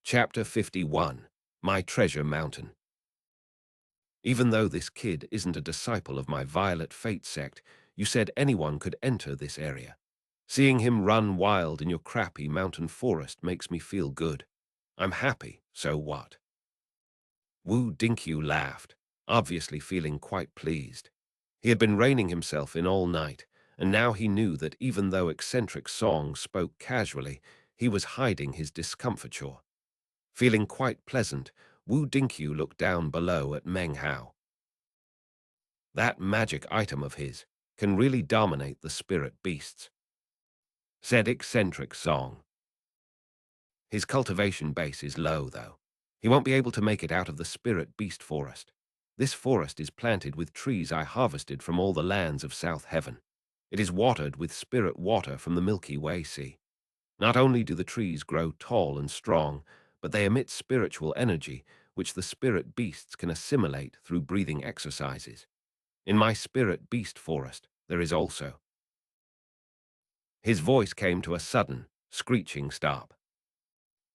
Chapter 51, My Treasure Mountain. Even though this kid isn't a disciple of my Violet Fate sect, you said anyone could enter this area. Seeing him run wild in your crappy mountain forest makes me feel good. I'm happy, so what? Wu Dinkyu laughed, obviously feeling quite pleased. He had been reining himself in all night, and now he knew that even though eccentric Song spoke casually, he was hiding his discomfiture. Feeling quite pleasant, Wu Dinkyu looked down below at Meng Hao. That magic item of his can really dominate the spirit beasts, said eccentric Song. His cultivation base is low, though. He won't be able to make it out of the spirit beast forest. This forest is planted with trees I harvested from all the lands of South Heaven. It is watered with spirit water from the Milky Way Sea. Not only do the trees grow tall and strong, but they emit spiritual energy, which the spirit beasts can assimilate through breathing exercises. In my spirit beast forest, there is also. His voice came to a sudden, screeching stop.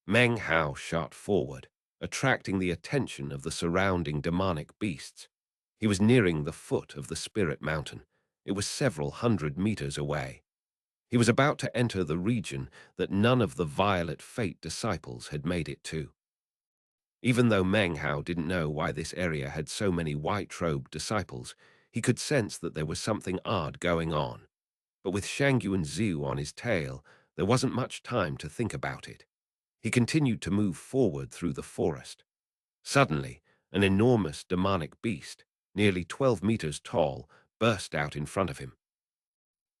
Meng Hao shot forward, attracting the attention of the surrounding demonic beasts. He was nearing the foot of the spirit mountain. It was several hundred meters away. He was about to enter the region that none of the Violet Fate disciples had made it to. Even though Meng Hao didn't know why this area had so many white-robed disciples, he could sense that there was something odd going on. But with Shangyuan Zhu on his tail, there wasn't much time to think about it. He continued to move forward through the forest. Suddenly, an enormous demonic beast, nearly 12 meters tall, burst out in front of him.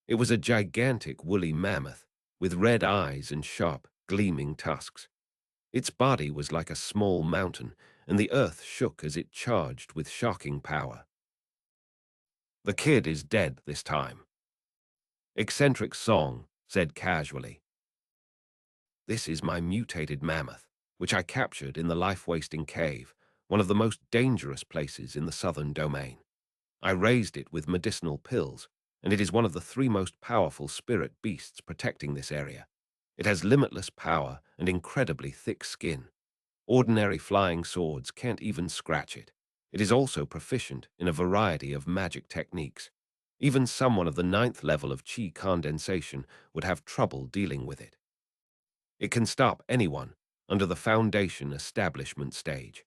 It was a gigantic woolly mammoth, with red eyes and sharp, gleaming tusks. Its body was like a small mountain, and the earth shook as it charged with shocking power. The kid is dead this time, eccentric Song said casually. This is my mutated mammoth, which I captured in the life-wasting cave, one of the most dangerous places in the southern domain. I raised it with medicinal pills, and it is one of the 3 most powerful spirit beasts protecting this area. It has limitless power and incredibly thick skin. Ordinary flying swords can't even scratch it. It is also proficient in a variety of magic techniques. Even someone of the 9th level of Qi condensation would have trouble dealing with it. It can stop anyone under the foundation establishment stage.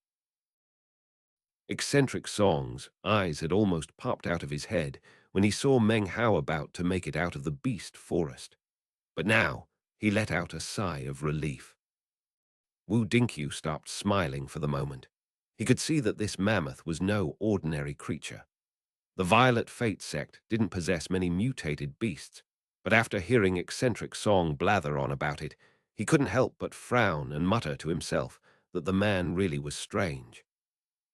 Eccentric Song's eyes had almost popped out of his head when he saw Meng Hao about to make it out of the beast forest. But now he let out a sigh of relief. Wu Dinkyu stopped smiling for the moment. He could see that this mammoth was no ordinary creature. The Violet Fate sect didn't possess many mutated beasts, but after hearing eccentric Song blather on about it, he couldn't help but frown and mutter to himself that the man really was strange.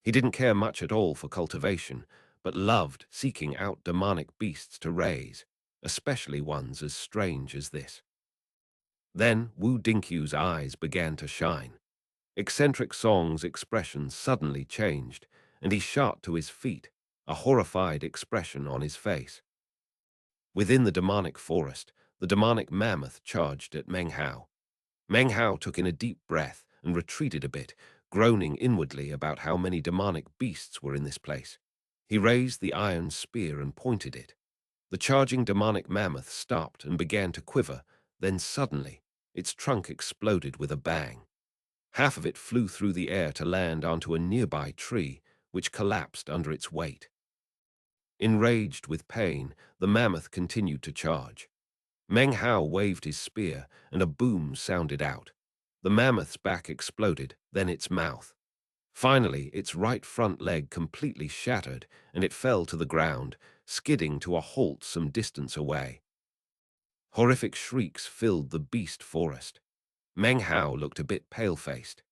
He didn't care much at all for cultivation, but loved seeking out demonic beasts to raise, especially ones as strange as this. Then Wu Dinkyu's eyes began to shine. Eccentric Song's expression suddenly changed, and he shot to his feet, a horrified expression on his face. Within the demonic forest, the demonic mammoth charged at Meng Hao. Meng Hao took in a deep breath and retreated a bit, groaning inwardly about how many demonic beasts were in this place. He raised the iron spear and pointed it. The charging demonic mammoth stopped and began to quiver, then suddenly, its trunk exploded with a bang. Half of it flew through the air to land onto a nearby tree, which collapsed under its weight. Enraged with pain, the mammoth continued to charge. Meng Hao waved his spear, and a boom sounded out. The mammoth's back exploded, then its mouth. Finally, its right front leg completely shattered, and it fell to the ground, skidding to a halt some distance away. Horrific shrieks filled the beast forest. Meng Hao looked a bit pale-faced.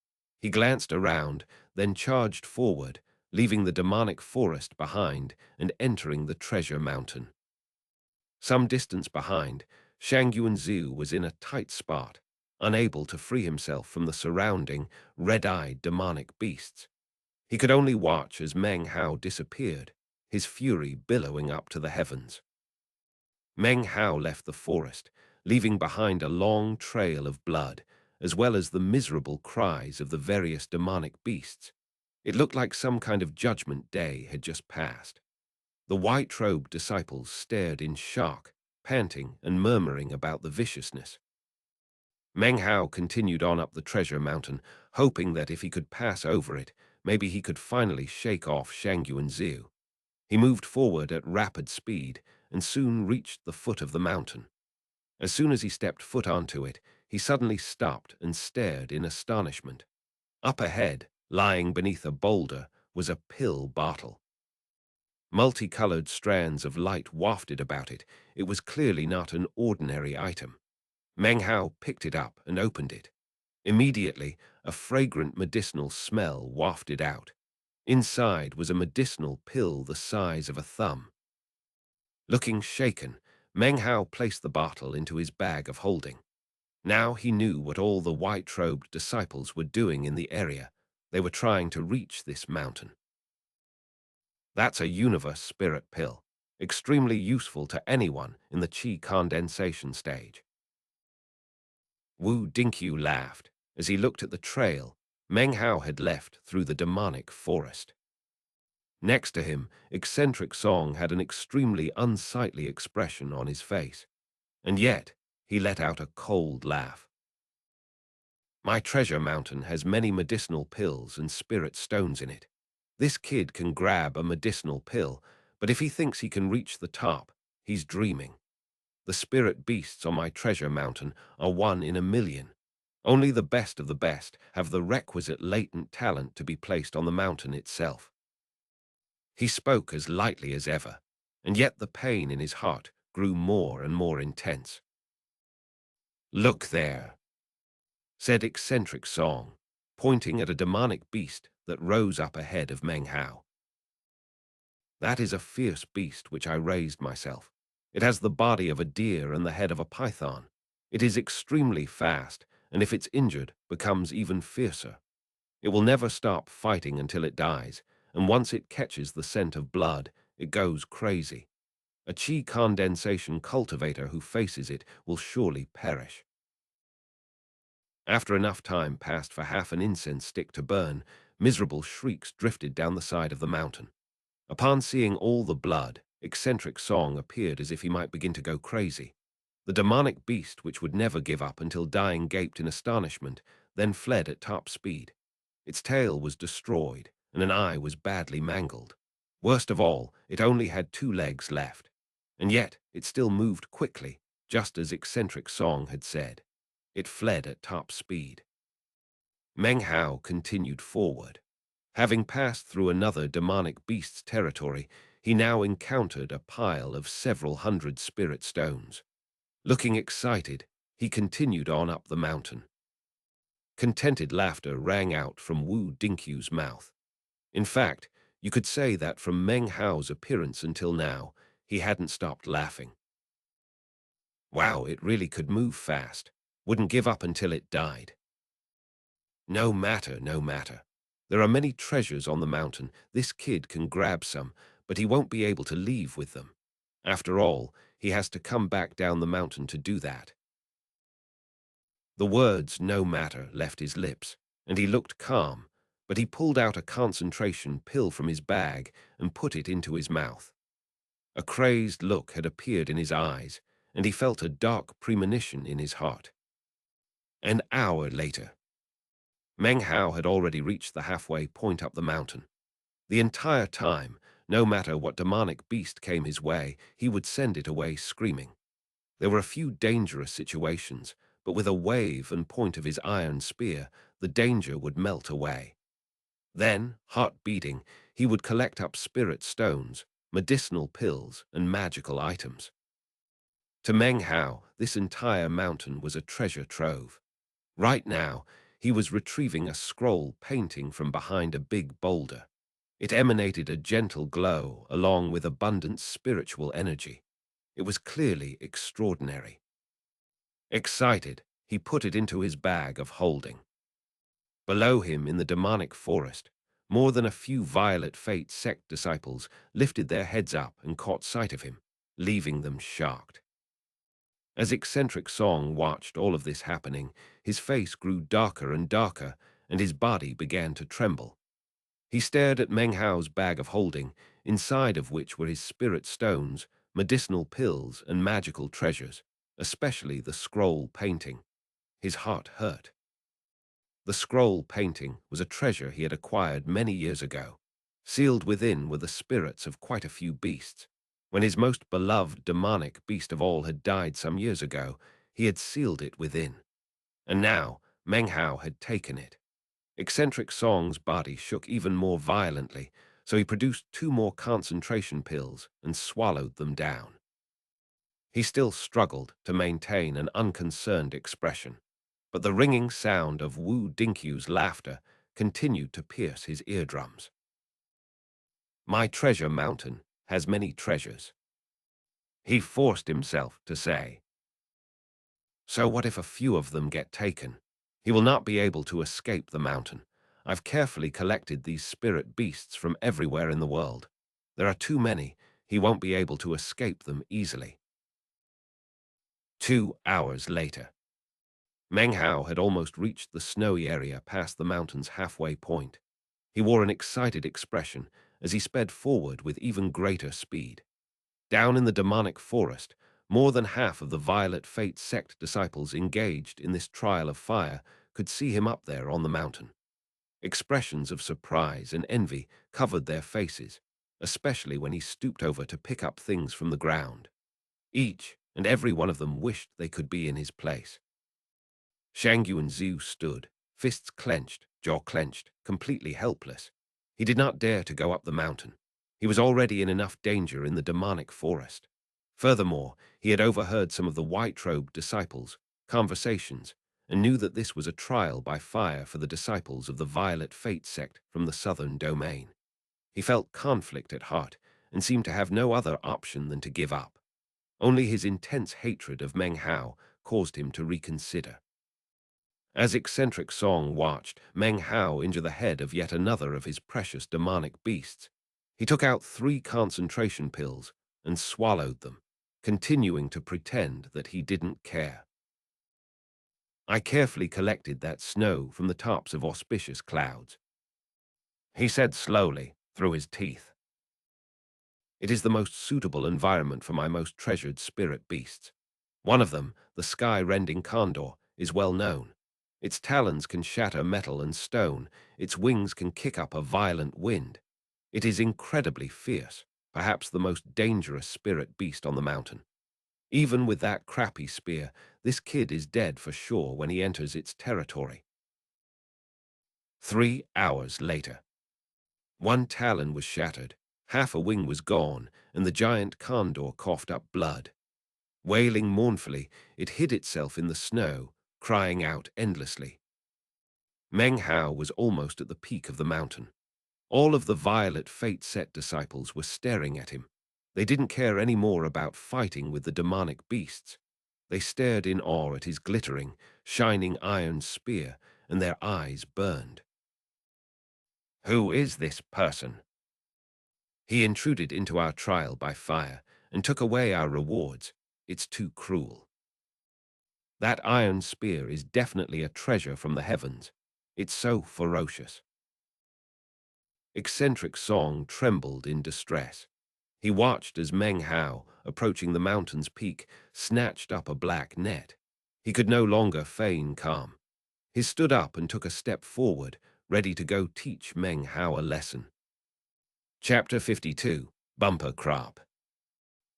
He glanced around, then charged forward, leaving the demonic forest behind and entering the treasure mountain. Some distance behind, Shangyuan Zhu was in a tight spot, unable to free himself from the surrounding, red-eyed demonic beasts. He could only watch as Meng Hao disappeared, his fury billowing up to the heavens. Meng Hao left the forest, leaving behind a long trail of blood, as well as the miserable cries of the various demonic beasts. It looked like some kind of judgment day had just passed. The white-robed disciples stared in shock, panting and murmuring about the viciousness. Meng Hao continued on up the treasure mountain, hoping that if he could pass over it, maybe he could finally shake off Shangyu and Xiu. He moved forward at rapid speed and soon reached the foot of the mountain. As soon as he stepped foot onto it, he suddenly stopped and stared in astonishment. Up ahead, lying beneath a boulder, was a pill bottle. Multicolored strands of light wafted about it. It was clearly not an ordinary item. Meng Hao picked it up and opened it. Immediately, a fragrant medicinal smell wafted out. Inside was a medicinal pill the size of a thumb. Looking shaken, Meng Hao placed the bottle into his bag of holding. Now he knew what all the white-robed disciples were doing in the area. They were trying to reach this mountain. That's a universe spirit pill, extremely useful to anyone in the qi condensation stage. Wu Dinkyu laughed as he looked at the trail Meng Hao had left through the demonic forest. Next to him, eccentric Song had an extremely unsightly expression on his face, and yet he let out a cold laugh. My treasure mountain has many medicinal pills and spirit stones in it. This kid can grab a medicinal pill, but if he thinks he can reach the top, he's dreaming. The spirit beasts on my treasure mountain are 1 in a million. Only the best of the best have the requisite latent talent to be placed on the mountain itself. He spoke as lightly as ever, and yet the pain in his heart grew more and more intense. Look there, said eccentric Song, pointing at a demonic beast that rose up ahead of Meng Hao. That is a fierce beast which I raised myself. It has the body of a deer and the head of a python. It is extremely fast, and if it's injured, becomes even fiercer. It will never stop fighting until it dies, and once it catches the scent of blood, it goes crazy. A qi condensation cultivator who faces it will surely perish. After enough time passed for half an incense stick to burn, miserable shrieks drifted down the side of the mountain. Upon seeing all the blood, eccentric Song appeared as if he might begin to go crazy. The demonic beast, which would never give up until dying, gaped in astonishment, then fled at top speed. Its tail was destroyed, and an eye was badly mangled. Worst of all, it only had 2 legs left. And yet, it still moved quickly, just as eccentric Song had said. It fled at top speed. Meng Hao continued forward. Having passed through another demonic beast's territory, he now encountered a pile of several hundred spirit stones. Looking excited, he continued on up the mountain. Contented laughter rang out from Wu Dinkyu's mouth. In fact, you could say that from Meng Hao's appearance until now, he hadn't stopped laughing. Wow, it really could move fast. Wouldn't give up until it died. No matter, no matter. There are many treasures on the mountain. This kid can grab some, but he won't be able to leave with them. After all, he has to come back down the mountain to do that. The words "no matter" left his lips, and he looked calm, but he pulled out a concentration pill from his bag and put it into his mouth. A crazed look had appeared in his eyes, and he felt a dark premonition in his heart. An hour later, Meng Hao had already reached the halfway point up the mountain. The entire time, no matter what demonic beast came his way, he would send it away screaming. There were a few dangerous situations, but with a wave and point of his iron spear, the danger would melt away. Then, heart beating, he would collect up spirit stones, medicinal pills, and magical items. To Meng Hao, this entire mountain was a treasure trove. Right now, he was retrieving a scroll painting from behind a big boulder. It emanated a gentle glow along with abundant spiritual energy. It was clearly extraordinary. Excited, he put it into his bag of holding. Below him in the demonic forest, more than a few Violet Fate sect disciples lifted their heads up and caught sight of him, leaving them shocked. As eccentric Song watched all of this happening, his face grew darker and darker, and his body began to tremble. He stared at Meng Hao's bag of holding, inside of which were his spirit stones, medicinal pills, and magical treasures, especially the scroll painting. His heart hurt. The scroll painting was a treasure he had acquired many years ago. Sealed within were the spirits of quite a few beasts. When his most beloved demonic beast of all had died some years ago, he had sealed it within. And now Meng Hao had taken it. Eccentric Song's body shook even more violently, so he produced 2 more concentration pills and swallowed them down. He still struggled to maintain an unconcerned expression, but the ringing sound of Wu Dinkyu's laughter continued to pierce his eardrums. "My treasure mountain has many treasures," he forced himself to say. "So what if a few of them get taken? He will not be able to escape the mountain. I've carefully collected these spirit beasts from everywhere in the world. There are too many. He won't be able to escape them easily." 2 hours later. Meng Hao had almost reached the snowy area past the mountain's halfway point. He wore an excited expression as he sped forward with even greater speed. Down in the demonic forest, more than half of the Violet Fate sect disciples engaged in this trial of fire could see him up there on the mountain. Expressions of surprise and envy covered their faces, especially when he stooped over to pick up things from the ground. Each and every one of them wished they could be in his place. Shangyu and Zhu stood, fists clenched, jaw clenched, completely helpless. He did not dare to go up the mountain. He was already in enough danger in the demonic forest. Furthermore, he had overheard some of the white-robed disciples' conversations and knew that this was a trial by fire for the disciples of the Violet Fate sect from the southern domain. He felt conflict at heart and seemed to have no other option than to give up. Only his intense hatred of Meng Hao caused him to reconsider. As eccentric Song watched Meng Hao injure the head of yet another of his precious demonic beasts, he took out 3 concentration pills and swallowed them, continuing to pretend that he didn't care. "I carefully collected that snow from the tops of auspicious clouds," he said slowly through his teeth. "It is the most suitable environment for my most treasured spirit beasts. One of them, the sky-rending condor, is well known. Its talons can shatter metal and stone. Its wings can kick up a violent wind. It is incredibly fierce, perhaps the most dangerous spirit beast on the mountain. Even with that crappy spear, this kid is dead for sure when he enters its territory." 3 hours later. One talon was shattered, half a wing was gone, and the giant condor coughed up blood. Wailing mournfully, it hid itself in the snow, crying out endlessly. Meng Hao was almost at the peak of the mountain. All of the Violet Fate set disciples were staring at him. They didn't care any more about fighting with the demonic beasts. They stared in awe at his glittering, shining iron spear, and their eyes burned. "Who is this person? He intruded into our trial by fire and took away our rewards. It's too cruel. That iron spear is definitely a treasure from the heavens. It's so ferocious." Eccentric Song trembled in distress. He watched as Meng Hao, approaching the mountain's peak, snatched up a black net. He could no longer feign calm. He stood up and took a step forward, ready to go teach Meng Hao a lesson. Chapter 52, Bumper Crop.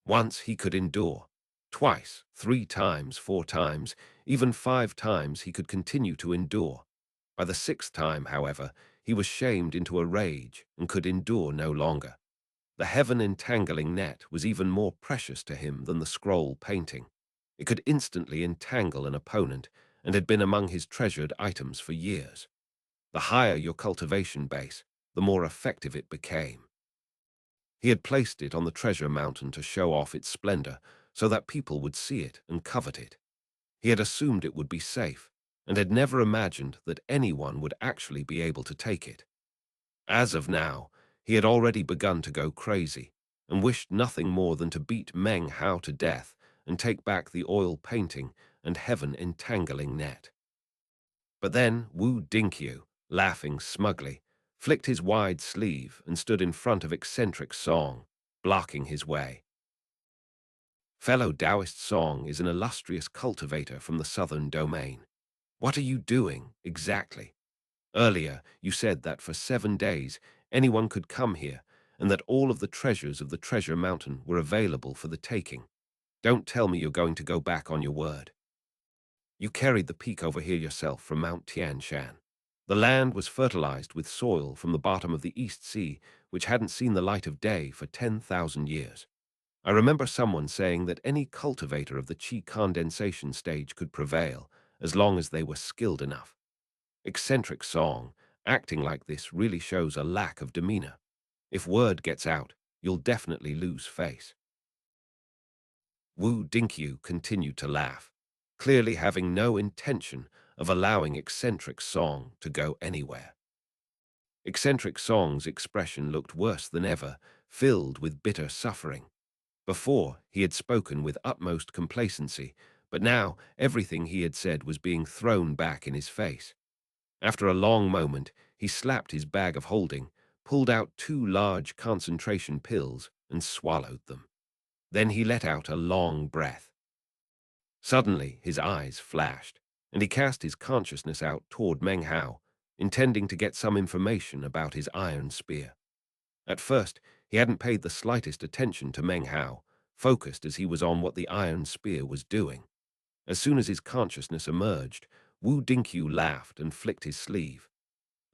Once he could endure. Twice, 3 times, 4 times, even 5 times he could continue to endure. By the 6th time, however, he was shamed into a rage and could endure no longer. The heaven-entangling net was even more precious to him than the scroll painting. It could instantly entangle an opponent and had been among his treasured items for years. The higher your cultivation base, the more effective it became. He had placed it on the treasure mountain to show off its splendor so that people would see it and covet it. He had assumed it would be safe and had never imagined that anyone would actually be able to take it. As of now, he had already begun to go crazy and wished nothing more than to beat Meng Hao to death and take back the oil painting and heaven-entangling net. But then Wu Dinkyu, laughing smugly, flicked his wide sleeve and stood in front of eccentric Song, blocking his way. Fellow Taoist Song is an illustrious cultivator from the southern domain. What are you doing, exactly? Earlier, you said that for 7 days, anyone could come here, and that all of the treasures of the treasure mountain were available for the taking. Don't tell me you're going to go back on your word. You carried the peak over here yourself from Mount Tianshan. The land was fertilized with soil from the bottom of the East Sea, which hadn't seen the light of day for 10,000 years. I remember someone saying that any cultivator of the qi condensation stage could prevail, as long as they were skilled enough. Eccentric Song, acting like this really shows a lack of demeanor. If word gets out, you'll definitely lose face. Wu Dinkyu continued to laugh, clearly having no intention of allowing Eccentric Song to go anywhere. Eccentric Song's expression looked worse than ever, filled with bitter suffering. Before, he had spoken with utmost complacency, but now everything he had said was being thrown back in his face. After a long moment, he slapped his bag of holding, pulled out 2 large concentration pills, and swallowed them. Then he let out a long breath. Suddenly, his eyes flashed, and he cast his consciousness out toward Meng Hao, intending to get some information about his iron spear. At first, he hadn't paid the slightest attention to Meng Hao, focused as he was on what the iron spear was doing. As soon as his consciousness emerged, Wu Dinkyu laughed and flicked his sleeve.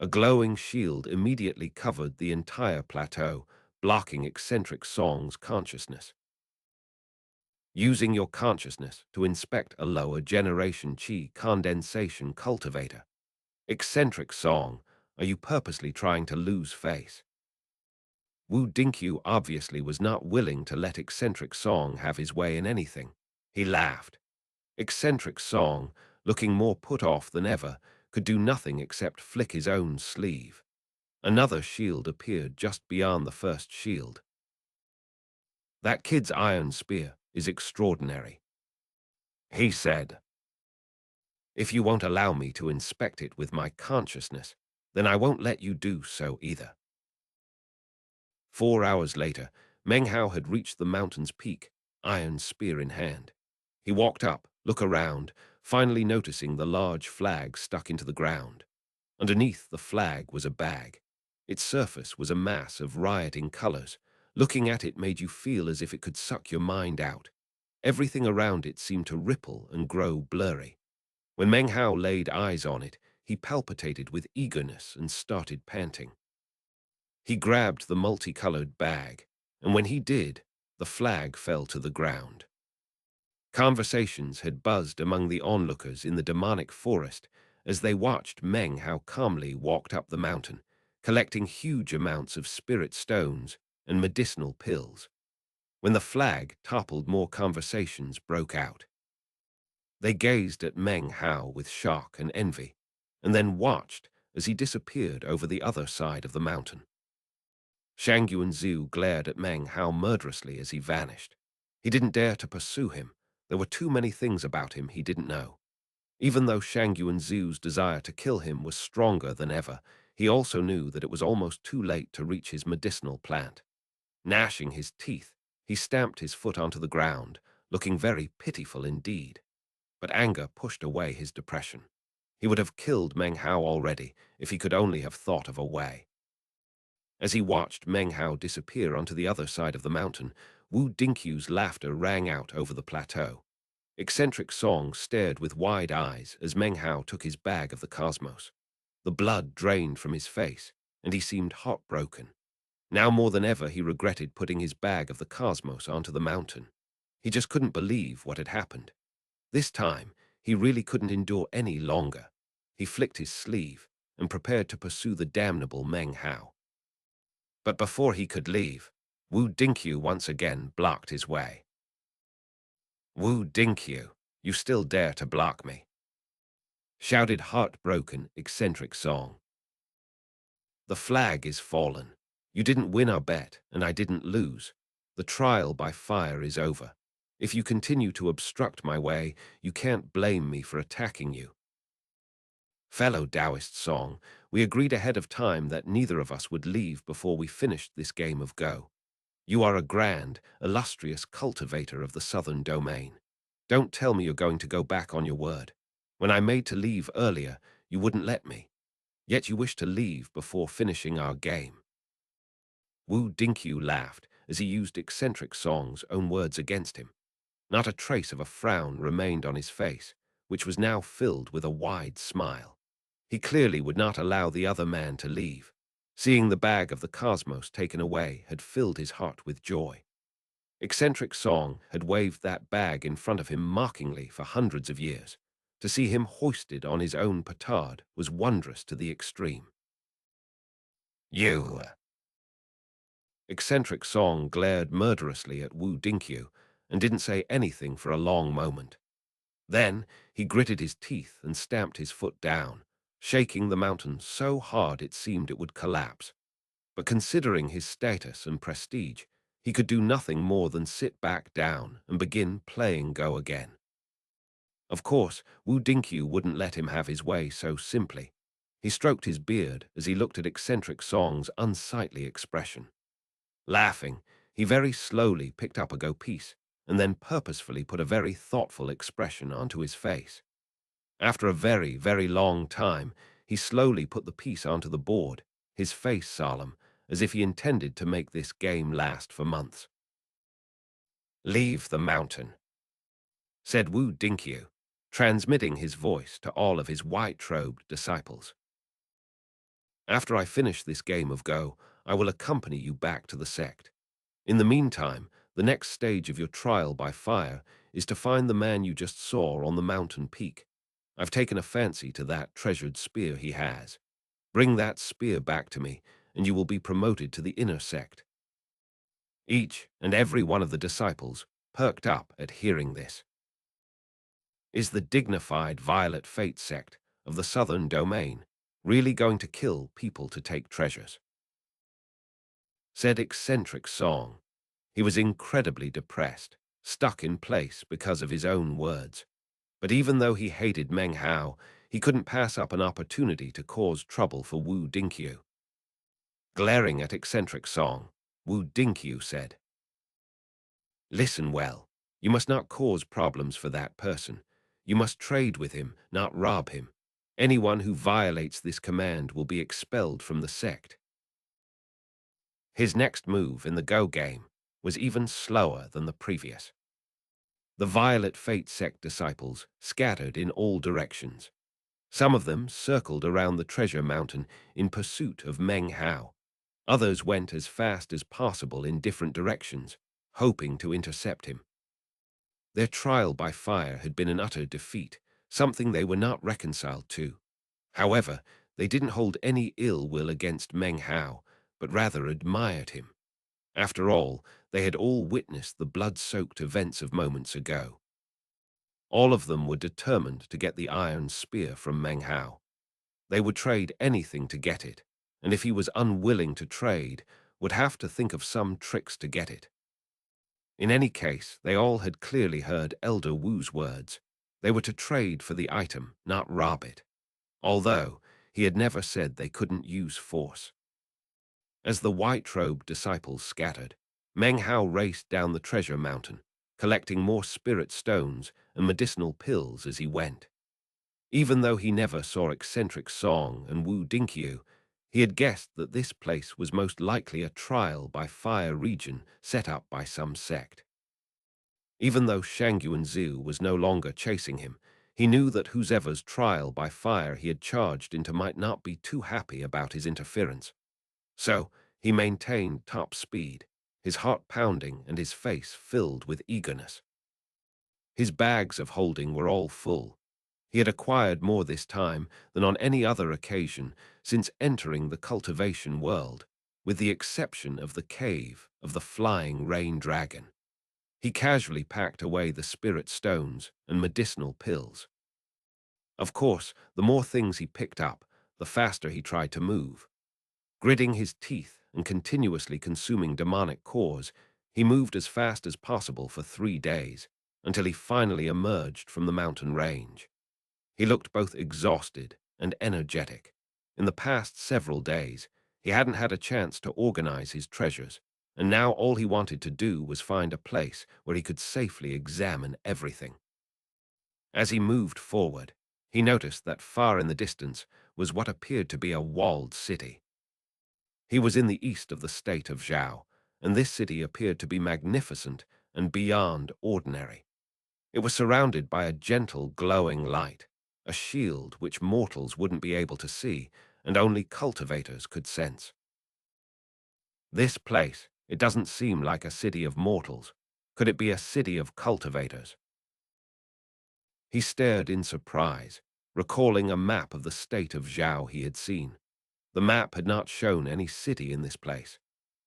A glowing shield immediately covered the entire plateau, blocking Eccentric Song's consciousness. Using your consciousness to inspect a lower generation qi condensation cultivator. Eccentric Song, are you purposely trying to lose face? Wu Dinkyu obviously was not willing to let Eccentric Song have his way in anything. He laughed. Eccentric Song, looking more put off than ever, could do nothing except flick his own sleeve. Another shield appeared just beyond the first shield. That kid's iron spear is extraordinary, he said. If you won't allow me to inspect it with my consciousness, then I won't let you do so either. 4 hours later, Meng Hao had reached the mountain's peak, iron spear in hand. He walked up, looked around, finally noticing the large flag stuck into the ground. Underneath the flag was a bag. Its surface was a mass of rioting colors. Looking at it made you feel as if it could suck your mind out. Everything around it seemed to ripple and grow blurry. When Meng Hao laid eyes on it, he palpitated with eagerness and started panting. He grabbed the multicolored bag, and when he did, the flag fell to the ground. Conversations had buzzed among the onlookers in the demonic forest as they watched Meng Hao calmly walked up the mountain, collecting huge amounts of spirit stones and medicinal pills. When the flag toppled, more conversations broke out. They gazed at Meng Hao with shock and envy, and then watched as he disappeared over the other side of the mountain. Shang Yuanzu glared at Meng Hao murderously as he vanished. He didn't dare to pursue him. There were too many things about him he didn't know. Even though Shang Yuanzu's desire to kill him was stronger than ever, he also knew that it was almost too late to reach his medicinal plant. Gnashing his teeth, he stamped his foot onto the ground, looking very pitiful indeed. But anger pushed away his depression. He would have killed Meng Hao already if he could only have thought of a way. As he watched Meng Hao disappear onto the other side of the mountain, Wu Dinkyu's laughter rang out over the plateau. Eccentric Song stared with wide eyes as Meng Hao took his bag of the cosmos. The blood drained from his face, and he seemed heartbroken. Now more than ever he regretted putting his bag of the cosmos onto the mountain. He just couldn't believe what had happened. This time, he really couldn't endure any longer. He flicked his sleeve and prepared to pursue the damnable Meng Hao. But before he could leave, Wu Dinkyu once again blocked his way. Wu Dinkyu, you still dare to block me? Shouted heartbroken, eccentric Song. The flag is fallen. You didn't win our bet, and I didn't lose. The trial by fire is over. If you continue to obstruct my way, you can't blame me for attacking you. Fellow Taoist Song, we agreed ahead of time that neither of us would leave before we finished this game of Go. You are a grand, illustrious cultivator of the southern domain. Don't tell me you're going to go back on your word. When I made to leave earlier, you wouldn't let me. Yet you wish to leave before finishing our game. Wu Dinkyu laughed as he used eccentric Song's own words against him. Not a trace of a frown remained on his face, which was now filled with a wide smile. He clearly would not allow the other man to leave. Seeing the bag of the cosmos taken away had filled his heart with joy. Eccentric Song had waved that bag in front of him mockingly for hundreds of years. To see him hoisted on his own petard was wondrous to the extreme. You! Eccentric Song glared murderously at Wu Dinkyu and didn't say anything for a long moment. Then he gritted his teeth and stamped his foot down, shaking the mountain so hard it seemed it would collapse. But considering his status and prestige, he could do nothing more than sit back down and begin playing Go again. Of course, Wu Dinkyu wouldn't let him have his way so simply. He stroked his beard as he looked at Eccentric Song's unsightly expression. Laughing, he very slowly picked up a Go piece and then purposefully put a very thoughtful expression onto his face. After a very, very long time, he slowly put the piece onto the board, his face solemn, as if he intended to make this game last for months. "Leave the mountain," said Wu Dinkyu, transmitting his voice to all of his white-robed disciples. "After I finish this game of Go, I will accompany you back to the sect. In the meantime, the next stage of your trial by fire is to find the man you just saw on the mountain peak. I've taken a fancy to that treasured spear he has. Bring that spear back to me, and you will be promoted to the inner sect." Each and every one of the disciples perked up at hearing this. Is the dignified Violet Fate sect of the southern domain really going to kill people to take treasures? Said Eccentric Song. He was incredibly depressed, stuck in place because of his own words. But even though he hated Meng Hao, he couldn't pass up an opportunity to cause trouble for Wu Dinkyu. Glaring at Eccentric Song, Wu Dinkyu said, "Listen well. You must not cause problems for that person. You must trade with him, not rob him. Anyone who violates this command will be expelled from the sect." His next move in the Go game was even slower than the previous. The Violet Fate sect disciples scattered in all directions. Some of them circled around the treasure mountain in pursuit of Meng Hao. Others went as fast as possible in different directions, hoping to intercept him. Their trial by fire had been an utter defeat, something they were not reconciled to. However, they didn't hold any ill will against Meng Hao, but rather admired him. After all, they had all witnessed the blood-soaked events of moments ago. All of them were determined to get the iron spear from Meng Hao. They would trade anything to get it, and if he was unwilling to trade, would have to think of some tricks to get it. In any case, they all had clearly heard Elder Wu's words. They were to trade for the item, not rob it, although he had never said they couldn't use force. As the white-robed disciples scattered, Meng Hao raced down the treasure mountain, collecting more spirit stones and medicinal pills as he went. Even though he never saw Eccentric Song and Wu Dinkyu, he had guessed that this place was most likely a trial by fire region set up by some sect. Even though Shangyuan Zhu was no longer chasing him, he knew that whoever's trial by fire he had charged into might not be too happy about his interference. So he maintained top speed, his heart pounding and his face filled with eagerness. His bags of holding were all full. He had acquired more this time than on any other occasion since entering the cultivation world, with the exception of the cave of the flying rain dragon. He casually packed away the spirit stones and medicinal pills. Of course, the more things he picked up, the faster he tried to move. Gritting his teeth and continuously consuming demonic cores, He moved as fast as possible for 3 days, until he finally emerged from the mountain range. He looked both exhausted and energetic. In the past several days, he hadn't had a chance to organize his treasures, and now all he wanted to do was find a place where he could safely examine everything. As he moved forward, he noticed that far in the distance was what appeared to be a walled city. He was in the east of the state of Zhao, and this city appeared to be magnificent and beyond ordinary. It was surrounded by a gentle, glowing light, a shield which mortals wouldn't be able to see and only cultivators could sense. This place, it doesn't seem like a city of mortals. Could it be a city of cultivators? He stared in surprise, recalling a map of the state of Zhao he had seen. The map had not shown any city in this place.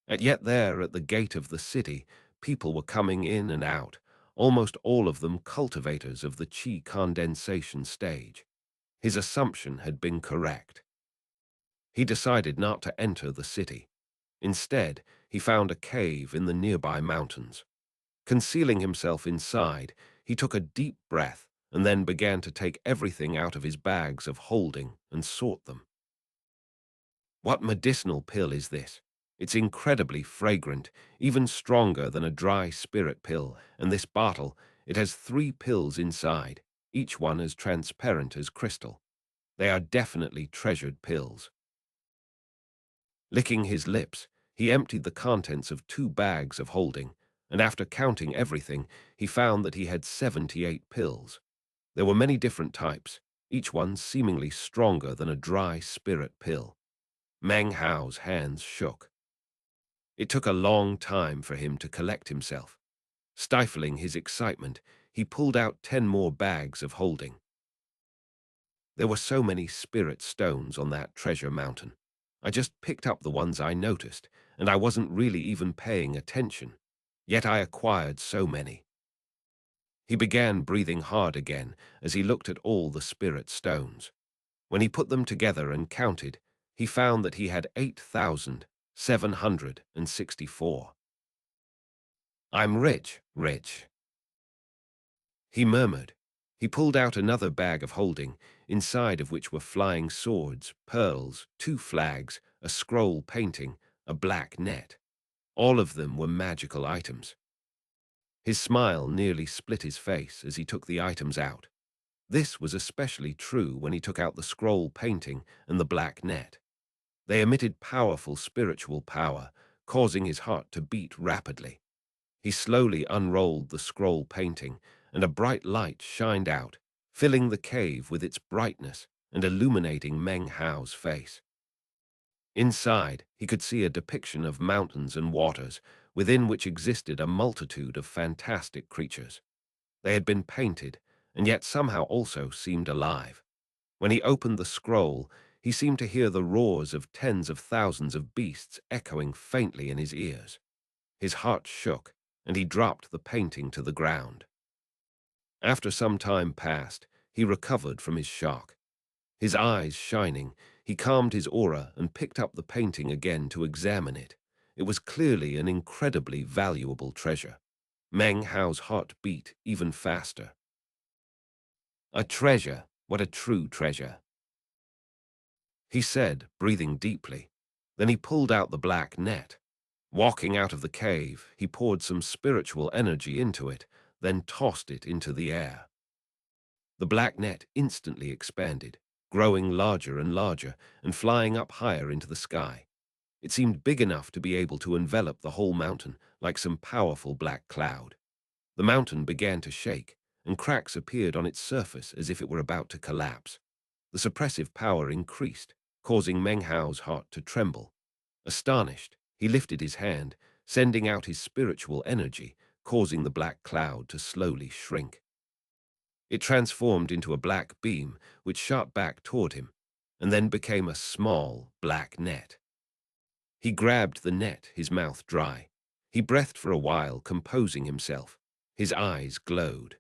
And yet there, at the gate of the city, people were coming in and out, almost all of them cultivators of the qi condensation stage. His assumption had been correct. He decided not to enter the city. Instead, he found a cave in the nearby mountains. Concealing himself inside, he took a deep breath and then began to take everything out of his bags of holding and sort them. What medicinal pill is this? It's incredibly fragrant, even stronger than a dry spirit pill, and this bottle, it has 3 pills inside, each one as transparent as crystal. They are definitely treasured pills. Licking his lips, he emptied the contents of 2 bags of holding, and after counting everything, he found that he had 78 pills. There were many different types, each one seemingly stronger than a dry spirit pill. Meng Hao's hands shook. It took a long time for him to collect himself. Stifling his excitement, he pulled out 10 more bags of holding. There were so many spirit stones on that treasure mountain. I just picked up the ones I noticed, and I wasn't really even paying attention. Yet I acquired so many. He began breathing hard again as he looked at all the spirit stones. When he put them together and counted, he found that he had 8,764. I'm rich, rich, he murmured. He pulled out another bag of holding, inside of which were flying swords, pearls, 2 flags, a scroll painting, a black net. All of them were magical items. His smile nearly split his face as he took the items out. This was especially true when he took out the scroll painting and the black net. They emitted powerful spiritual power, causing his heart to beat rapidly. He slowly unrolled the scroll painting, and a bright light shined out, filling the cave with its brightness and illuminating Meng Hao's face. Inside, he could see a depiction of mountains and waters, within which existed a multitude of fantastic creatures. They had been painted, and yet somehow also seemed alive. When he opened the scroll, he seemed to hear the roars of tens of thousands of beasts echoing faintly in his ears. His heart shook, and he dropped the painting to the ground. After some time passed, he recovered from his shock. His eyes shining, he calmed his aura and picked up the painting again to examine it. It was clearly an incredibly valuable treasure. Meng Hao's heart beat even faster. A treasure, what a true treasure, he said, breathing deeply. Then he pulled out the black net. Walking out of the cave, he poured some spiritual energy into it, then tossed it into the air. The black net instantly expanded, growing larger and larger and flying up higher into the sky. It seemed big enough to be able to envelop the whole mountain like some powerful black cloud. The mountain began to shake, and cracks appeared on its surface as if it were about to collapse. The suppressive power increased, causing Meng Hao's heart to tremble. Astonished, he lifted his hand, sending out his spiritual energy, causing the black cloud to slowly shrink. It transformed into a black beam, which shot back toward him, and then became a small, black net. He grabbed the net, his mouth dry. He breathed for a while, composing himself. His eyes glowed.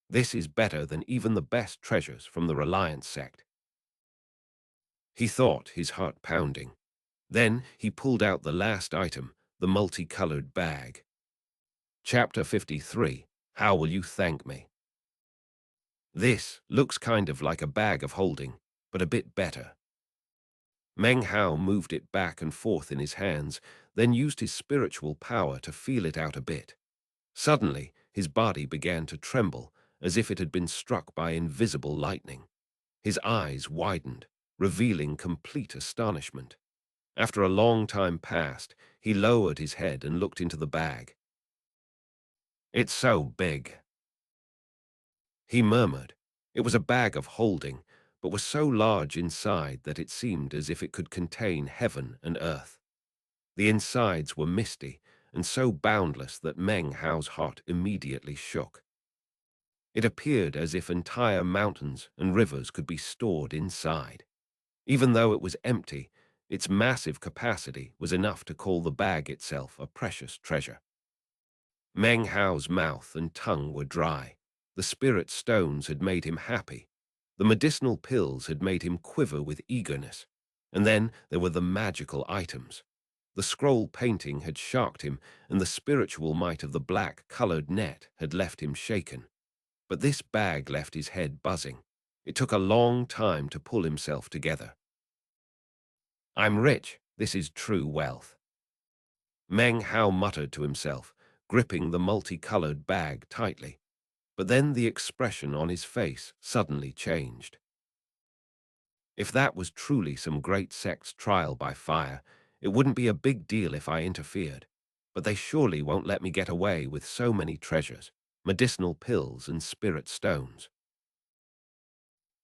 This is better than even the best treasures from the Reliance sect, he thought, his heart pounding. Then he pulled out the last item, the multicolored bag. Chapter 53. How will you thank me? This looks kind of like a bag of holding, but a bit better. Meng Hao moved it back and forth in his hands, then used his spiritual power to feel it out a bit. Suddenly, his body began to tremble, as if it had been struck by invisible lightning. His eyes widened, revealing complete astonishment. After a long time passed, he lowered his head and looked into the bag. "It's so big," he murmured. It was a bag of holding, but was so large inside that it seemed as if it could contain heaven and earth. The insides were misty and so boundless that Meng Hao's heart immediately shook. It appeared as if entire mountains and rivers could be stored inside. Even though it was empty, its massive capacity was enough to call the bag itself a precious treasure. Meng Hao's mouth and tongue were dry. The spirit stones had made him happy. The medicinal pills had made him quiver with eagerness. And then there were the magical items. The scroll painting had shocked him, and the spiritual might of the black-colored net had left him shaken. But this bag left his head buzzing. It took a long time to pull himself together. "I'm rich. This is true wealth," Meng Hao muttered to himself, gripping the multicolored bag tightly. But then the expression on his face suddenly changed. If that was truly some great sect's trial by fire, it wouldn't be a big deal if I interfered. But they surely won't let me get away with so many treasures, medicinal pills and spirit stones.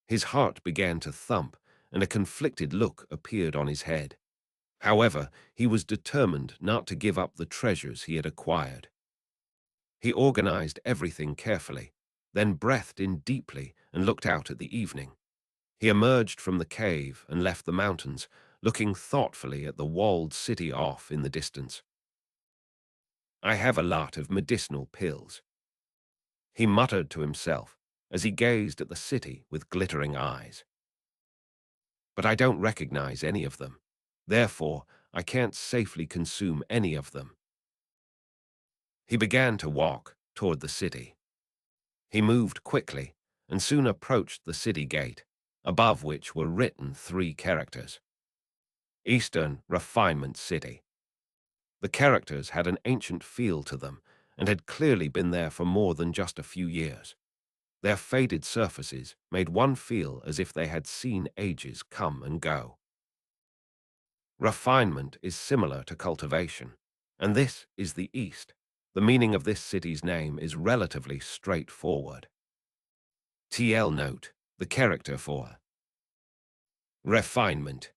His heart began to thump, and a conflicted look appeared on his head. However, he was determined not to give up the treasures he had acquired. He organized everything carefully, then breathed in deeply and looked out at the evening. He emerged from the cave and left the mountains, looking thoughtfully at the walled city off in the distance. "I have a lot of medicinal pills," he muttered to himself as he gazed at the city with glittering eyes. "But I don't recognize any of them. Therefore, I can't safely consume any of them." He began to walk toward the city. He moved quickly and soon approached the city gate, above which were written 3 characters. Eastern Refinement City. The characters had an ancient feel to them and had clearly been there for more than just a few years. Their faded surfaces made one feel as if they had seen ages come and go. Refinement is similar to cultivation, and this is the East. The meaning of this city's name is relatively straightforward. TL note, the character for refinement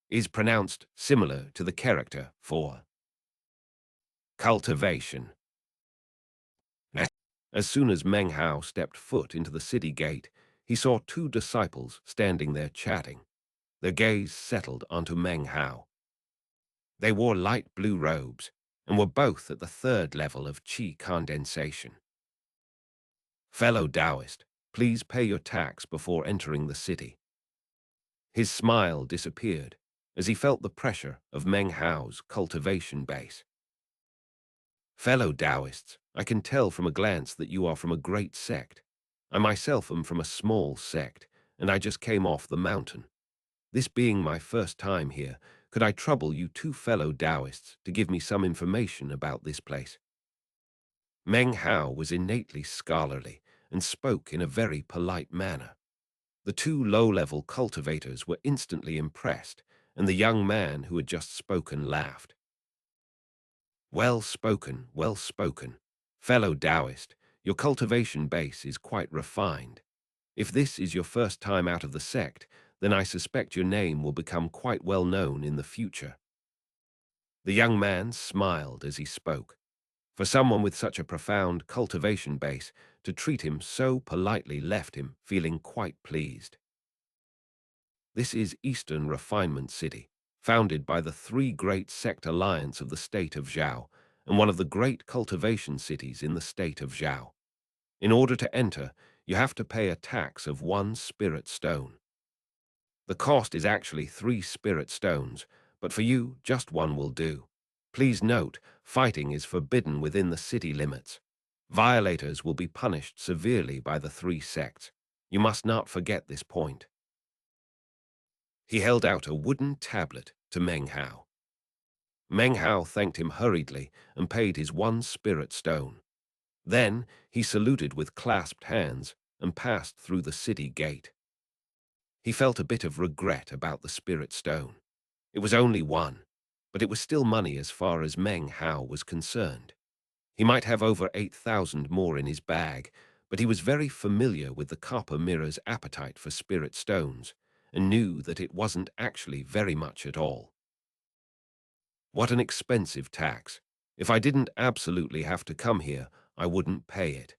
is pronounced similar to the character for cultivation. As soon as Meng Hao stepped foot into the city gate, he saw 2 disciples standing there chatting. Their gaze settled onto Meng Hao. They wore light blue robes and were both at the 3rd level of qi condensation. "Fellow Taoist, please pay your tax before entering the city." His smile disappeared as he felt the pressure of Meng Hao's cultivation base. "Fellow Taoists, I can tell from a glance that you are from a great sect. I myself am from a small sect, and I just came off the mountain. This being my first time here, could I trouble you 2 fellow Taoists to give me some information about this place?" Meng Hao was innately scholarly and spoke in a very polite manner. The 2 low-level cultivators were instantly impressed, and the young man who had just spoken laughed. Well spoken, fellow Taoist. Your cultivation base is quite refined. If this is your first time out of the sect, then I suspect your name will become quite well known in the future." The young man smiled as he spoke. For someone with such a profound cultivation base, to treat him so politely left him feeling quite pleased. This is Eastern Refinement City, founded by the 3 great sect alliance of the state of Zhao, and one of the great cultivation cities in the state of Zhao. In order to enter, you have to pay a tax of 1 spirit stone. The cost is actually 3 spirit stones, but for you, just 1 will do. Please note, fighting is forbidden within the city limits. Violators will be punished severely by the three sects. You must not forget this point. He held out a wooden tablet to Meng Hao. Meng Hao thanked him hurriedly and paid his one spirit stone. Then he saluted with clasped hands and passed through the city gate. He felt a bit of regret about the spirit stone. It was only one, but it was still money as far as Meng Hao was concerned. He might have over 8,000 more in his bag, but he was very familiar with the copper mirror's appetite for spirit stones and knew that it wasn't actually very much at all. What an expensive tax. If I didn't absolutely have to come here, I wouldn't pay it.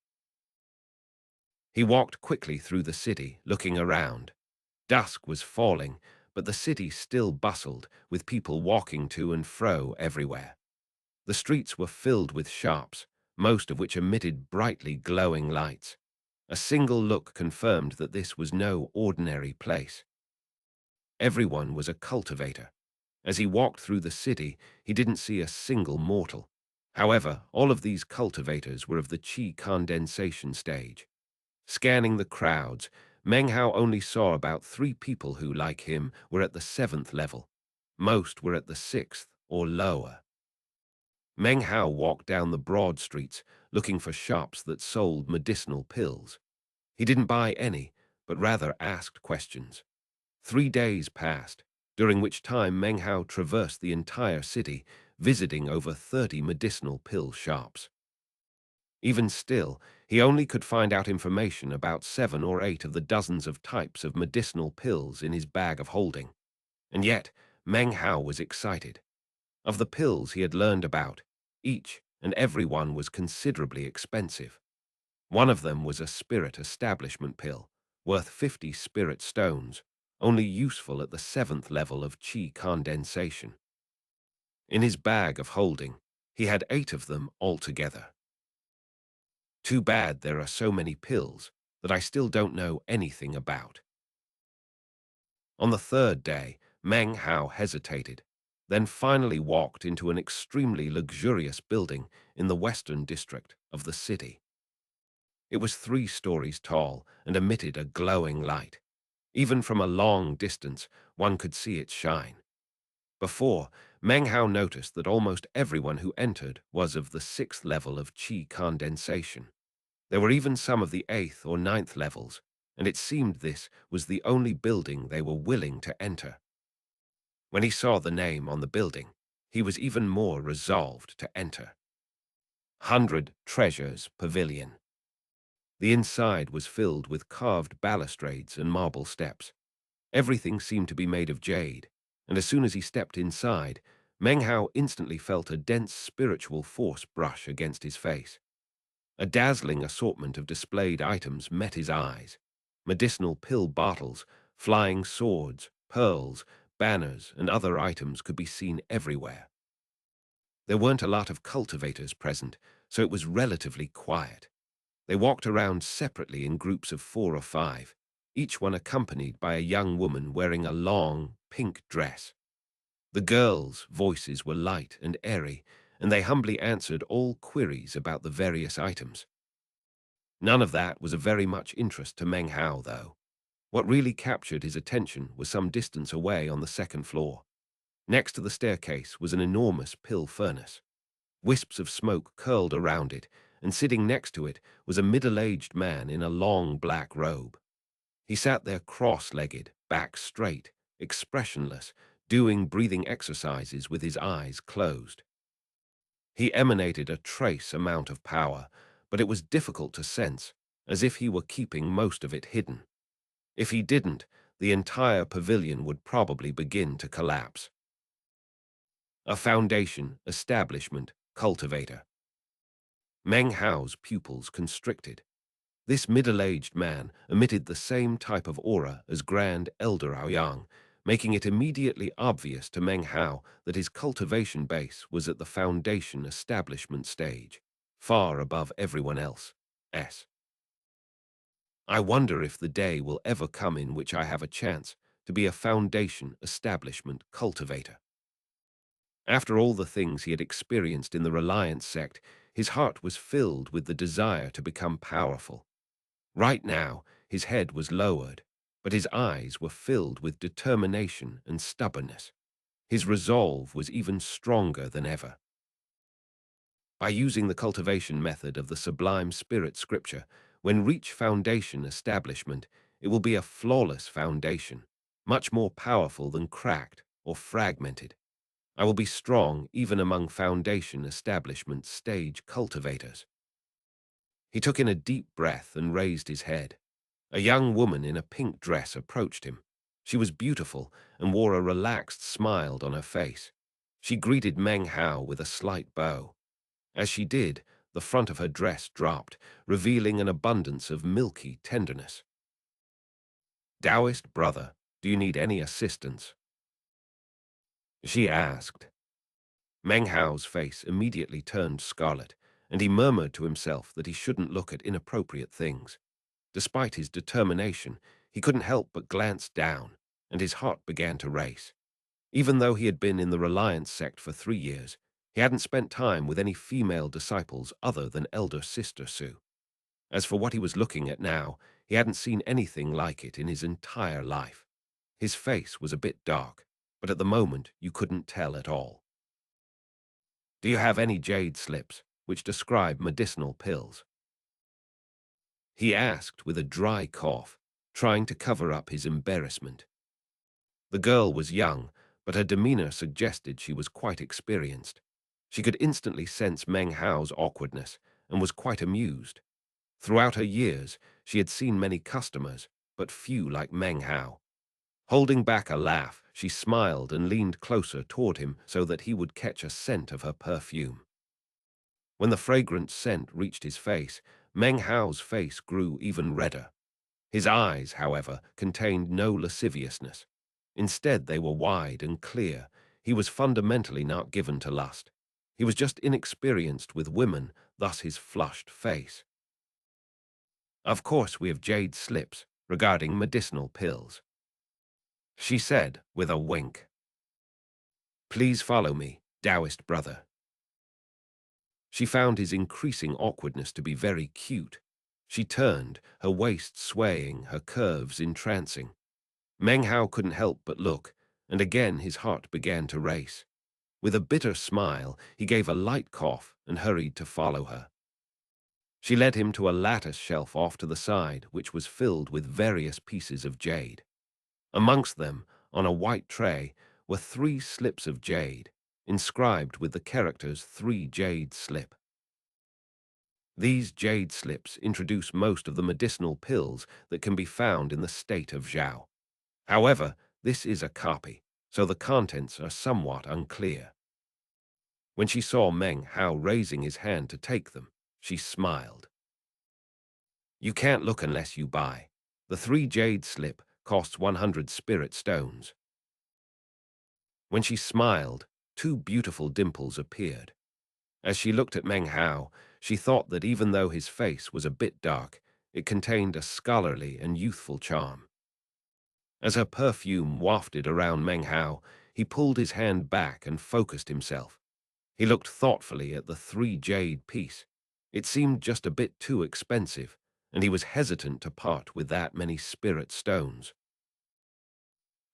He walked quickly through the city, looking around. Dusk was falling, but the city still bustled, with people walking to and fro everywhere. The streets were filled with shops, most of which emitted brightly glowing lights. A single look confirmed that this was no ordinary place. Everyone was a cultivator. As he walked through the city, he didn't see a single mortal. However, all of these cultivators were of the qi condensation stage. Scanning the crowds, Meng Hao only saw about 3 people who, like him, were at the 7th level. Most were at the 6th or lower. Meng Hao walked down the broad streets, looking for shops that sold medicinal pills. He didn't buy any, but rather asked questions. 3 days passed, during which time Meng Hao traversed the entire city, visiting over 30 medicinal pill shops. Even still, he only could find out information about 7 or 8 of the dozens of types of medicinal pills in his bag of holding. And yet, Meng Hao was excited. Of the pills he had learned about, each and every one was considerably expensive. One of them was a spirit establishment pill, worth 50 spirit stones, only useful at the 7th level of qi condensation. In his bag of holding, he had 8 of them altogether. Too bad there are so many pills that I still don't know anything about. On the 3rd day, Meng Hao hesitated, then finally walked into an extremely luxurious building in the western district of the city. It was 3 stories tall and emitted a glowing light. Even from a long distance, one could see its shine. Before, Meng Hao noticed that almost everyone who entered was of the 6th level of qi condensation. There were even some of the 8th or 9th levels, and it seemed this was the only building they were willing to enter. When he saw the name on the building, he was even more resolved to enter. 100 Treasures Pavilion. The inside was filled with carved balustrades and marble steps. Everything seemed to be made of jade, and as soon as he stepped inside, Meng Hao instantly felt a dense spiritual force brush against his face. A dazzling assortment of displayed items met his eyes. Medicinal pill bottles, flying swords, pearls, banners, and other items could be seen everywhere. There weren't a lot of cultivators present, so it was relatively quiet. They walked around separately in groups of 4 or 5, each one accompanied by a young woman wearing a long, pink dress. The girls' voices were light and airy, and they humbly answered all queries about the various items. None of that was of very much interest to Meng Hao, though. What really captured his attention was some distance away on the 2nd floor. Next to the staircase was an enormous pill furnace. Wisps of smoke curled around it, and sitting next to it was a middle-aged man in a long black robe. He sat there cross-legged, back straight, expressionless, doing breathing exercises with his eyes closed. He emanated a trace amount of power, but it was difficult to sense, as if he were keeping most of it hidden. If he didn't, the entire pavilion would probably begin to collapse. A foundation, establishment, cultivator. Meng Hao's pupils constricted. This middle-aged man emitted the same type of aura as Grand Elder Aoyang, making it immediately obvious to Meng Hao that his cultivation base was at the foundation establishment stage, far above everyone else. I wonder if the day will ever come in which I have a chance to be a foundation establishment cultivator. After all the things he had experienced in the Reliance sect, his heart was filled with the desire to become powerful. Right now, his head was lowered, but his eyes were filled with determination and stubbornness. His resolve was even stronger than ever. By using the cultivation method of the Sublime Spirit Scripture, when reach foundation establishment, it will be a flawless foundation, much more powerful than cracked or fragmented. I will be strong even among foundation establishment stage cultivators. He took in a deep breath and raised his head. A young woman in a pink dress approached him. She was beautiful and wore a relaxed smile on her face. She greeted Meng Hao with a slight bow. As she did, the front of her dress dropped, revealing an abundance of milky tenderness. "Taoist brother, do you need any assistance?" she asked. Meng Hao's face immediately turned scarlet, and he murmured to himself that he shouldn't look at inappropriate things. Despite his determination, he couldn't help but glance down, and his heart began to race. Even though he had been in the Reliance sect for 3 years, he hadn't spent time with any female disciples other than Elder Sister Sue. As for what he was looking at now, he hadn't seen anything like it in his entire life. His face was a bit dark, but at the moment you couldn't tell at all. "Do you have any jade slips, which describe medicinal pills?" he asked with a dry cough, trying to cover up his embarrassment. The girl was young, but her demeanor suggested she was quite experienced. She could instantly sense Meng Hao's awkwardness and was quite amused. Throughout her years, she had seen many customers, but few like Meng Hao. Holding back a laugh, she smiled and leaned closer toward him so that he would catch a scent of her perfume. When the fragrant scent reached his face, Meng Hao's face grew even redder. His eyes, however, contained no lasciviousness. Instead, they were wide and clear. He was fundamentally not given to lust. He was just inexperienced with women, thus his flushed face. "Of course we have jade slips regarding medicinal pills," she said with a wink. "Please follow me, Taoist brother." She found his increasing awkwardness to be very cute. She turned, her waist swaying, her curves entrancing. Meng Hao couldn't help but look, and again his heart began to race. With a bitter smile, he gave a light cough and hurried to follow her. She led him to a lattice shelf off to the side, which was filled with various pieces of jade. Amongst them, on a white tray, were 3 slips of jade, inscribed with the characters 3 jade slip. These jade slips introduce most of the medicinal pills that can be found in the state of Zhao. However, this is a copy, so the contents are somewhat unclear. When she saw Meng Hao raising his hand to take them, she smiled. "You can't look unless you buy. The 3 jade slip costs 100 spirit stones." When she smiled, 2 beautiful dimples appeared. As she looked at Meng Hao, she thought that even though his face was a bit dark, it contained a scholarly and youthful charm. As her perfume wafted around Meng Hao, he pulled his hand back and focused himself. He looked thoughtfully at the 3 jade piece. It seemed just a bit too expensive, and he was hesitant to part with that many spirit stones.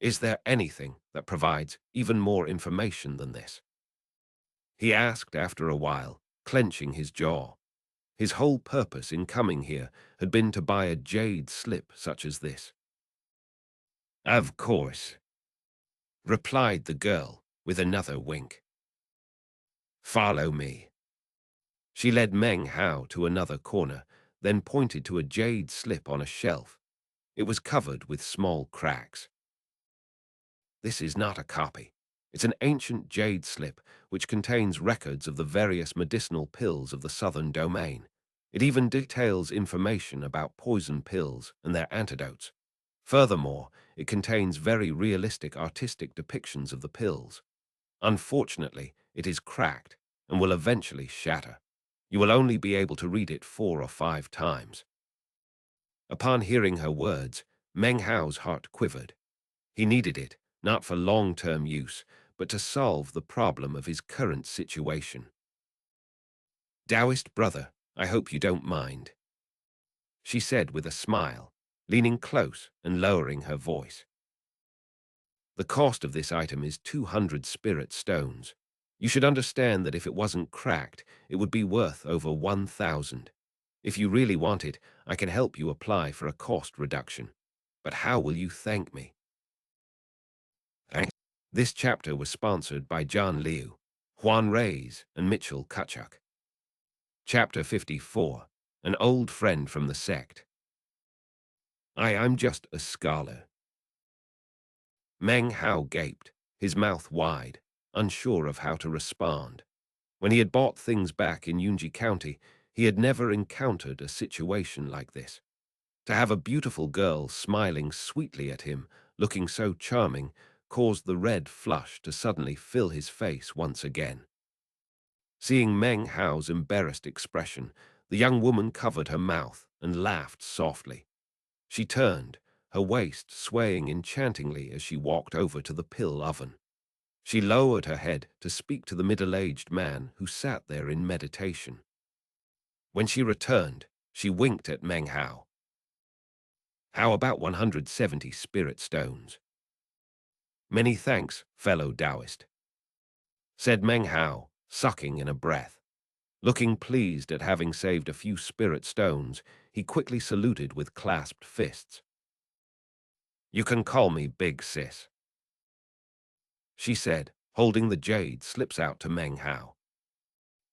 "Is there anything that provides even more information than this?" he asked after a while, clenching his jaw. His whole purpose in coming here had been to buy a jade slip such as this. "Of course," replied the girl with another wink. "Follow me." She led Meng Hao to another corner, then pointed to a jade slip on a shelf. It was covered with small cracks. "This is not a copy. It's an ancient jade slip which contains records of the various medicinal pills of the southern domain. It even details information about poison pills and their antidotes. Furthermore, it contains very realistic artistic depictions of the pills. Unfortunately, it is cracked and will eventually shatter. You will only be able to read it 4 or 5 times." Upon hearing her words, Meng Hao's heart quivered. He needed it, not for long-term use, but to solve the problem of his current situation. "Taoist brother, I hope you don't mind," she said with a smile, leaning close and lowering her voice. "The cost of this item is 200 spirit stones. You should understand that if it wasn't cracked, it would be worth over 1,000. If you really want it, I can help you apply for a cost reduction. But how will you thank me?" Thanks. This chapter was sponsored by John Liu, Juan Reyes, and Mitchell Kachuk. Chapter 54, An Old Friend from the Sect. I'm just a scholar." Meng Hao gaped, his mouth wide, unsure of how to respond. When he had bought things back in Yunji County, he had never encountered a situation like this. To have a beautiful girl smiling sweetly at him, looking so charming, caused the red flush to suddenly fill his face once again. Seeing Meng Hao's embarrassed expression, the young woman covered her mouth and laughed softly. She turned, her waist swaying enchantingly as she walked over to the pill oven. She lowered her head to speak to the middle-aged man who sat there in meditation. When she returned, she winked at Meng Hao. "How about 170 spirit stones?" "Many thanks, fellow Taoist," said Meng Hao, sucking in a breath. Looking pleased at having saved a few spirit stones, he quickly saluted with clasped fists. "You can call me Big Sis," she said, holding the jade slips out to Meng Hao.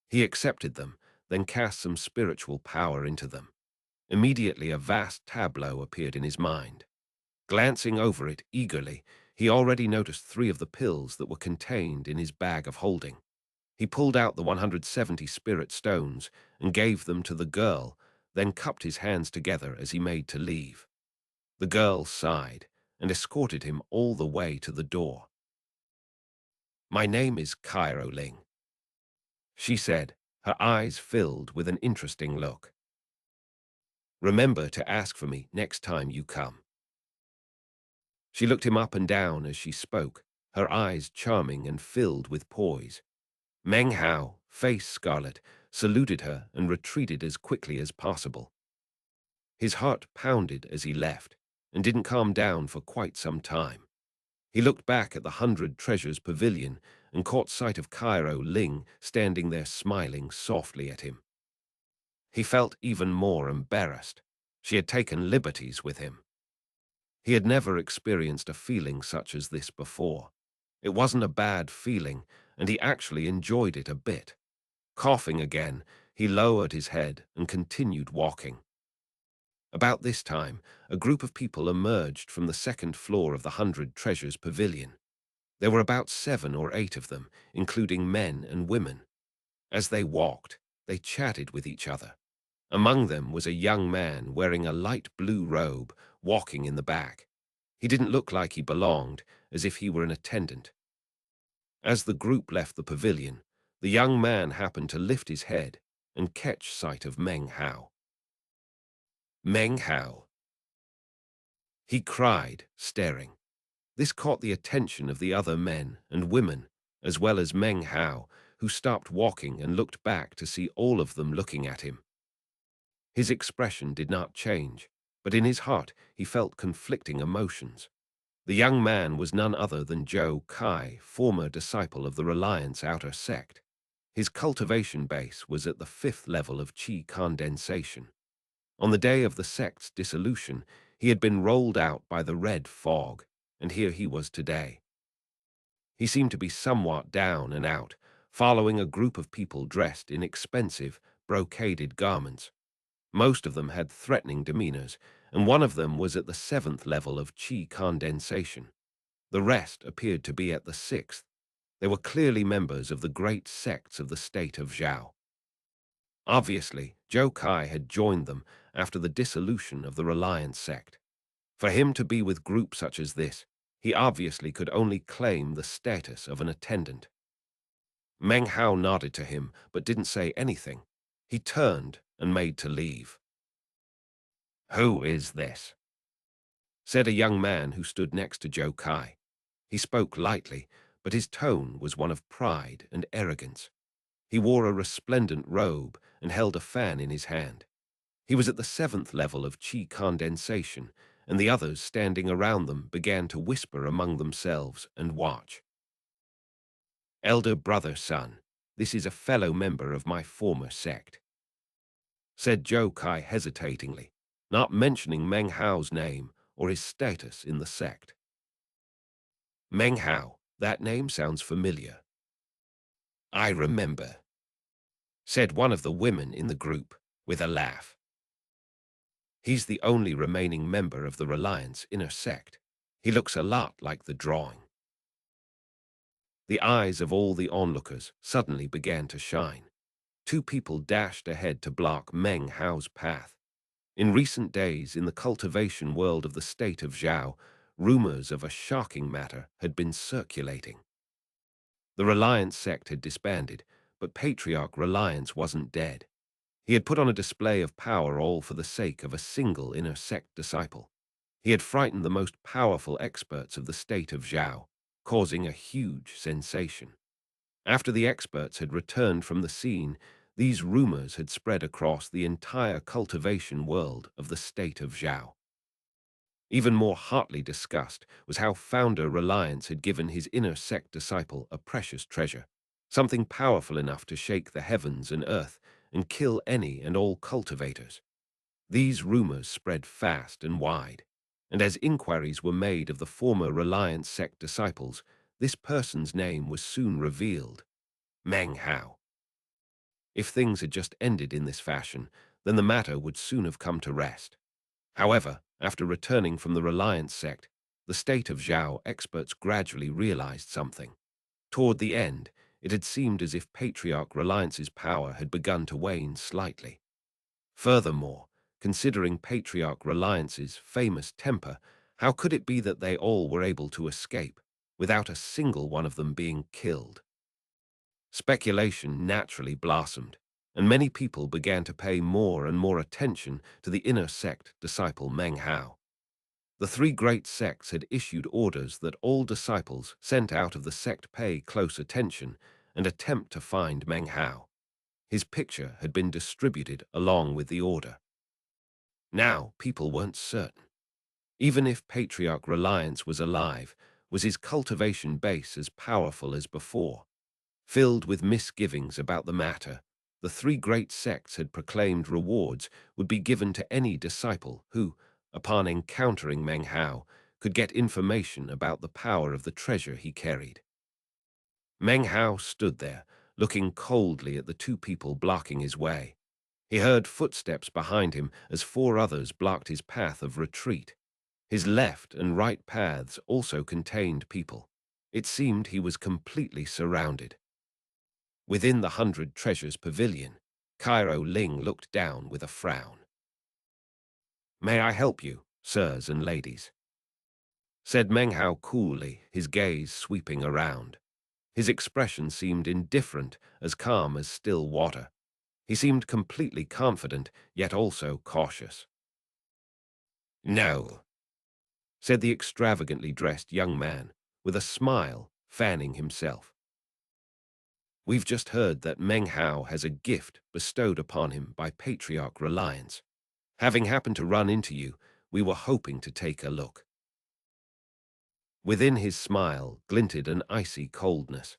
He accepted them, then cast some spiritual power into them. Immediately a vast tableau appeared in his mind. Glancing over it eagerly, he already noticed 3 of the pills that were contained in his bag of holding. He pulled out the 170 spirit stones and gave them to the girl, then cupped his hands together as he made to leave. The girl sighed and escorted him all the way to the door. "My name is Cairo Ling," she said, her eyes filled with an interesting look. "Remember to ask for me next time you come." She looked him up and down as she spoke, her eyes charming and filled with poise. Meng Hao, face scarlet, saluted her and retreated as quickly as possible. His heart pounded as he left, and didn't calm down for quite some time. He looked back at the 100 Treasures Pavilion and caught sight of Cairo Ling standing there smiling softly at him. He felt even more embarrassed. She had taken liberties with him. He had never experienced a feeling such as this before. It wasn't a bad feeling, and he actually enjoyed it a bit. Coughing again, he lowered his head and continued walking. About this time, a group of people emerged from the second floor of the 100 Treasures Pavilion. There were about 7 or 8 of them, including men and women. As they walked, they chatted with each other. Among them was a young man wearing a light blue robe, walking in the back. He didn't look like he belonged, as if he were an attendant. As the group left the pavilion, the young man happened to lift his head and catch sight of Meng Hao. "Meng Hao!" he cried, staring. This caught the attention of the other men and women, as well as Meng Hao, who stopped walking and looked back to see all of them looking at him. His expression did not change, but in his heart he felt conflicting emotions. The young man was none other than Zhou Kai, former disciple of the Reliance Outer Sect. His cultivation base was at the 5th level of qi condensation. On the day of the sect's dissolution, he had been rolled out by the red fog, and here he was today. He seemed to be somewhat down and out, following a group of people dressed in expensive, brocaded garments. Most of them had threatening demeanors, and one of them was at the 7th level of qi condensation. The rest appeared to be at the 6th. They were clearly members of the great sects of the state of Zhao. Obviously, Zhou Kai had joined them after the dissolution of the Reliance sect. For him to be with groups such as this, he obviously could only claim the status of an attendant. Meng Hao nodded to him, but didn't say anything. He turned and made to leave. "Who is this?" said a young man who stood next to Zhou Kai. He spoke lightly, but his tone was one of pride and arrogance. He wore a resplendent robe and held a fan in his hand. He was at the 7th level of chi condensation, and the others standing around them began to whisper among themselves and watch. "Elder brother, son, this is a fellow member of my former sect," said Zhou Kai hesitatingly, not mentioning Meng Hao's name or his status in the sect. "Meng Hao, that name sounds familiar." "I remember," said one of the women in the group with a laugh. "He's the only remaining member of the Reliance inner sect. He looks a lot like the drawing." The eyes of all the onlookers suddenly began to shine. Two people dashed ahead to block Meng Hao's path. In recent days, in the cultivation world of the state of Zhao, rumors of a shocking matter had been circulating. The Reliance sect had disbanded, but Patriarch Reliance wasn't dead. He had put on a display of power all for the sake of a single inner sect disciple. He had frightened the most powerful experts of the state of Zhao, causing a huge sensation. After the experts had returned from the scene, these rumors had spread across the entire cultivation world of the state of Zhao. Even more hotly discussed was how Founder Reliance had given his inner sect disciple a precious treasure, something powerful enough to shake the heavens and earth and kill any and all cultivators. These rumors spread fast and wide, and as inquiries were made of the former Reliance sect disciples, this person's name was soon revealed: Meng Hao. If things had just ended in this fashion, then the matter would soon have come to rest. However, after returning from the Reliance sect, the state of Zhao experts gradually realized something. Toward the end, it had seemed as if Patriarch Reliance's power had begun to wane slightly. Furthermore, considering Patriarch Reliance's famous temper, how could it be that they all were able to escape, without a single one of them being killed? Speculation naturally blossomed, and many people began to pay more and more attention to the inner sect disciple Meng Hao. The three great sects had issued orders that all disciples sent out of the sect pay close attention and attempt to find Meng Hao. His picture had been distributed along with the order. Now people weren't certain. Even if Patriarch Reliance was alive, was his cultivation base as powerful as before? Filled with misgivings about the matter, the three great sects had proclaimed rewards would be given to any disciple who, upon encountering Meng Hao, could get information about the power of the treasure he carried. Meng Hao stood there, looking coldly at the two people blocking his way. He heard footsteps behind him as four others blocked his path of retreat. His left and right paths also contained people. It seemed he was completely surrounded. Within the 100 Treasures Pavilion, Cairo Ling looked down with a frown. "May I help you, sirs and ladies?" said Meng Hao coolly, his gaze sweeping around. His expression seemed indifferent, as calm as still water. He seemed completely confident, yet also cautious. "No," said the extravagantly dressed young man, with a smile, fanning himself. "We've just heard that Meng Hao has a gift bestowed upon him by Patriarch Reliance. Having happened to run into you, we were hoping to take a look." Within his smile glinted an icy coldness,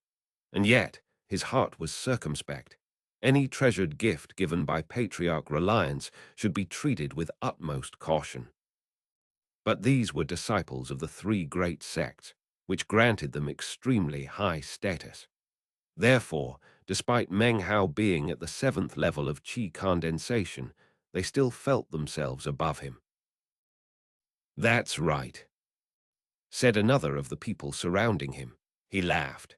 and yet his heart was circumspect. Any treasured gift given by Patriarch Reliance should be treated with utmost caution. But these were disciples of the three great sects, which granted them extremely high status. Therefore, despite Meng Hao being at the 7th level of chi condensation, they still felt themselves above him. "That's right," said another of the people surrounding him. He laughed.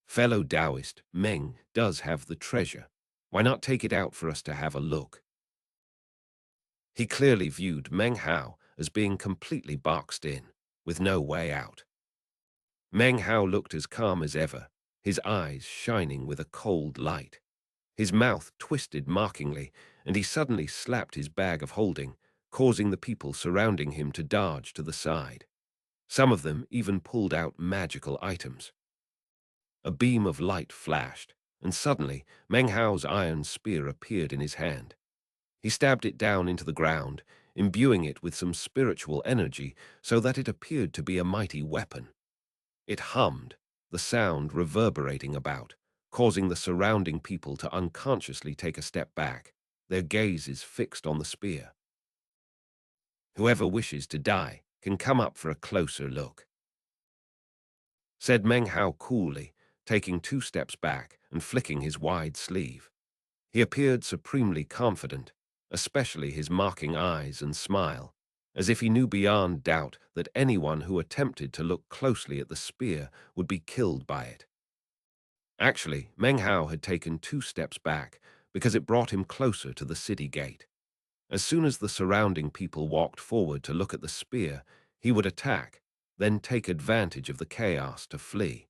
"Fellow Taoist, Meng does have the treasure. Why not take it out for us to have a look?" He clearly viewed Meng Hao as being completely boxed in, with no way out. Meng Hao looked as calm as ever, his eyes shining with a cold light. His mouth twisted mockingly, and he suddenly slapped his bag of holding, causing the people surrounding him to dodge to the side. Some of them even pulled out magical items. A beam of light flashed, and suddenly Meng Hao's iron spear appeared in his hand. He stabbed it down into the ground, imbuing it with some spiritual energy so that it appeared to be a mighty weapon. It hummed, the sound reverberating about, causing the surrounding people to unconsciously take a step back, their gazes fixed on the spear. "Whoever wishes to die can come up for a closer look," said Meng Hao coolly, taking 2 steps back and flicking his wide sleeve. He appeared supremely confident, especially his mocking eyes and smile, as if he knew beyond doubt that anyone who attempted to look closely at the spear would be killed by it. Actually, Meng Hao had taken 2 steps back because it brought him closer to the city gate. As soon as the surrounding people walked forward to look at the spear, he would attack, then take advantage of the chaos to flee.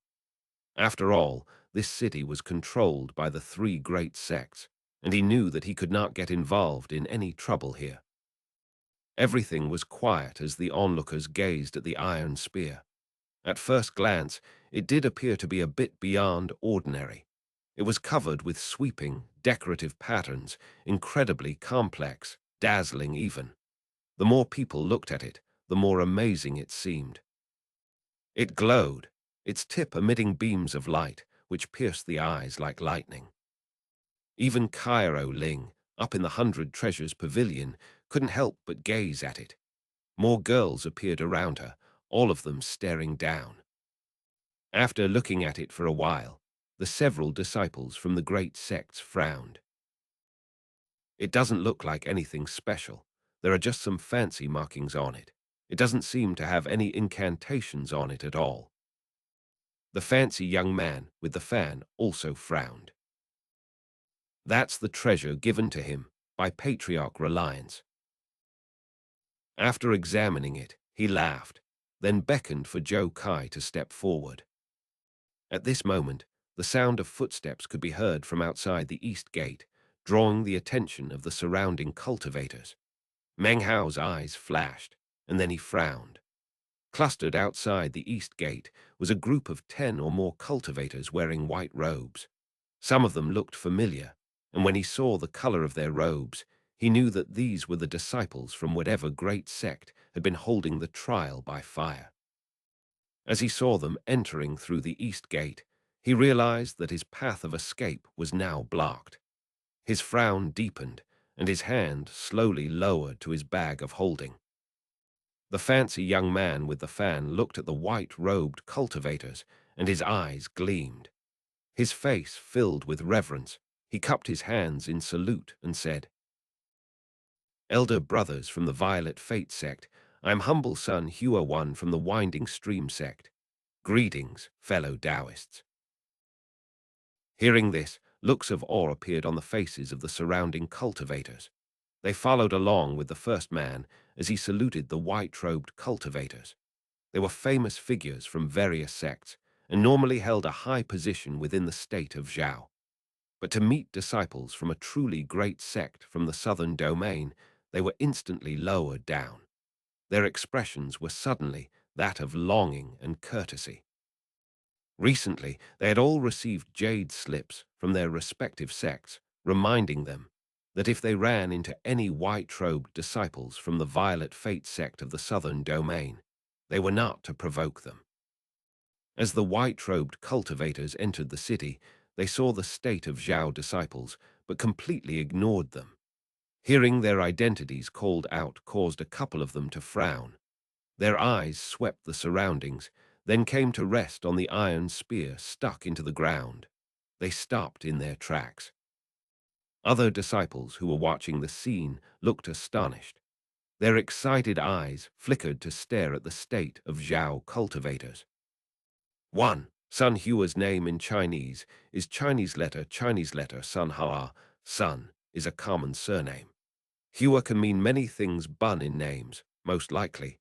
After all, this city was controlled by the 3 great sects, and he knew that he could not get involved in any trouble here. Everything was quiet as the onlookers gazed at the iron spear. At first glance, it did appear to be a bit beyond ordinary. It was covered with sweeping, decorative patterns, incredibly complex, dazzling even. The more people looked at it, the more amazing it seemed. It glowed, its tip emitting beams of light, which pierced the eyes like lightning. Even Cairo Ling, up in the 100 Treasures Pavilion, couldn't help but gaze at it. More girls appeared around her, all of them staring down. After looking at it for a while, the several disciples from the great sects frowned. "It doesn't look like anything special. There are just some fancy markings on it. It doesn't seem to have any incantations on it at all." The fancy young man with the fan also frowned. "That's the treasure given to him by Patriarch Reliance." After examining it, he laughed, then beckoned for Zhou Kai to step forward. At this moment, the sound of footsteps could be heard from outside the east gate, drawing the attention of the surrounding cultivators. Meng Hao's eyes flashed, and then he frowned. Clustered outside the east gate was a group of 10 or more cultivators wearing white robes. Some of them looked familiar, and when he saw the color of their robes, he knew that these were the disciples from whatever great sect had been holding the trial by fire. As he saw them entering through the east gate, he realized that his path of escape was now blocked. His frown deepened, and his hand slowly lowered to his bag of holding. The fancy young man with the fan looked at the white-robed cultivators, and his eyes gleamed. His face filled with reverence. He cupped his hands in salute and said, "Elder brothers from the Violet Fate sect, I am humble son Hua One from the Winding Stream sect. Greetings, fellow Taoists." Hearing this, looks of awe appeared on the faces of the surrounding cultivators. They followed along with the first man as he saluted the white-robed cultivators. They were famous figures from various sects and normally held a high position within the state of Zhao. But to meet disciples from a truly great sect from the southern domain, they were instantly lowered down. Their expressions were suddenly that of longing and courtesy. Recently, they had all received jade slips from their respective sects, reminding them that if they ran into any white-robed disciples from the Violet Fate sect of the southern domain, they were not to provoke them. As the white-robed cultivators entered the city, they saw the state of Zhao disciples, but completely ignored them. Hearing their identities called out caused a couple of them to frown. Their eyes swept the surroundings, then came to rest on the iron spear stuck into the ground. They stopped in their tracks. Other disciples who were watching the scene looked astonished. Their excited eyes flickered to stare at the state of Zhao cultivators. 1. Sun Hua's name in Chinese is Chinese letter Sun Hua. Sun is a common surname. Hua can mean many things bun in names, most likely.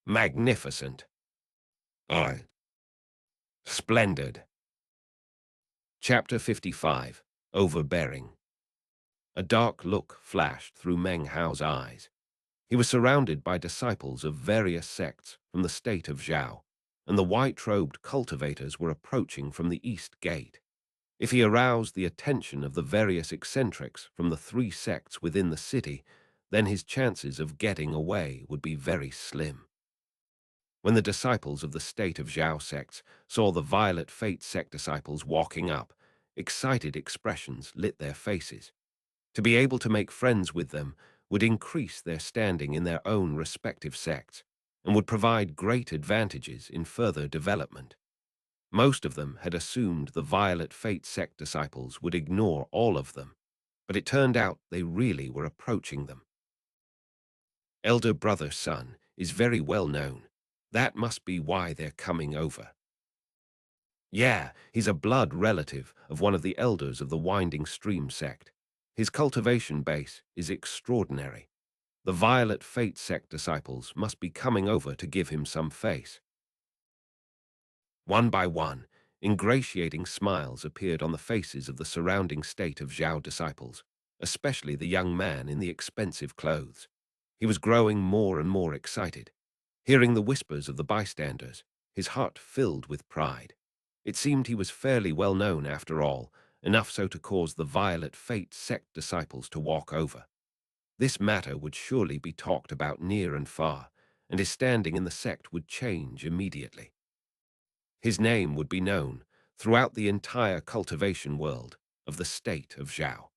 Magnificent. I. Splendid. Chapter 55. Overbearing. A dark look flashed through Meng Hao's eyes. He was surrounded by disciples of various sects from the state of Zhao, and the white-robed cultivators were approaching from the east gate. If he aroused the attention of the various eccentrics from the three sects within the city, then his chances of getting away would be very slim. When the disciples of the state of Zhao sects saw the Violet Fate sect disciples walking up, excited expressions lit their faces. To be able to make friends with them would increase their standing in their own respective sects and would provide great advantages in further development. Most of them had assumed the Violet Fate sect disciples would ignore all of them, but it turned out they really were approaching them. Elder brother's son is very well known. That must be why they're coming over. Yeah, he's a blood relative of one of the elders of the Winding Stream sect. His cultivation base is extraordinary. The Violet Fate sect disciples must be coming over to give him some face. One by one, ingratiating smiles appeared on the faces of the surrounding state of Zhao disciples, especially the young man in the expensive clothes. He was growing more and more excited. Hearing the whispers of the bystanders, his heart filled with pride. It seemed he was fairly well known after all, enough so to cause the Violet Fate sect disciples to walk over. This matter would surely be talked about near and far, and his standing in the sect would change immediately. His name would be known throughout the entire cultivation world of the state of Zhao.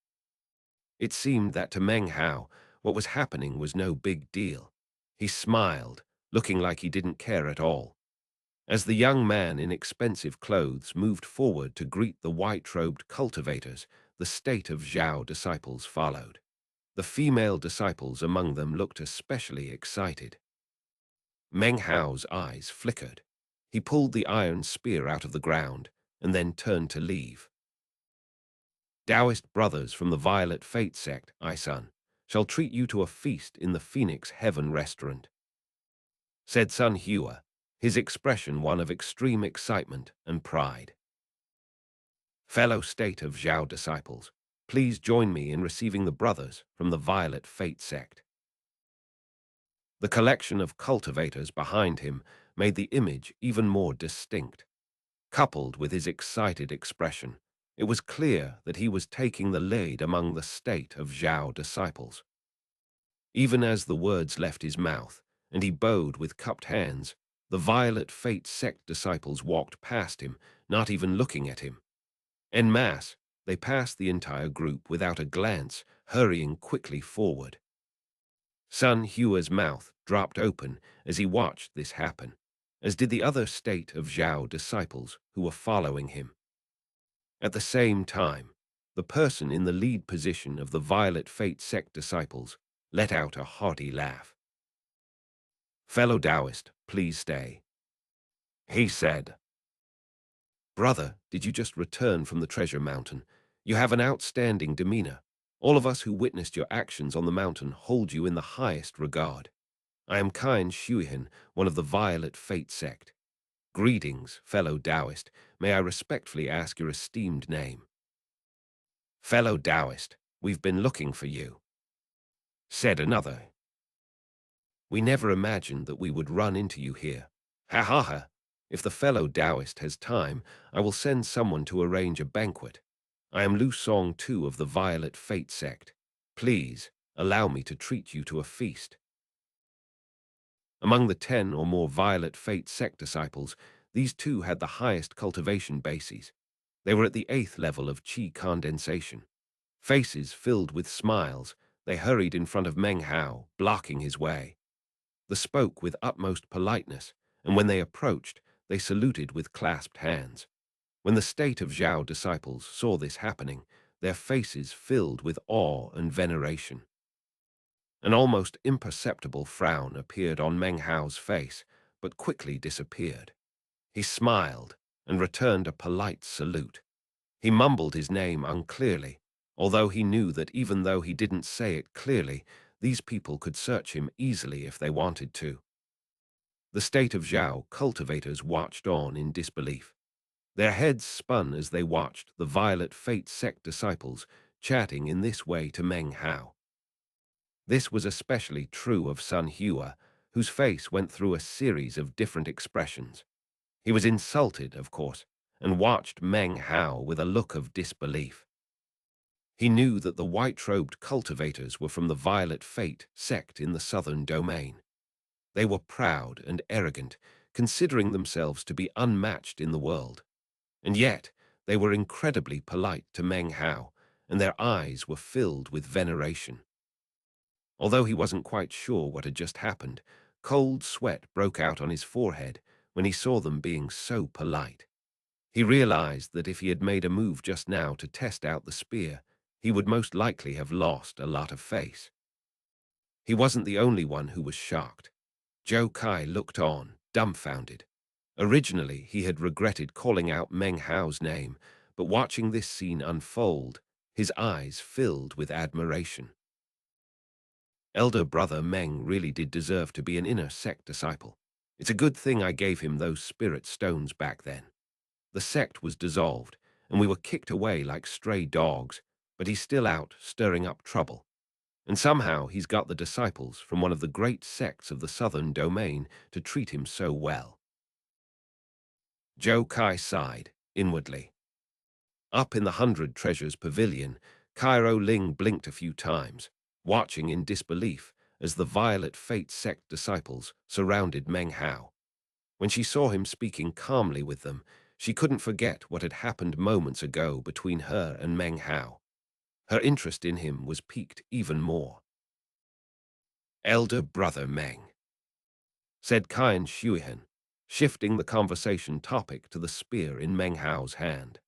It seemed that to Meng Hao, what was happening was no big deal. He smiled, looking like he didn't care at all. As the young man in expensive clothes moved forward to greet the white-robed cultivators, the state of Zhao disciples followed. The female disciples among them looked especially excited. Meng Hao's eyes flickered. He pulled the iron spear out of the ground and then turned to leave. Taoist brothers from the Violet Fate sect, Sun, shall treat you to a feast in the Phoenix Heaven restaurant, said Sun Hua, his expression one of extreme excitement and pride. Fellow state of Zhao disciples, please join me in receiving the brothers from the Violet Fate sect. The collection of cultivators behind him made the image even more distinct. Coupled with his excited expression, it was clear that he was taking the lead among the state of Zhao disciples. Even as the words left his mouth, and he bowed with cupped hands, the Violet Fate sect disciples walked past him, not even looking at him. En masse, they passed the entire group without a glance, hurrying quickly forward. Sun Hua's mouth dropped open as he watched this happen, as did the other state of Zhao disciples who were following him. At the same time, the person in the lead position of the Violet Fate sect disciples let out a hearty laugh. Fellow Taoist, please stay, he said. Brother, did you just return from the treasure mountain? You have an outstanding demeanor. All of us who witnessed your actions on the mountain hold you in the highest regard. I am Kain Shuihan, one of the Violet Fate sect. Greetings, fellow Taoist. May I respectfully ask your esteemed name? Fellow Taoist, we've been looking for you, said another. We never imagined that we would run into you here. Ha ha ha. If the fellow Taoist has time, I will send someone to arrange a banquet. I am Lu Song Tu of the Violet Fate sect. Please, allow me to treat you to a feast. Among the 10 or more Violet Fate sect disciples, these two had the highest cultivation bases. They were at the 8th level of qi condensation. Faces filled with smiles, they hurried in front of Meng Hao, blocking his way. They spoke with utmost politeness, and when they approached, they saluted with clasped hands. When the state of Zhao disciples saw this happening, their faces filled with awe and veneration. An almost imperceptible frown appeared on Meng Hao's face, but quickly disappeared. He smiled and returned a polite salute. He mumbled his name unclearly, although he knew that even though he didn't say it clearly, these people could search him easily if they wanted to. The state of Zhao cultivators watched on in disbelief. Their heads spun as they watched the Violet Fate sect disciples chatting in this way to Meng Hao. This was especially true of Sun Hua, whose face went through a series of different expressions. He was insulted, of course, and watched Meng Hao with a look of disbelief. He knew that the white-robed cultivators were from the Violet Fate sect in the southern domain. They were proud and arrogant, considering themselves to be unmatched in the world. And yet, they were incredibly polite to Meng Hao, and their eyes were filled with veneration. Although he wasn't quite sure what had just happened, cold sweat broke out on his forehead when he saw them being so polite. He realized that if he had made a move just now to test out the spear, he would most likely have lost a lot of face. He wasn't the only one who was shocked. Zhou Kai looked on, dumbfounded. Originally, he had regretted calling out Meng Hao's name, but watching this scene unfold, his eyes filled with admiration. Elder brother Meng really did deserve to be an inner sect disciple. It's a good thing I gave him those spirit stones back then. The sect was dissolved, and we were kicked away like stray dogs, but he's still out stirring up trouble. And somehow he's got the disciples from one of the great sects of the southern domain to treat him so well. Zhou Kai sighed, inwardly. Up in the 100 Treasures Pavilion, Cairo Ling blinked a few times, watching in disbelief as the Violet Fate sect disciples surrounded Meng Hao. When she saw him speaking calmly with them, she couldn't forget what had happened moments ago between her and Meng Hao. Her interest in him was piqued even more. "Elder brother Meng," said Qian Shuihan, shifting the conversation topic to the spear in Meng Hao's hand.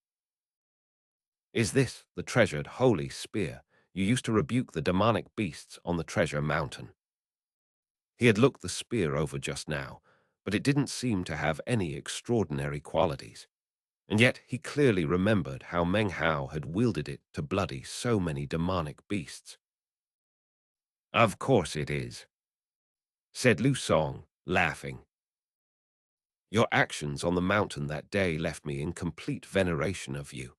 "Is this the treasured holy spear you used to rebuke the demonic beasts on the treasure mountain?" He had looked the spear over just now, but it didn't seem to have any extraordinary qualities. And yet he clearly remembered how Meng Hao had wielded it to bloody so many demonic beasts. "Of course it is," said Lu Song, laughing. "Your actions on the mountain that day left me in complete veneration of you.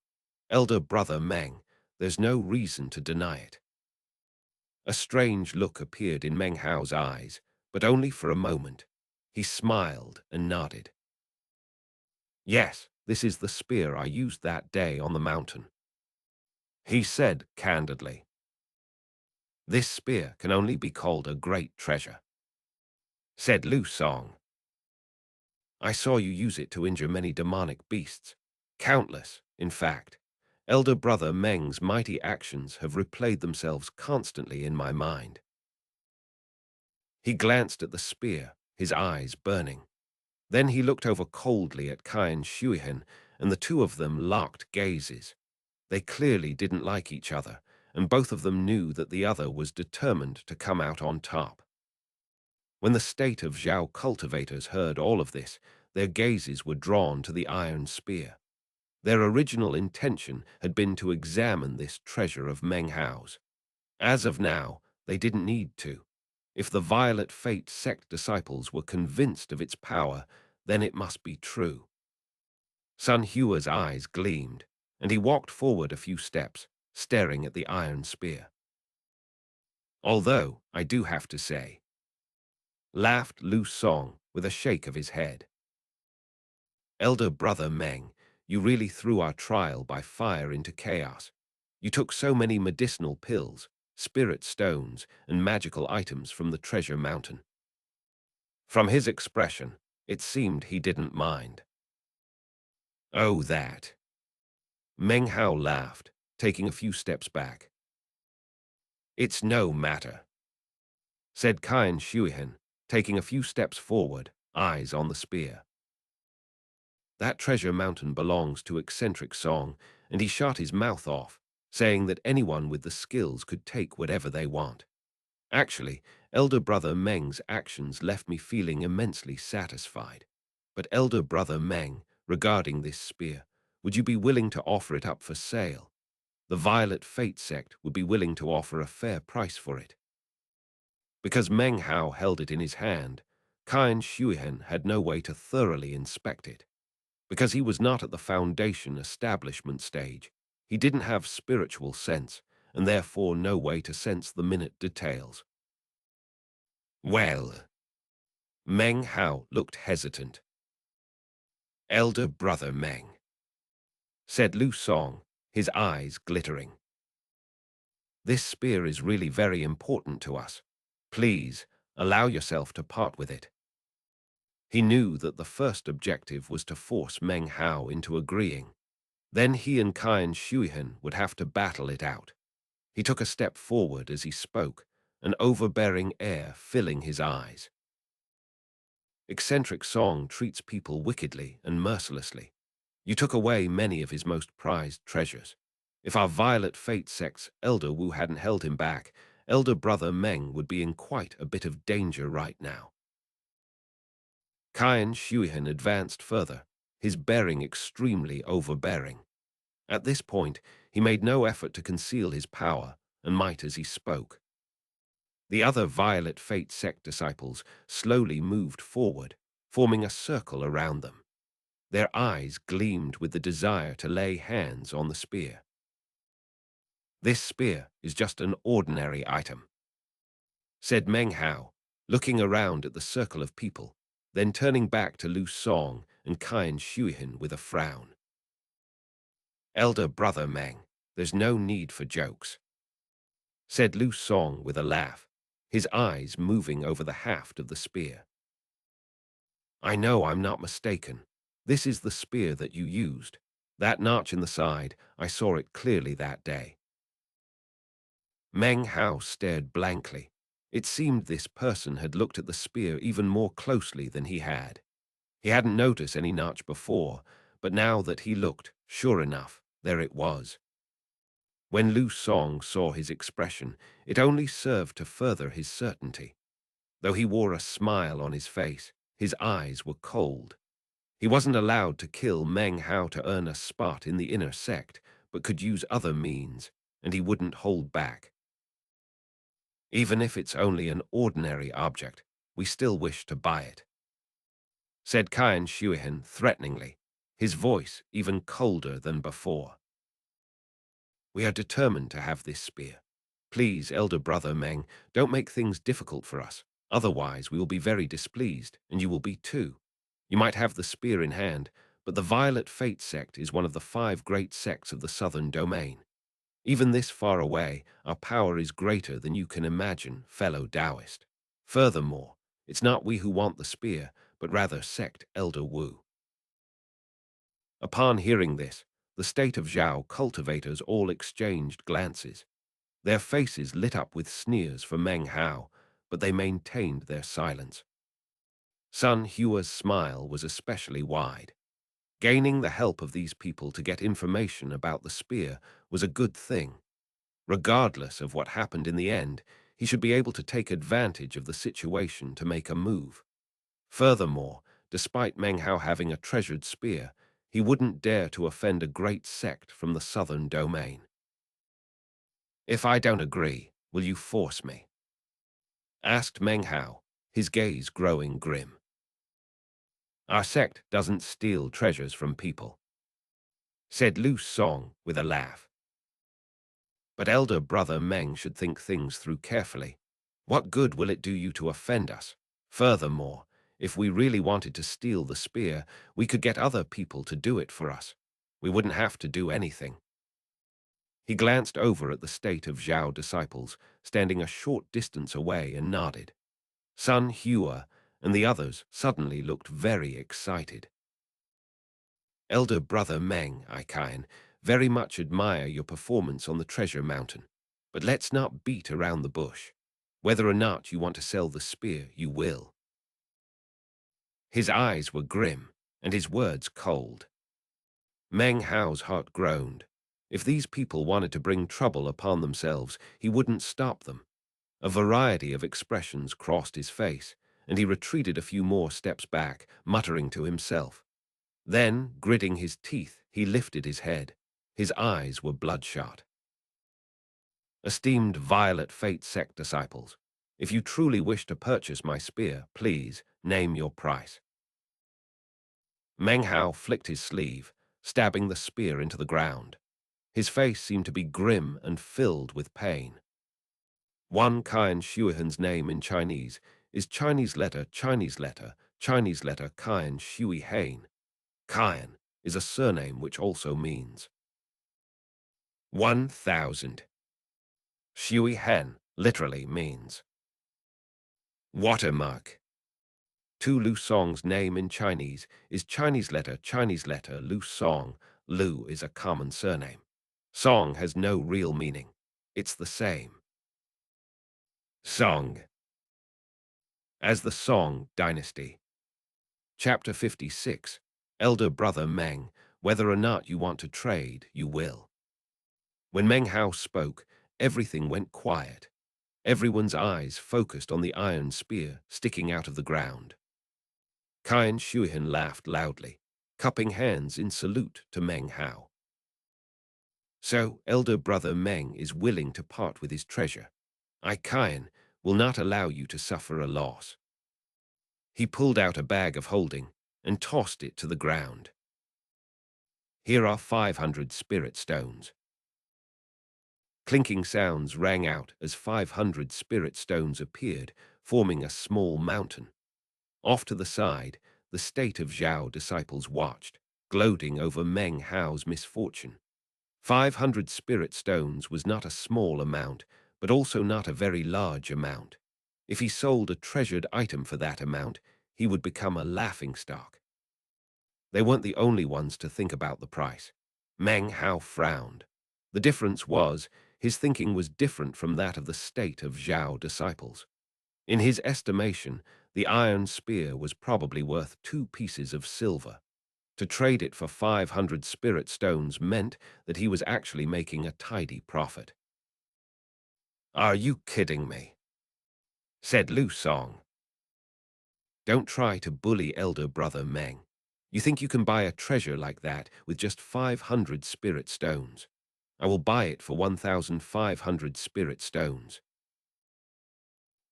Elder brother Meng, there's no reason to deny it." A strange look appeared in Meng Hao's eyes, but only for a moment. He smiled and nodded. "Yes, this is the spear I used that day on the mountain," he said candidly. "This spear can only be called a great treasure," said Lu Song. "I saw you use it to injure many demonic beasts. Countless, in fact. Elder brother Meng's mighty actions have replayed themselves constantly in my mind." He glanced at the spear, his eyes burning. Then he looked over coldly at Qian Shuihan, and the two of them locked gazes. They clearly didn't like each other, and both of them knew that the other was determined to come out on top. When the state of Zhao cultivators heard all of this, their gazes were drawn to the iron spear. Their original intention had been to examine this treasure of Meng Hao's. As of now, they didn't need to. If the Violet Fate sect disciples were convinced of its power, then it must be true. Sun Hua's eyes gleamed, and he walked forward a few steps, staring at the iron spear. "Although, I do have to say," laughed Lu Song with a shake of his head. "Elder brother Meng, you really threw our trial by fire into chaos. You took so many medicinal pills, spirit stones, and magical items from the treasure mountain." From his expression, it seemed he didn't mind. "Oh, that." Meng Hao laughed, taking a few steps back. "It's no matter," said Qian Shuihan, taking a few steps forward, eyes on the spear. "That treasure mountain belongs to eccentric Song, and he shot his mouth off, saying that anyone with the skills could take whatever they want. Actually, elder brother Meng's actions left me feeling immensely satisfied. But elder brother Meng, regarding this spear, would you be willing to offer it up for sale? The Violet Fate sect would be willing to offer a fair price for it." Because Meng Hao held it in his hand, Qian Shuihan had no way to thoroughly inspect it. Because he was not at the foundation establishment stage, he didn't have spiritual sense, and therefore no way to sense the minute details. Well, Meng Hao looked hesitant. Elder brother Meng, said Lu Song, his eyes glittering. This spear is really very important to us. Please, allow yourself to part with it. He knew that the first objective was to force Meng Hao into agreeing. Then he and Kai Shuihan would have to battle it out. He took a step forward as he spoke, an overbearing air filling his eyes. Eccentric Song treats people wickedly and mercilessly. You took away many of his most prized treasures. If our violet fate sect's Elder Wu hadn't held him back, elder brother Meng would be in quite a bit of danger right now. Kai Shuihan advanced further, his bearing extremely overbearing. At this point, he made no effort to conceal his power and might as he spoke. The other Violet Fate sect disciples slowly moved forward, forming a circle around them. Their eyes gleamed with the desire to lay hands on the spear. This spear is just an ordinary item, said Meng Hao, looking around at the circle of people, then turning back to Lu Song and Kai Shuihan with a frown. Elder brother Meng, there's no need for jokes, said Lu Song with a laugh, his eyes moving over the haft of the spear. I know I'm not mistaken. This is the spear that you used. That notch in the side, I saw it clearly that day. Meng Hao stared blankly. It seemed this person had looked at the spear even more closely than he had. He hadn't noticed any notch before, but now that he looked, sure enough, there it was. When Lu Song saw his expression, it only served to further his certainty. Though he wore a smile on his face, his eyes were cold. He wasn't allowed to kill Meng Hao to earn a spot in the inner sect, but could use other means, and he wouldn't hold back. Even if it's only an ordinary object, we still wish to buy it, said Kai Shuihan threateningly, his voice even colder than before. We are determined to have this spear. Please, elder brother Meng, don't make things difficult for us. Otherwise, we will be very displeased, and you will be too. You might have the spear in hand, but the Violet Fate sect is one of the 5 great sects of the Southern Domain. Even this far away, our power is greater than you can imagine, fellow Taoist. Furthermore, it's not we who want the spear, but rather sect Elder Wu. Upon hearing this, the state of Zhao cultivators all exchanged glances. Their faces lit up with sneers for Meng Hao, but they maintained their silence. Sun Hua's smile was especially wide. Gaining the help of these people to get information about the spear was a good thing. Regardless of what happened in the end, he should be able to take advantage of the situation to make a move. Furthermore, despite Meng Hao having a treasured spear, he wouldn't dare to offend a great sect from the Southern Domain. If I don't agree, will you force me? Asked Meng Hao, his gaze growing grim. Our sect doesn't steal treasures from people, said Lu Song with a laugh. But elder brother Meng should think things through carefully. What good will it do you to offend us? Furthermore, if we really wanted to steal the spear, we could get other people to do it for us. We wouldn't have to do anything. He glanced over at the state of Zhao disciples, standing a short distance away, and nodded. Sun Hua and the others suddenly looked very excited. Elder brother Meng, I very much admire your performance on the treasure mountain, but let's not beat around the bush. Whether or not you want to sell the spear, you will. His eyes were grim, and his words cold. Meng Hao's heart groaned. If these people wanted to bring trouble upon themselves, he wouldn't stop them. A variety of expressions crossed his face, and he retreated a few more steps back, muttering to himself. Then, gritting his teeth, he lifted his head. His eyes were bloodshot. Esteemed Violet Fate sect disciples, if you truly wish to purchase my spear, please name your price. Meng Hao flicked his sleeve, stabbing the spear into the ground. His face seemed to be grim and filled with pain. One Kai Shuihan's name in Chinese is Chinese letter, Kian Shui Hain. Kian is a surname which also means 1,000. Shui Han literally means watermark. Tu Lu Song's name in Chinese is Chinese letter, Lu Song. Lu is a common surname. Song has no real meaning. It's the same. Song as the Song dynasty. Chapter 56. Elder Brother Meng, whether or not you want to trade, you will. When Meng Hao spoke, everything went quiet. Everyone's eyes focused on the iron spear sticking out of the ground. Kian Shuihan laughed loudly, cupping hands in salute to Meng Hao. So, Elder Brother Meng is willing to part with his treasure. I, Kian, will not allow you to suffer a loss. He pulled out a bag of holding and tossed it to the ground. Here are 500 spirit stones. Clinking sounds rang out as 500 spirit stones appeared, forming a small mountain. Off to the side, the state of Zhao disciples watched, gloating over Meng Hao's misfortune. 500 spirit stones was not a small amount, but also not a very large amount. If he sold a treasured item for that amount, he would become a laughingstock. They weren't the only ones to think about the price. Meng Hao frowned. The difference was, his thinking was different from that of the state of Zhao disciples. In his estimation, the iron spear was probably worth 2 pieces of silver. To trade it for 500 spirit stones meant that he was actually making a tidy profit. "Are you kidding me?" said Lu Song. "Don't try to bully Elder Brother Meng. You think you can buy a treasure like that with just 500 spirit stones? I will buy it for 1,500 spirit stones."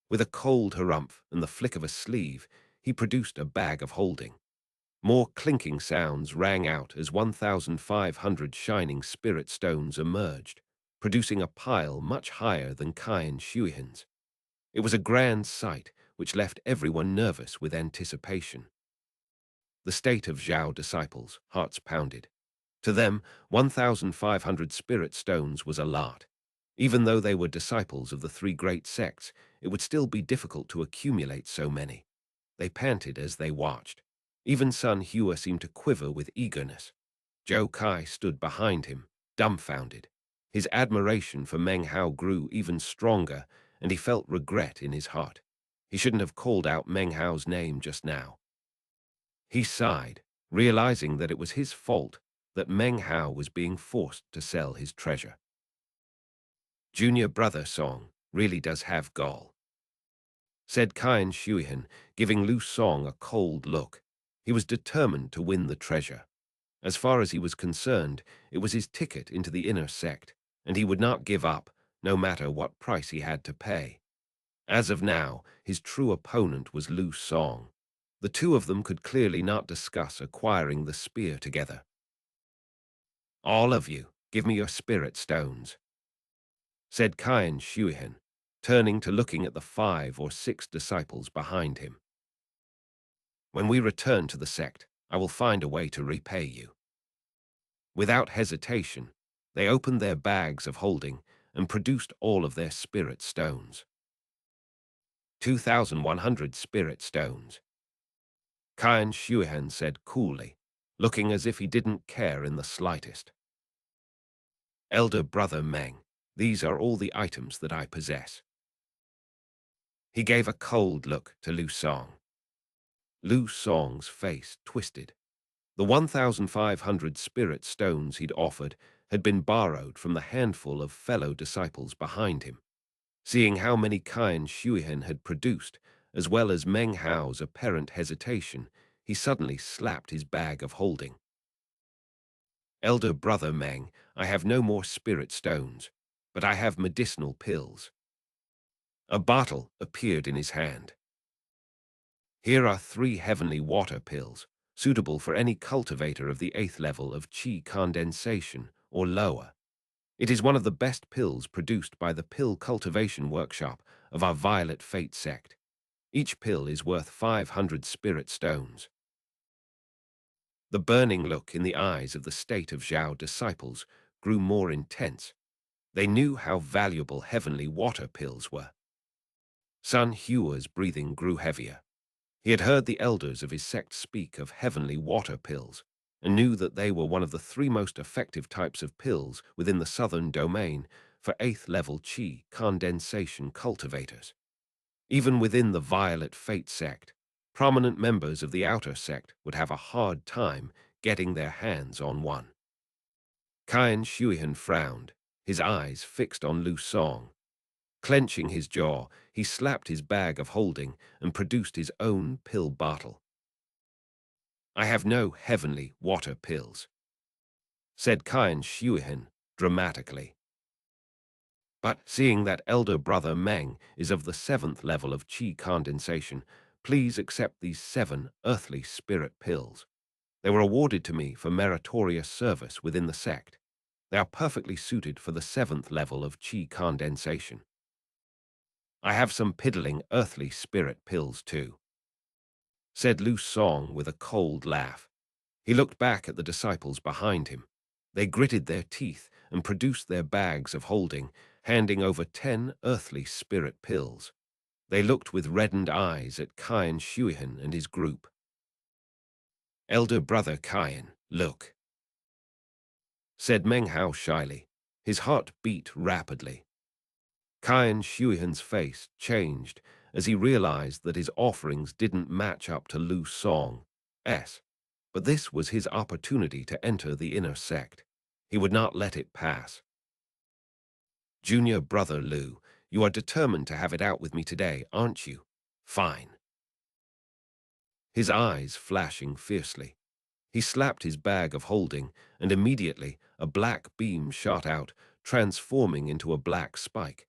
With a cold harumph and the flick of a sleeve, he produced a bag of holding. More clinking sounds rang out as 1,500 shining spirit stones emerged, producing a pile much higher than Kian Shuihan's. It was a grand sight which left everyone nervous with anticipation. The state of Zhao disciples' hearts pounded. To them, 1,500 spirit stones was a lot. Even though they were disciples of the 3 great sects, it would still be difficult to accumulate so many. They panted as they watched. Even Sun Hua seemed to quiver with eagerness. Zhou Kai stood behind him, dumbfounded. His admiration for Meng Hao grew even stronger, and he felt regret in his heart. He shouldn't have called out Meng Hao's name just now. He sighed, realizing that it was his fault that Meng Hao was being forced to sell his treasure. "Junior Brother Song really does have gall," said Kian Shuihan, giving Lu Song a cold look. He was determined to win the treasure. As far as he was concerned, it was his ticket into the inner sect, and he would not give up, no matter what price he had to pay. As of now, his true opponent was Lu Song. The two of them could clearly not discuss acquiring the spear together. "All of you, give me your spirit stones," said Kian Shuihan, turning to looking at the 5 or 6 disciples behind him. "When we return to the sect, I will find a way to repay you." Without hesitation, they opened their bags of holding and produced all of their spirit stones. 2,100 spirit stones. Kian Shuihan said coolly, looking as if he didn't care in the slightest. "Elder Brother Meng, these are all the items that I possess." He gave a cold look to Lu Song. Lu Song's face twisted. The 1,500 spirit stones he'd offered had been borrowed from the handful of fellow disciples behind him. Seeing how many Kian Shuihan had produced, as well as Meng Hao's apparent hesitation, he suddenly slapped his bag of holding. "Elder Brother Meng, I have no more spirit stones, but I have medicinal pills." A bottle appeared in his hand. "Here are 3 heavenly water pills, suitable for any cultivator of the 8th level of qi condensation or lower. It is one of the best pills produced by the pill cultivation workshop of our Violet Fate sect. Each pill is worth 500 spirit stones. The burning look in the eyes of the state of Zhao disciples grew more intense. They knew how valuable heavenly water pills were. Sun Hua's breathing grew heavier. He had heard the elders of his sect speak of heavenly water pills, and knew that they were one of the three most effective types of pills within the southern domain for 8th-level Qi condensation cultivators. Even within the Violet Fate sect, prominent members of the outer sect would have a hard time getting their hands on one. Qian Shuihan frowned, his eyes fixed on Lu Song. Clenching his jaw, he slapped his bag of holding and produced his own pill bottle. "I have no heavenly water pills," said Qian Shuihan dramatically. "But seeing that elder brother Meng is of the 7th level of Qi condensation, please accept these 7 earthly spirit pills. They were awarded to me for meritorious service within the sect. They are perfectly suited for the 7th level of Qi condensation. I have some piddling earthly spirit pills too," said Lu Song with a cold laugh. He looked back at the disciples behind him. They gritted their teeth and produced their bags of holding, handing over 10 earthly spirit pills. They looked with reddened eyes at Qian Shuihan and his group. "Elder brother Qian, look," said Meng Hao shyly. His heart beat rapidly. Qian Shuihan's face changed as he realized that his offerings didn't match up to Lu Song's. But this was his opportunity to enter the inner sect. He would not let it pass. "Junior brother Lu, you are determined to have it out with me today, aren't you? Fine." His eyes flashing fiercely. He slapped his bag of holding, and immediately a black beam shot out, transforming into a black spike.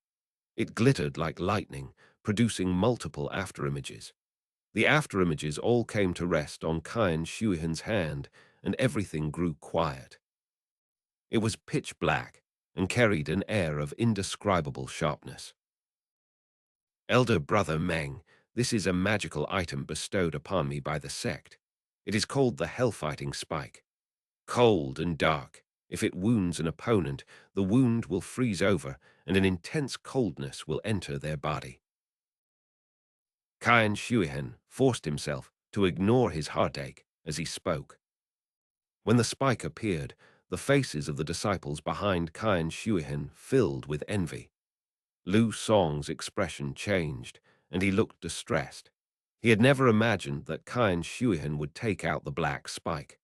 It glittered like lightning, producing multiple afterimages. The afterimages all came to rest on Qian Shuihan's hand, and everything grew quiet. It was pitch black and carried an air of indescribable sharpness. "Elder brother Meng, this is a magical item bestowed upon me by the sect. It is called the Hellfighting Spike. Cold and dark, if it wounds an opponent, the wound will freeze over and an intense coldness will enter their body." Qian Shuihan forced himself to ignore his heartache as he spoke. When the spike appeared, the faces of the disciples behind Qian Shuihan filled with envy. Lu Song's expression changed, and he looked distressed. He had never imagined that Qian Shuihan would take out the black spike.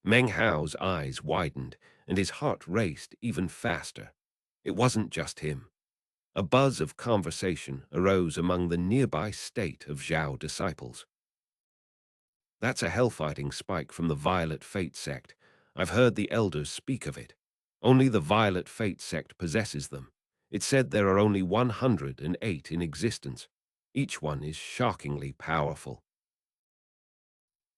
Meng Hao's eyes widened, and his heart raced even faster. It wasn't just him. A buzz of conversation arose among the nearby state of Zhao disciples. "That's a hellfighting spike from the Violet Fate sect. I've heard the elders speak of it. Only the Violet Fate sect possesses them. It said there are only 108 in existence. Each one is shockingly powerful."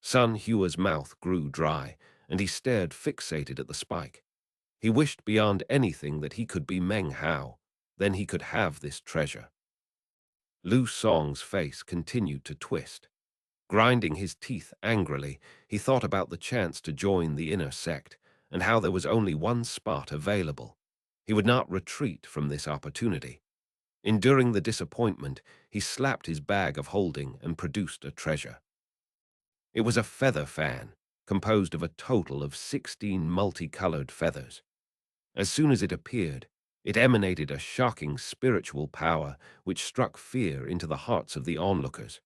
Sun Hua's mouth grew dry, and he stared fixated at the spike. He wished beyond anything that he could be Meng Hao. Then he could have this treasure. Lu Song's face continued to twist. Grinding his teeth angrily, he thought about the chance to join the inner sect and how there was only one spot available. He would not retreat from this opportunity. Enduring the disappointment, he slapped his bag of holding and produced a treasure. It was a feather fan, composed of a total of 16 multicolored feathers. As soon as it appeared, it emanated a shocking spiritual power which struck fear into the hearts of the onlookers.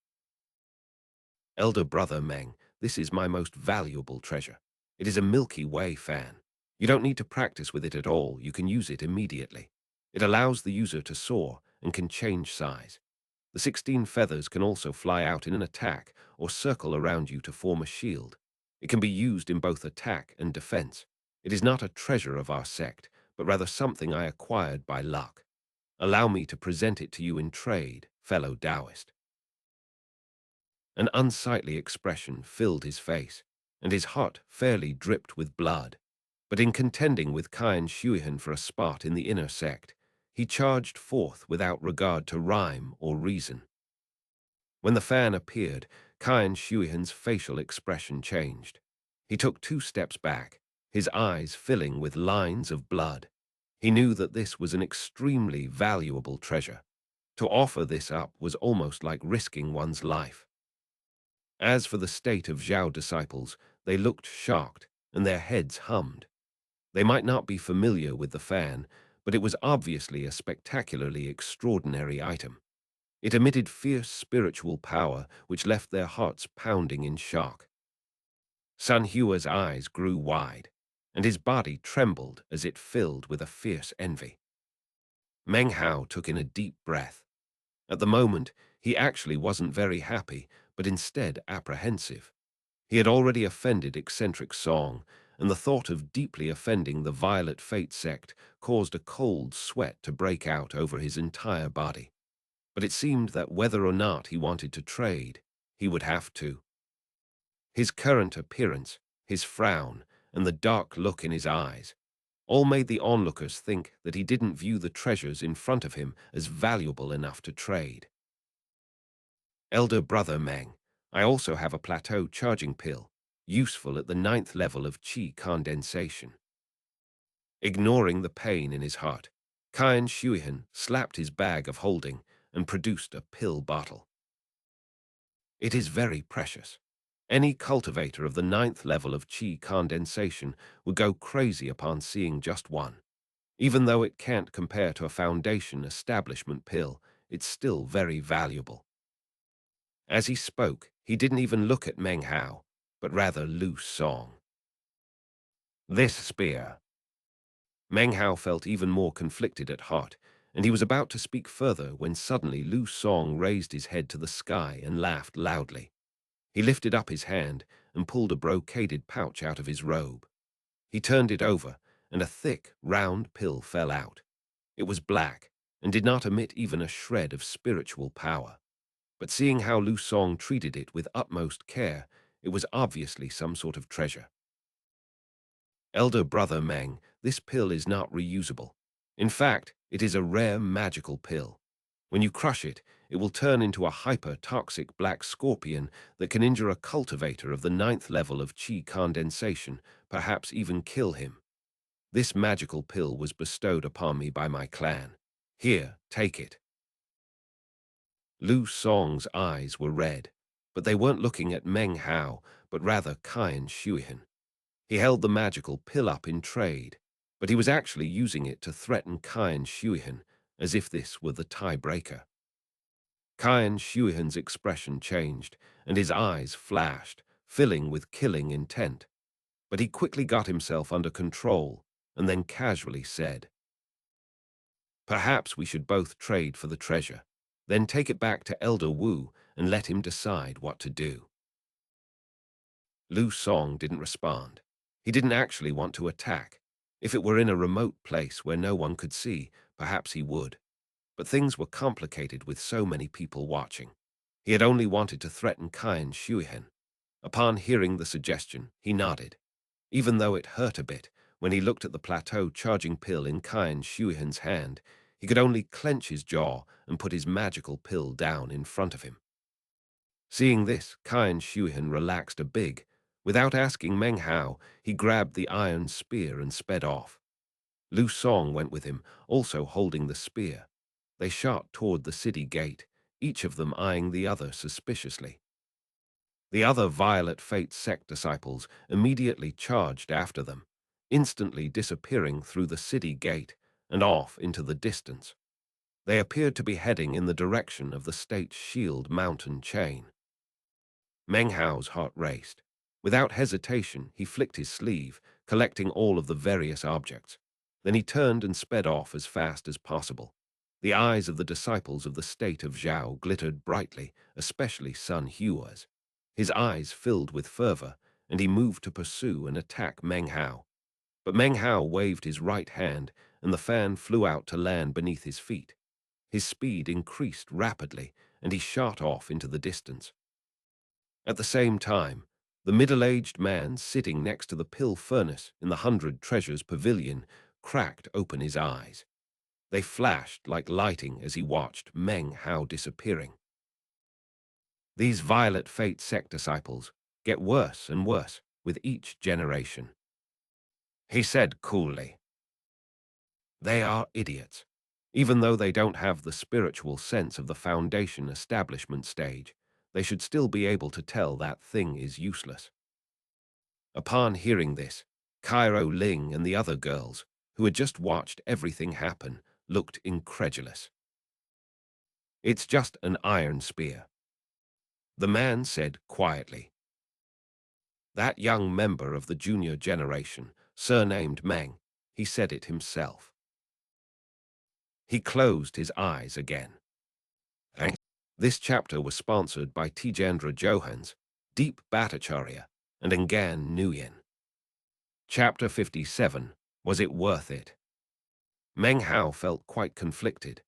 "Elder brother Meng, this is my most valuable treasure. It is a Milky Way fan. You don't need to practice with it at all. You can use it immediately. It allows the user to soar and can change size. The 16 feathers can also fly out in an attack or circle around you to form a shield. It can be used in both attack and defense. It is not a treasure of our sect, but rather something I acquired by luck. Allow me to present it to you in trade, fellow Taoist." An unsightly expression filled his face, and his heart fairly dripped with blood. But in contending with Qian Shuihan for a spot in the inner sect, he charged forth without regard to rhyme or reason. When the fan appeared, Qian Shuihan's facial expression changed. He took 2 steps back, his eyes filling with lines of blood. He knew that this was an extremely valuable treasure. To offer this up was almost like risking one's life. As for the state of Zhao disciples, they looked shocked, and their heads hummed. They might not be familiar with the fan, but it was obviously a spectacularly extraordinary item. It emitted fierce spiritual power, which left their hearts pounding in shock. Sun Hua's eyes grew wide, and his body trembled as it filled with a fierce envy. Meng Hao took in a deep breath. At the moment, he actually wasn't very happy, but instead apprehensive. He had already offended eccentric Song, and the thought of deeply offending the Violet Fate sect caused a cold sweat to break out over his entire body. But it seemed that whether or not he wanted to trade, he would have to. His current appearance, his frown, and the dark look in his eyes all made the onlookers think that he didn't view the treasures in front of him as valuable enough to trade. Elder brother Meng, I also have a plateau charging pill, useful at the 9th level of qi condensation. Ignoring the pain in his heart, Qian Shuihan slapped his bag of holding and produced a pill bottle. It is very precious. Any cultivator of the 9th level of qi condensation would go crazy upon seeing just one. Even though it can't compare to a foundation establishment pill, it's still very valuable. As he spoke, he didn't even look at Meng Hao, but rather Lu Song. This spear. Meng Hao felt even more conflicted at heart, and he was about to speak further when suddenly Lu Song raised his head to the sky and laughed loudly. He lifted up his hand and pulled a brocaded pouch out of his robe. He turned it over, and a thick, round pill fell out. It was black, and did not emit even a shred of spiritual power. But seeing how Lu Song treated it with utmost care, it was obviously some sort of treasure. Elder brother Meng, this pill is not reusable. In fact, it is a rare magical pill. When you crush it, it will turn into a hyper-toxic black scorpion that can injure a cultivator of the 9th level of qi condensation, perhaps even kill him. This magical pill was bestowed upon me by my clan. Here, take it. Lu Song's eyes were red, but they weren't looking at Meng Hao, but rather Qian Shuihan. He held the magical pill up in trade, but he was actually using it to threaten Qian Shuihan, as if this were the tiebreaker. Qian Shuihan's expression changed, and his eyes flashed, filling with killing intent. But he quickly got himself under control, and then casually said, "Perhaps we should both trade for the treasure, then take it back to Elder Wu and let him decide what to do." Lu Song didn't respond. He didn't actually want to attack. If it were in a remote place where no one could see, perhaps he would. But things were complicated with so many people watching. He had only wanted to threaten Qian Shuihan. Upon hearing the suggestion, he nodded. Even though it hurt a bit, when he looked at the plateau charging pill in Qian Shuihan's hand, he could only clench his jaw and put his magical pill down in front of him. Seeing this, Qian Shuihan relaxed a bit. Without asking Meng Hao, he grabbed the iron spear and sped off. Lu Song went with him, also holding the spear. They shot toward the city gate, each of them eyeing the other suspiciously. The other Violet Fate sect disciples immediately charged after them, instantly disappearing through the city gate and off into the distance. They appeared to be heading in the direction of the State Shield mountain chain. Meng Hao's heart raced. Without hesitation, he flicked his sleeve, collecting all of the various objects. Then he turned and sped off as fast as possible. The eyes of the disciples of the state of Zhao glittered brightly, especially Sun Hua's. His eyes filled with fervor, and he moved to pursue and attack Meng Hao. But Meng Hao waved his right hand, and the fan flew out to land beneath his feet. His speed increased rapidly, and he shot off into the distance. At the same time, the middle-aged man sitting next to the pill furnace in the 100 Treasures Pavilion cracked open his eyes. They flashed like lighting as he watched Meng Hao disappearing. These Violet Fate sect disciples get worse and worse with each generation. He said coolly, they are idiots. Even though they don't have the spiritual sense of the foundation establishment stage, they should still be able to tell that thing is useless. Upon hearing this, Cairo Ling and the other girls, who had just watched everything happen, looked incredulous. It's just an iron spear, the man said quietly. That young member of the junior generation, surnamed Meng, he said it himself. He closed his eyes again. This chapter was sponsored by Tijandra Johans, Deep Bhattacharya, and Ngan Nguyen. Chapter 57, Was It Worth It? Meng Hao felt quite conflicted.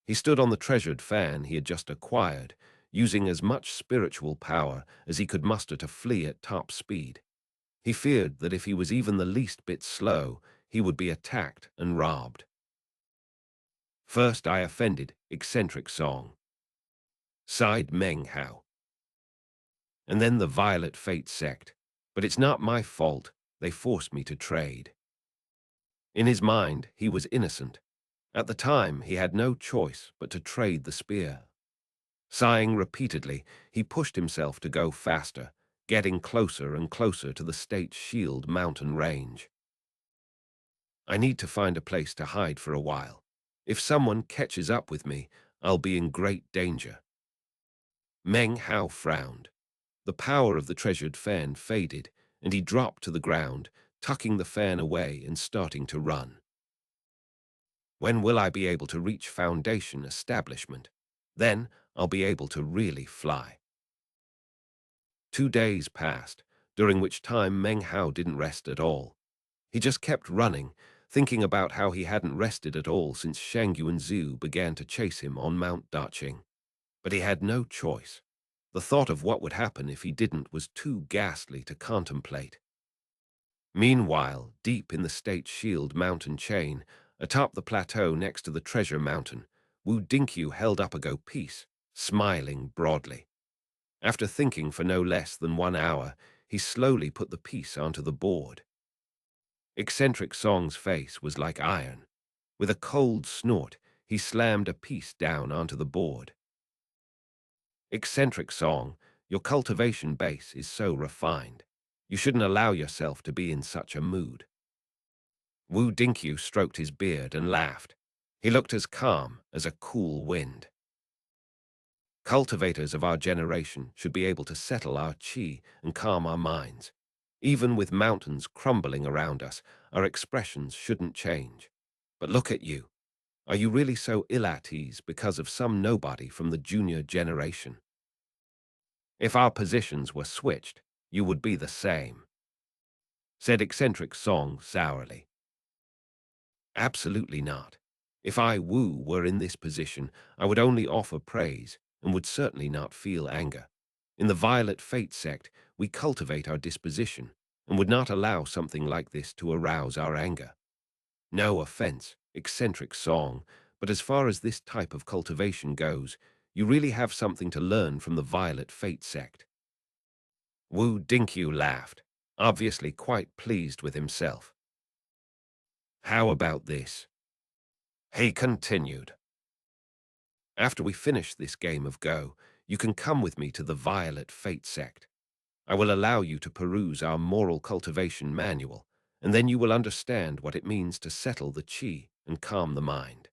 He stood on the treasured fan he had just acquired, using as much spiritual power as he could muster to flee at top speed. He feared that if he was even the least bit slow, he would be attacked and robbed. First I offended eccentric song, sighed Meng Hao. And then the Violet Fate sect. But it's not my fault. They forced me to trade. In his mind, he was innocent. At the time, he had no choice but to trade the spear. Sighing repeatedly, he pushed himself to go faster, getting closer and closer to the state's Shield mountain range. I need to find a place to hide for a while. If someone catches up with me, I'll be in great danger. Meng Hao frowned. The power of the treasured fan faded, and he dropped to the ground, tucking the fan away and starting to run. When will I be able to reach Foundation establishment? Then I'll be able to really fly. 2 days passed, during which time Meng Hao didn't rest at all. He just kept running, thinking about how he hadn't rested at all since Shangyuan Zhu began to chase him on Mount Daqing. But he had no choice. The thought of what would happen if he didn't was too ghastly to contemplate. Meanwhile, deep in the State Shield mountain chain, atop the plateau next to the treasure mountain, Wu Dinkyu held up a go-piece, smiling broadly. After thinking for no less than 1 hour, he slowly put the piece onto the board. Eccentric Song's face was like iron. With a cold snort, he slammed a piece down onto the board. Eccentric Song, your cultivation base is so refined. You shouldn't allow yourself to be in such a mood. Wu Dinkyu stroked his beard and laughed. He looked as calm as a cool wind. Cultivators of our generation should be able to settle our qi and calm our minds. Even with mountains crumbling around us, our expressions shouldn't change. But look at you. Are you really so ill at ease because of some nobody from the junior generation? If our positions were switched, you would be the same, said Eccentric Song sourly. Absolutely not. If I, Wu, were in this position, I would only offer praise and would certainly not feel anger. In the Violet Fate sect, we cultivate our disposition and would not allow something like this to arouse our anger. No offense, Eccentric Song, but as far as this type of cultivation goes, you really have something to learn from the Violet Fate sect. Wu Dinkyu laughed, obviously quite pleased with himself. How about this? He continued. After we finish this game of Go, you can come with me to the Violet Fate sect. I will allow you to peruse our moral cultivation manual, and then you will understand what it means to settle the qi and calm the mind.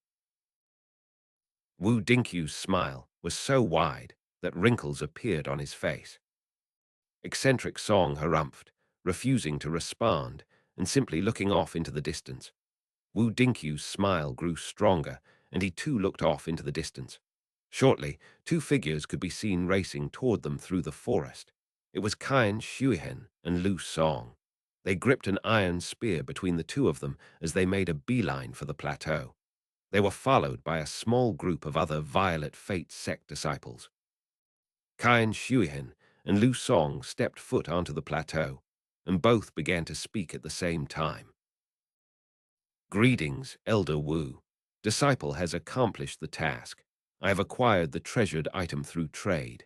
Wu Dinkyu's smile was so wide that wrinkles appeared on his face. Eccentric Song harumphed, refusing to respond and simply looking off into the distance. Wu Dinkyu's smile grew stronger, and he too looked off into the distance. Shortly, 2 figures could be seen racing toward them through the forest. It was Qian Shuihen and Lu Song. They gripped an iron spear between the two of them as they made a beeline for the plateau. They were followed by a small group of other Violet Fate sect disciples. Qian Shuihen and Lu Song stepped foot onto the plateau, and both began to speak at the same time. Greetings, Elder Wu. Disciple has accomplished the task. I have acquired the treasured item through trade.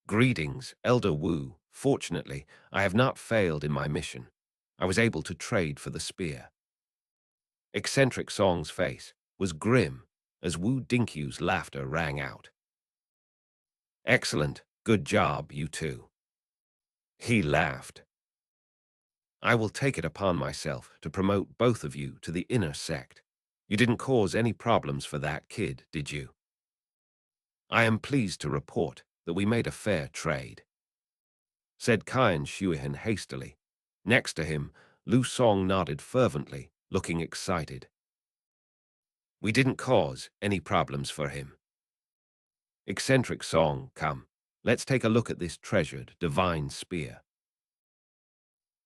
Greetings, Elder Wu. Fortunately, I have not failed in my mission. I was able to trade for the spear. Eccentric Song's face was grim as Wu Dinkyu's laughter rang out. Excellent. Good job, you two. He laughed. I will take it upon myself to promote both of you to the inner sect. You didn't cause any problems for that kid, did you? I am pleased to report that we made a fair trade, said Kyan Shuihan hastily. Next to him, Lu Song nodded fervently, looking excited. We didn't cause any problems for him. Eccentric Song, come, let's take a look at this treasured, divine spear.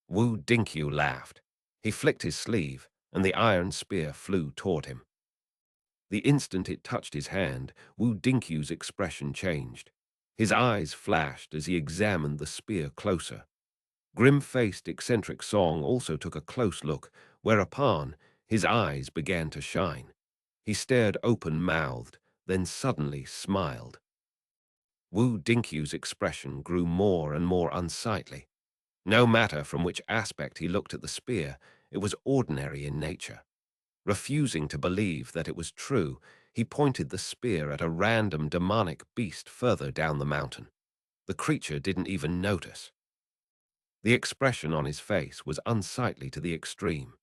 Wu Dinkyu laughed. He flicked his sleeve, and the iron spear flew toward him. The instant it touched his hand, Wu Dinkyu's expression changed. His eyes flashed as he examined the spear closer. Grim-faced Eccentric Song also took a close look, whereupon his eyes began to shine. He stared open-mouthed, then suddenly smiled. Wu Dinkyu's expression grew more and more unsightly. No matter from which aspect he looked at the spear, it was ordinary in nature. Refusing to believe that it was true, he pointed the spear at a random demonic beast further down the mountain. The creature didn't even notice. The expression on his face was unsightly to the extreme.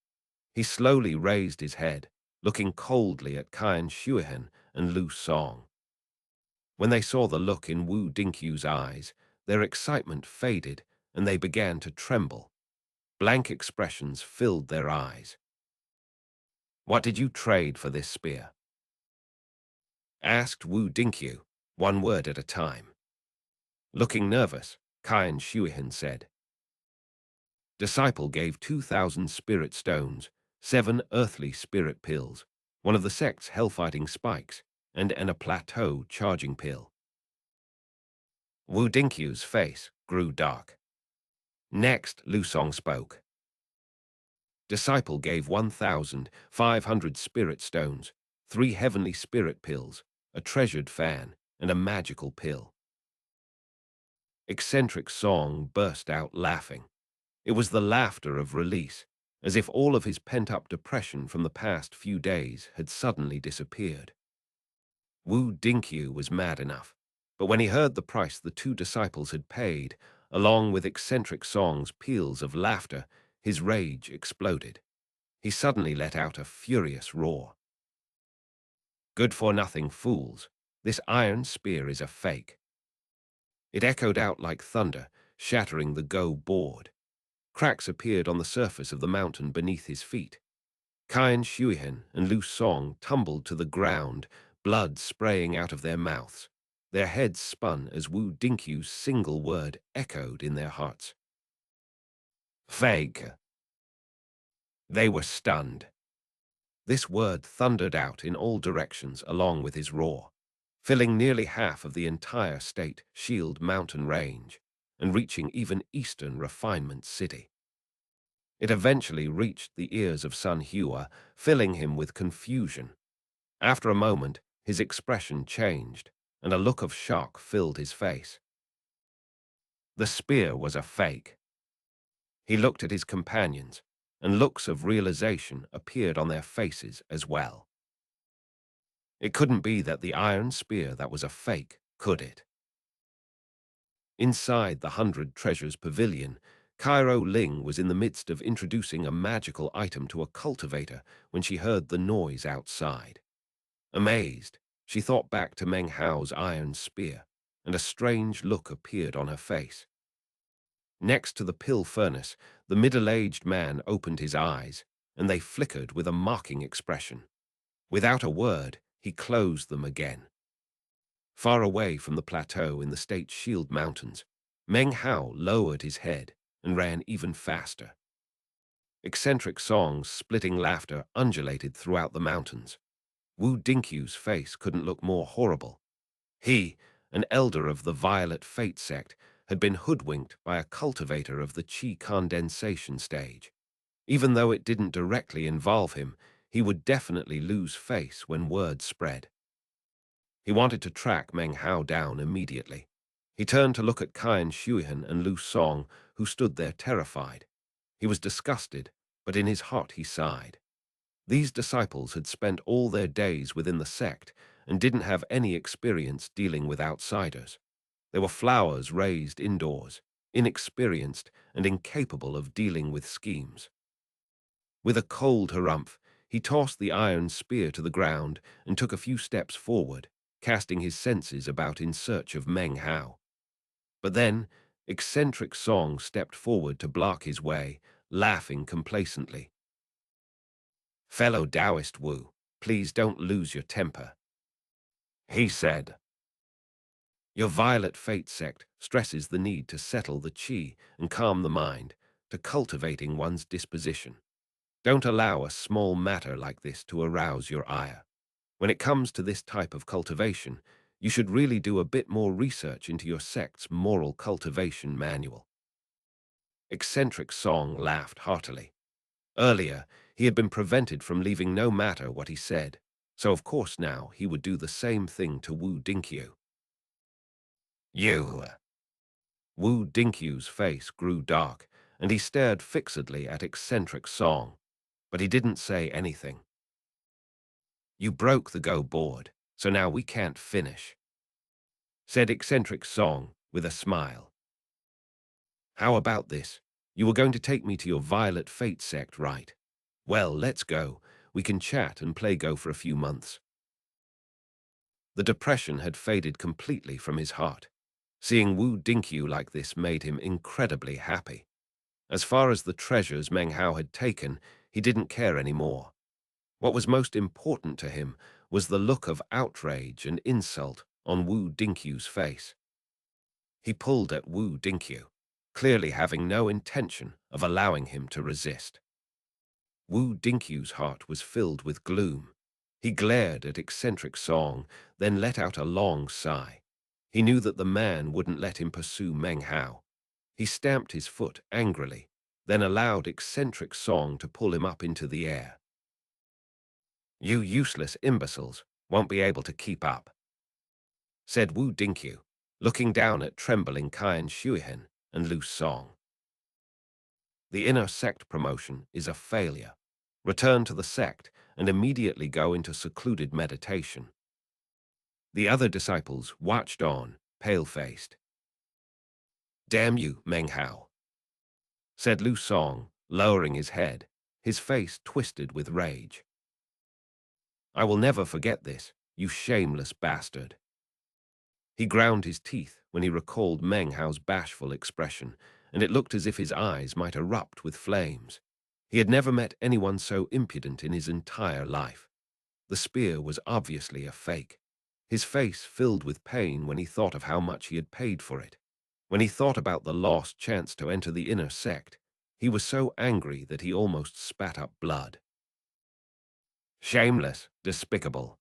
He slowly raised his head, looking coldly at Kyan Shuihan and Lu Song. When they saw the look in Wu Dinkyu's eyes, their excitement faded and they began to tremble. Blank expressions filled their eyes. What did you trade for this spear? Asked Wu Dinkyu, one word at a time. Looking nervous, Kyan Shuihan said. Disciple gave 2,000 spirit stones, 7 earthly spirit pills, one of the sect's hellfighting spikes, and a plateau charging pill. Wu Dinkyu's face grew dark. Next, Lu Song spoke. Disciple gave 1,500 spirit stones, 3 heavenly spirit pills, a treasured fan, and a magical pill. Eccentric Song burst out laughing. It was the laughter of release, as if all of his pent-up depression from the past few days had suddenly disappeared. Wu Dinkyu was mad enough, but when he heard the price the 2 disciples had paid, along with Eccentric Song's peals of laughter, his rage exploded. He suddenly let out a furious roar. Good-for-nothing fools, this iron spear is a fake. It echoed out like thunder, shattering the go board. Cracks appeared on the surface of the mountain beneath his feet. Kyan Shuihan and Lu Song tumbled to the ground, blood spraying out of their mouths. Their heads spun as Wu Dinkyu's single word echoed in their hearts. Fake. They were stunned. This word thundered out in all directions along with his roar, filling nearly half of the entire state Shield mountain range and reaching even eastern Refinement City. It eventually reached the ears of Sun Hua, filling him with confusion. After a moment, his expression changed, and a look of shock filled his face. The spear was a fake. He looked at his companions, and looks of realization appeared on their faces as well. It couldn't be that the iron spear that was a fake, could it? Inside the 100 Treasures Pavilion, Cairo Ling was in the midst of introducing a magical item to a cultivator when she heard the noise outside. Amazed, she thought back to Meng Hao's iron spear, and a strange look appeared on her face. Next to the pill furnace, the middle-aged man opened his eyes, and they flickered with a mocking expression. Without a word, he closed them again. Far away from the plateau in the State Shield Mountains, Meng Hao lowered his head and ran even faster. Eccentric Song's splitting laughter undulated throughout the mountains. Wu Dinkyu's face couldn't look more horrible. He, an elder of the Violet Fate sect, had been hoodwinked by a cultivator of the Qi condensation stage. Even though it didn't directly involve him, he would definitely lose face when word spread. He wanted to track Meng Hao down immediately. He turned to look at xianxia and Lu Song, who stood there terrified. He was disgusted, but in his heart he sighed. These disciples had spent all their days within the sect and didn't have any experience dealing with outsiders. They were flowers raised indoors, inexperienced and incapable of dealing with schemes. With a cold harumph, he tossed the iron spear to the ground and took a few steps forward, casting his senses about in search of Meng Hao. But then, eccentric Song stepped forward to block his way, laughing complacently. "Fellow Taoist Wu, please don't lose your temper," he said. "Your Violet Fate sect stresses the need to settle the qi and calm the mind, to cultivating one's disposition. Don't allow a small matter like this to arouse your ire. When it comes to this type of cultivation, you should really do a bit more research into your sect's moral cultivation manual." Eccentric Song laughed heartily. Earlier, he had been prevented from leaving no matter what he said, so of course now he would do the same thing to Wu Dinkyu. "You." Wu Dinkyu's face grew dark, and he stared fixedly at Eccentric Song, but he didn't say anything. "You broke the go board, so now we can't finish," said Eccentric Song with a smile. "How about this? You were going to take me to your Violet Fate sect, right? Well, let's go. We can chat and play Go for a few months." The depression had faded completely from his heart. Seeing Wu Dinkyu like this made him incredibly happy. As far as the treasures Meng Hao had taken, he didn't care anymore. What was most important to him was the look of outrage and insult on Wu Dinkyu's face. He pulled at Wu Dinkyu, clearly having no intention of allowing him to resist. Wu Dinkyu's heart was filled with gloom. He glared at Eccentric Song, then let out a long sigh. He knew that the man wouldn't let him pursue Meng Hao. He stamped his foot angrily, then allowed Eccentric Song to pull him up into the air. "You useless imbeciles won't be able to keep up," said Wu Dinkyu, looking down at trembling xianxia and Lu Song. "The inner sect promotion is a failure. Return to the sect and immediately go into secluded meditation." The other disciples watched on, pale-faced. "Damn you, Meng Hao," said Lu Song, lowering his head, his face twisted with rage. "I will never forget this, you shameless bastard." He ground his teeth when he recalled Meng Hao's bashful expression, and it looked as if his eyes might erupt with flames. He had never met anyone so impudent in his entire life. The spear was obviously a fake. His face filled with pain when he thought of how much he had paid for it. When he thought about the lost chance to enter the inner sect, he was so angry that he almost spat up blood. "Shameless, despicable,"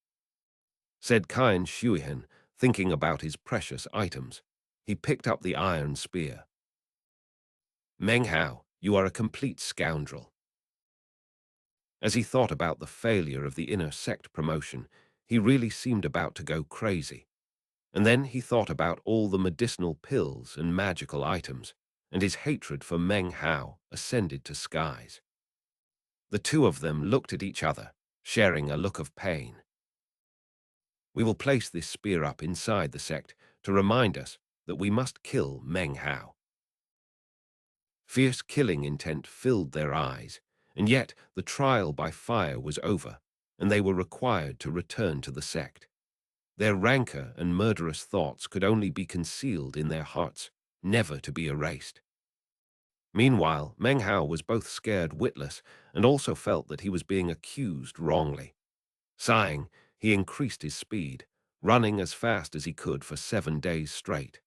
said xianxia, thinking about his precious items. He picked up the iron spear. "Meng Hao, you are a complete scoundrel." As he thought about the failure of the inner sect promotion, he really seemed about to go crazy. And then he thought about all the medicinal pills and magical items, and his hatred for Meng Hao ascended to skies. The two of them looked at each other, sharing a look of pain. "We will place this spear up inside the sect to remind us that we must kill Meng Hao." Fierce killing intent filled their eyes, and yet the trial by fire was over, and they were required to return to the sect. Their rancor and murderous thoughts could only be concealed in their hearts, never to be erased. Meanwhile, Meng Hao was both scared witless and also felt that he was being accused wrongly. Sighing, he increased his speed, running as fast as he could for 7 days straight.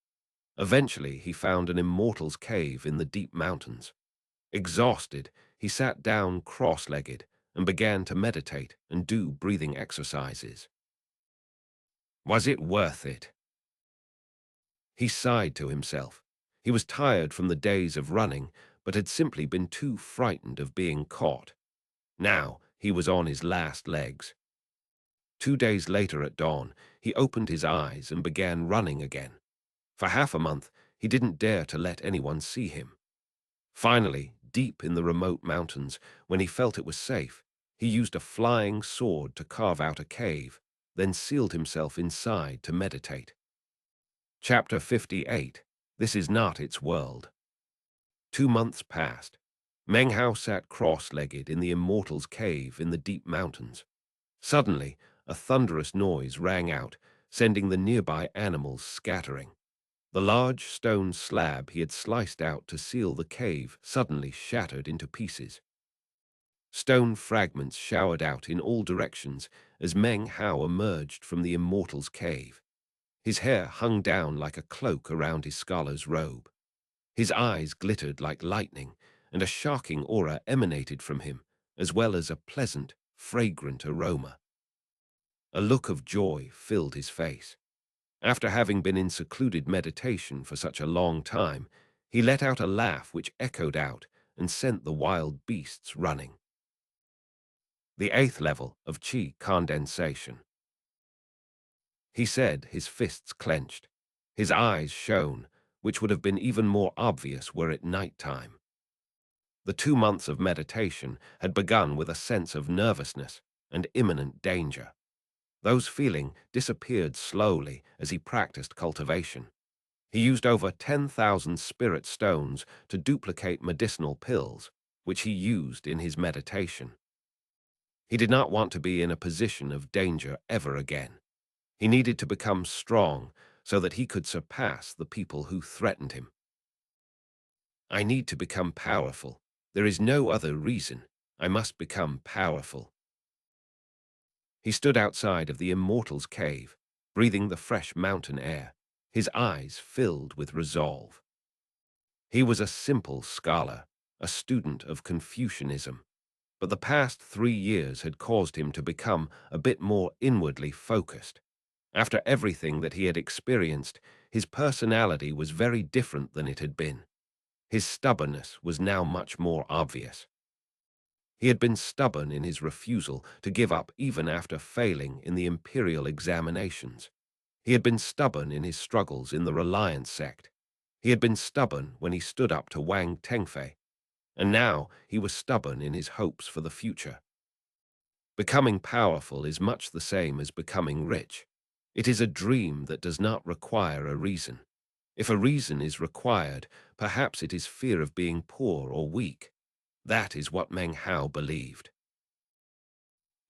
Eventually, he found an immortal's cave in the deep mountains. Exhausted, he sat down cross-legged and began to meditate and do breathing exercises. Was it worth it? He sighed to himself. He was tired from the days of running, but had simply been too frightened of being caught. Now he was on his last legs. 2 days later at dawn, he opened his eyes and began running again. For half a month, he didn't dare to let anyone see him. Finally, deep in the remote mountains, when he felt it was safe, he used a flying sword to carve out a cave, then sealed himself inside to meditate. Chapter 58. This is not its world. 2 months passed. Meng Hao sat cross-legged in the immortal's cave in the deep mountains. Suddenly, a thunderous noise rang out, sending the nearby animals scattering. The large stone slab he had sliced out to seal the cave suddenly shattered into pieces. Stone fragments showered out in all directions as Meng Hao emerged from the immortal's cave. His hair hung down like a cloak around his scholar's robe. His eyes glittered like lightning, and a shocking aura emanated from him, as well as a pleasant, fragrant aroma. A look of joy filled his face. After having been in secluded meditation for such a long time, he let out a laugh which echoed out and sent the wild beasts running. The 8th level of qi condensation. He said, his fists clenched. His eyes shone, which would have been even more obvious were it night time. The 2 months of meditation had begun with a sense of nervousness and imminent danger. Those feelings disappeared slowly as he practiced cultivation. He used over 10,000 spirit stones to duplicate medicinal pills, which he used in his meditation. He did not want to be in a position of danger ever again. He needed to become strong so that he could surpass the people who threatened him. I need to become powerful. There is no other reason. I must become powerful. He stood outside of the immortal's cave, breathing the fresh mountain air, his eyes filled with resolve. He was a simple scholar, a student of Confucianism, but the past 3 years had caused him to become a bit more inwardly focused. After everything that he had experienced, his personality was very different than it had been. His stubbornness was now much more obvious. He had been stubborn in his refusal to give up even after failing in the imperial examinations. He had been stubborn in his struggles in the Reliance sect. He had been stubborn when he stood up to Wang Tengfei, and now he was stubborn in his hopes for the future. Becoming powerful is much the same as becoming rich. It is a dream that does not require a reason. If a reason is required, perhaps it is fear of being poor or weak. That is what Meng Hao believed.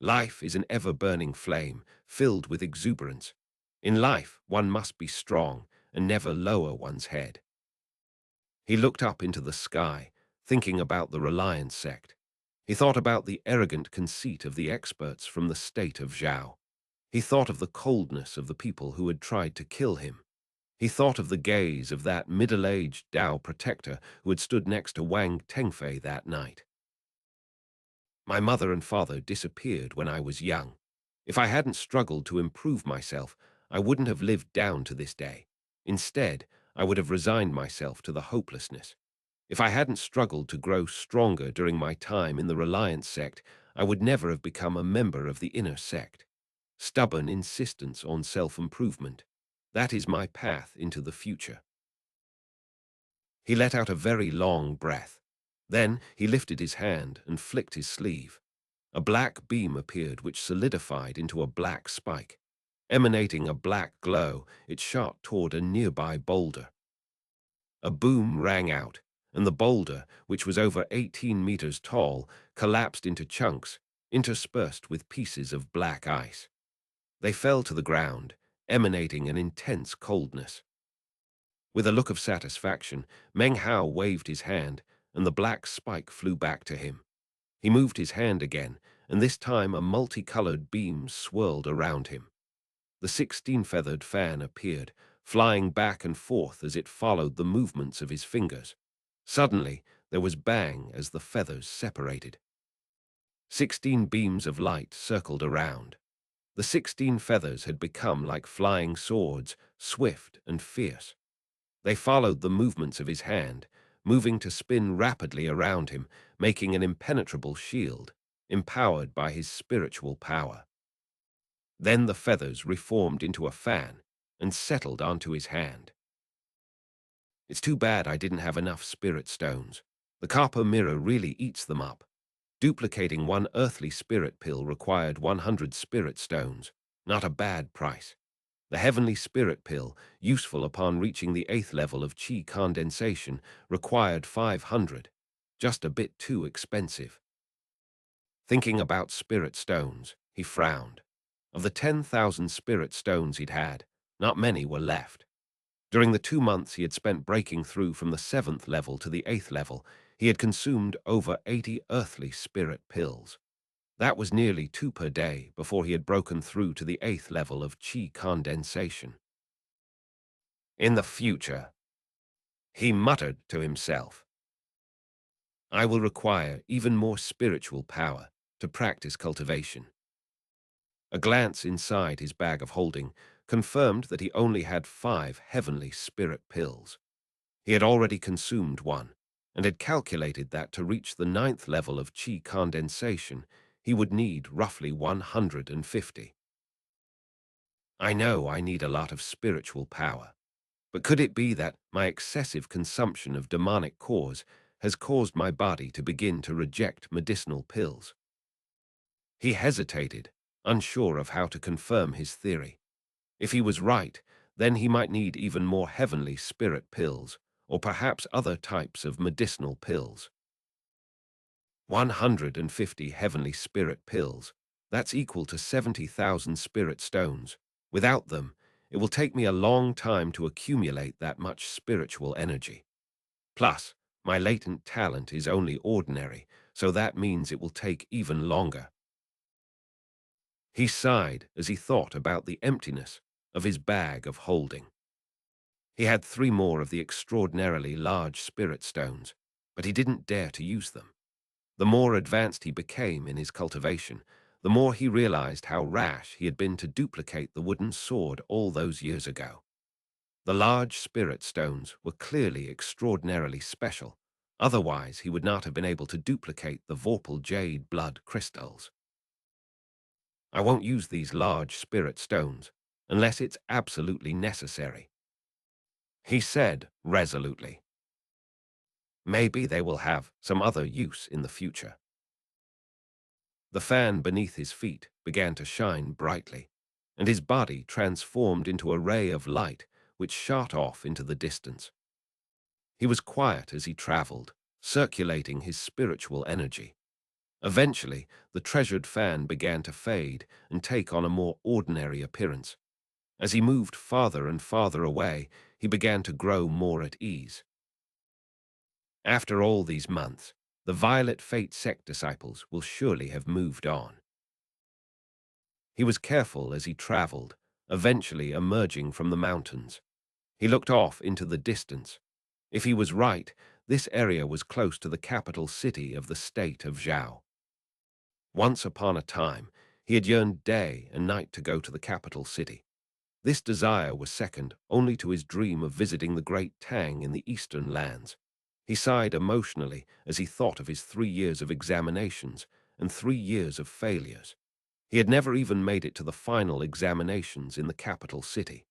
Life is an ever-burning flame, filled with exuberance. In life, one must be strong and never lower one's head. He looked up into the sky, thinking about the Reliance sect. He thought about the arrogant conceit of the experts from the state of Zhao. He thought of the coldness of the people who had tried to kill him. He thought of the gaze of that middle-aged Dao protector who had stood next to Wang Tengfei that night. My mother and father disappeared when I was young. If I hadn't struggled to improve myself, I wouldn't have lived down to this day. Instead, I would have resigned myself to the hopelessness. If I hadn't struggled to grow stronger during my time in the Reliance sect, I would never have become a member of the inner sect. Stubborn insistence on self-improvement. That is my path into the future. He let out a very long breath. Then he lifted his hand and flicked his sleeve. A black beam appeared which solidified into a black spike. Emanating a black glow, it shot toward a nearby boulder. A boom rang out, and the boulder, which was over 18 meters tall, collapsed into chunks, interspersed with pieces of black ice. They fell to the ground, emanating an intense coldness. With a look of satisfaction, Meng Hao waved his hand, and the black spike flew back to him. He moved his hand again, and this time a multicolored beam swirled around him. The 16-feathered fan appeared, flying back and forth as it followed the movements of his fingers. Suddenly, there was bang as the feathers separated. 16 beams of light circled around. The 16 feathers had become like flying swords, swift and fierce. They followed the movements of his hand, moving to spin rapidly around him, making an impenetrable shield, empowered by his spiritual power. Then the feathers reformed into a fan and settled onto his hand. It's too bad I didn't have enough spirit stones. The copper mirror really eats them up. Duplicating one earthly spirit pill required 100 spirit stones. Not a bad price. The heavenly spirit pill, useful upon reaching the 8th level of chi condensation, required 500. Just a bit too expensive. Thinking about spirit stones, he frowned. Of the 10,000 spirit stones he'd had, not many were left. During the 2 months he had spent breaking through from the 7th level to the 8th level, he had consumed over 80 earthly spirit pills. That was nearly 2 per day before he had broken through to the 8th level of chi condensation. In the future, he muttered to himself, I will require even more spiritual power to practice cultivation. A glance inside his bag of holding confirmed that he only had 5 heavenly spirit pills. He had already consumed one, and had calculated that to reach the 9th level of chi condensation, he would need roughly 150. I know I need a lot of spiritual power, but could it be that my excessive consumption of demonic cores has caused my body to begin to reject medicinal pills? He hesitated, unsure of how to confirm his theory. If he was right, then he might need even more heavenly spirit pills, or perhaps other types of medicinal pills. 150 heavenly spirit pills. That's equal to 70,000 spirit stones. Without them, it will take me a long time to accumulate that much spiritual energy. Plus, my latent talent is only ordinary, so that means it will take even longer. He sighed as he thought about the emptiness of his bag of holding. He had 3 more of the extraordinarily large spirit stones, but he didn't dare to use them. The more advanced he became in his cultivation, the more he realized how rash he had been to duplicate the wooden sword all those years ago. The large spirit stones were clearly extraordinarily special, otherwise he would not have been able to duplicate the Vorpal jade blood crystals. I won't use these large spirit stones unless it's absolutely necessary, he said resolutely. Maybe they will have some other use in the future. The fan beneath his feet began to shine brightly, and his body transformed into a ray of light which shot off into the distance. He was quiet as he traveled, circulating his spiritual energy. Eventually, the treasured fan began to fade and take on a more ordinary appearance. As he moved farther and farther away, he began to grow more at ease. After all these months, the Violet Fate sect disciples will surely have moved on. He was careful as he traveled, eventually emerging from the mountains. He looked off into the distance. If he was right, this area was close to the capital city of the state of Zhao. Once upon a time, he had yearned day and night to go to the capital city. This desire was second only to his dream of visiting the great Tang in the eastern lands. He sighed emotionally as he thought of his 3 years of examinations and 3 years of failures. He had never even made it to the final examinations in the capital city.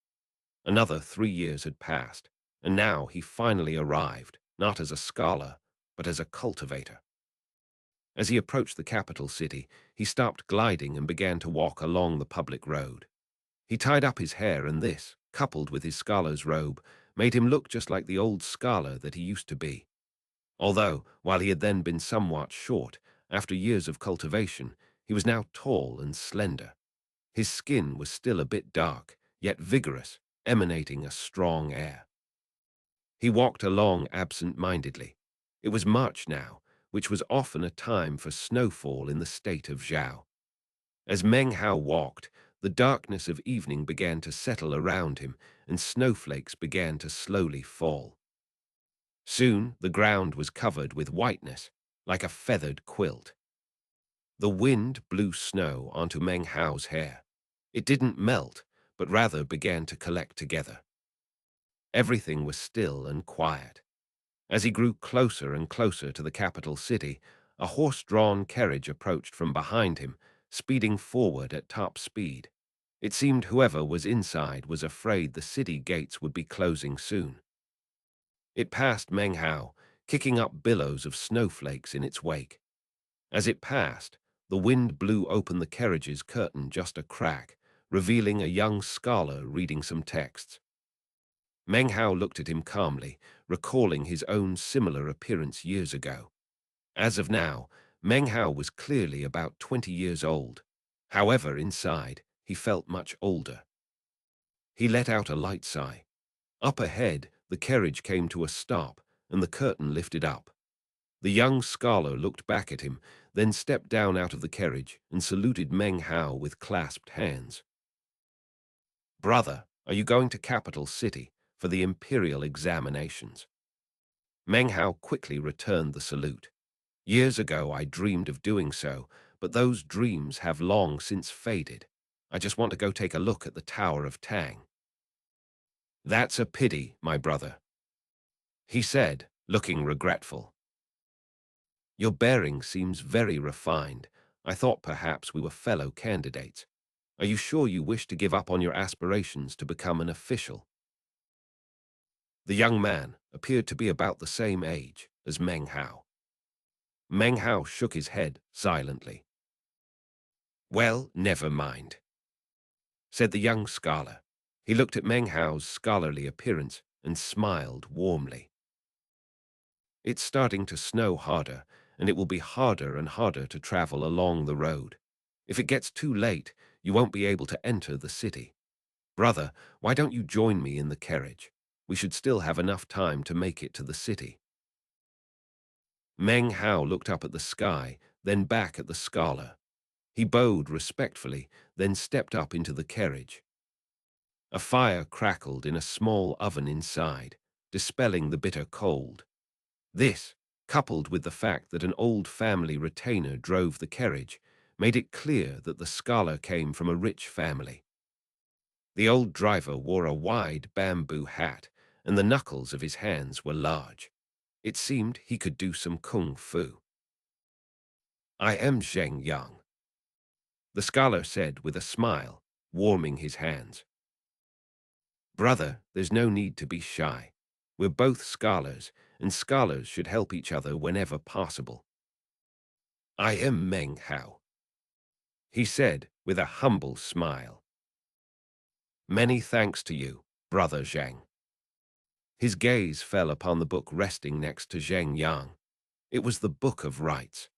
Another 3 years had passed, and now he finally arrived, not as a scholar, but as a cultivator. As he approached the capital city, he stopped gliding and began to walk along the public road. He tied up his hair, and this, coupled with his scholar's robe, made him look just like the old scholar that he used to be. Although, while he had then been somewhat short, after years of cultivation, he was now tall and slender. His skin was still a bit dark, yet vigorous, emanating a strong air. He walked along absent-mindedly. It was March now, which was often a time for snowfall in the state of Zhao. As Meng Hao walked, the darkness of evening began to settle around him, and snowflakes began to slowly fall. Soon the ground was covered with whiteness, like a feathered quilt. The wind blew snow onto Meng Hao's hair. It didn't melt, but rather began to collect together. Everything was still and quiet. As he grew closer and closer to the capital city, a horse-drawn carriage approached from behind him, speeding forward at top speed. It seemed whoever was inside was afraid the city gates would be closing soon. It passed Meng Hao, kicking up billows of snowflakes in its wake. As it passed, the wind blew open the carriage's curtain just a crack, revealing a young scholar reading some texts. Meng Hao looked at him calmly, recalling his own similar appearance years ago. As of now, Meng Hao was clearly about 20 years old. However, inside, he felt much older. He let out a light sigh. Up ahead, the carriage came to a stop, and the curtain lifted up. The young scholar looked back at him, then stepped down out of the carriage and saluted Meng Hao with clasped hands. "Brother, are you going to Capital City for the imperial examinations?" Meng Hao quickly returned the salute. "Years ago I dreamed of doing so, but those dreams have long since faded. I just want to go take a look at the Tower of Tang." "That's a pity, my brother," he said, looking regretful. "Your bearing seems very refined. I thought perhaps we were fellow candidates. Are you sure you wish to give up on your aspirations to become an official?" The young man appeared to be about the same age as Meng Hao. Meng Hao shook his head silently. "Well, never mind," said the young scholar. He looked at Meng Hao's scholarly appearance and smiled warmly. "It's starting to snow harder, and it will be harder and harder to travel along the road. If it gets too late, you won't be able to enter the city. Brother, why don't you join me in the carriage? We should still have enough time to make it to the city." Meng Hao looked up at the sky, then back at the scholar. He bowed respectfully, then stepped up into the carriage. A fire crackled in a small oven inside, dispelling the bitter cold. This, coupled with the fact that an old family retainer drove the carriage, made it clear that the scholar came from a rich family. The old driver wore a wide bamboo hat, and the knuckles of his hands were large. It seemed he could do some kung fu. "I am Zheng Yang," the scholar said with a smile, warming his hands. "Brother, there's no need to be shy. We're both scholars, and scholars should help each other whenever possible." "I am Meng Hao," he said with a humble smile. "Many thanks to you, Brother Zhang." His gaze fell upon the book resting next to Zheng Yang. It was the Book of Rites.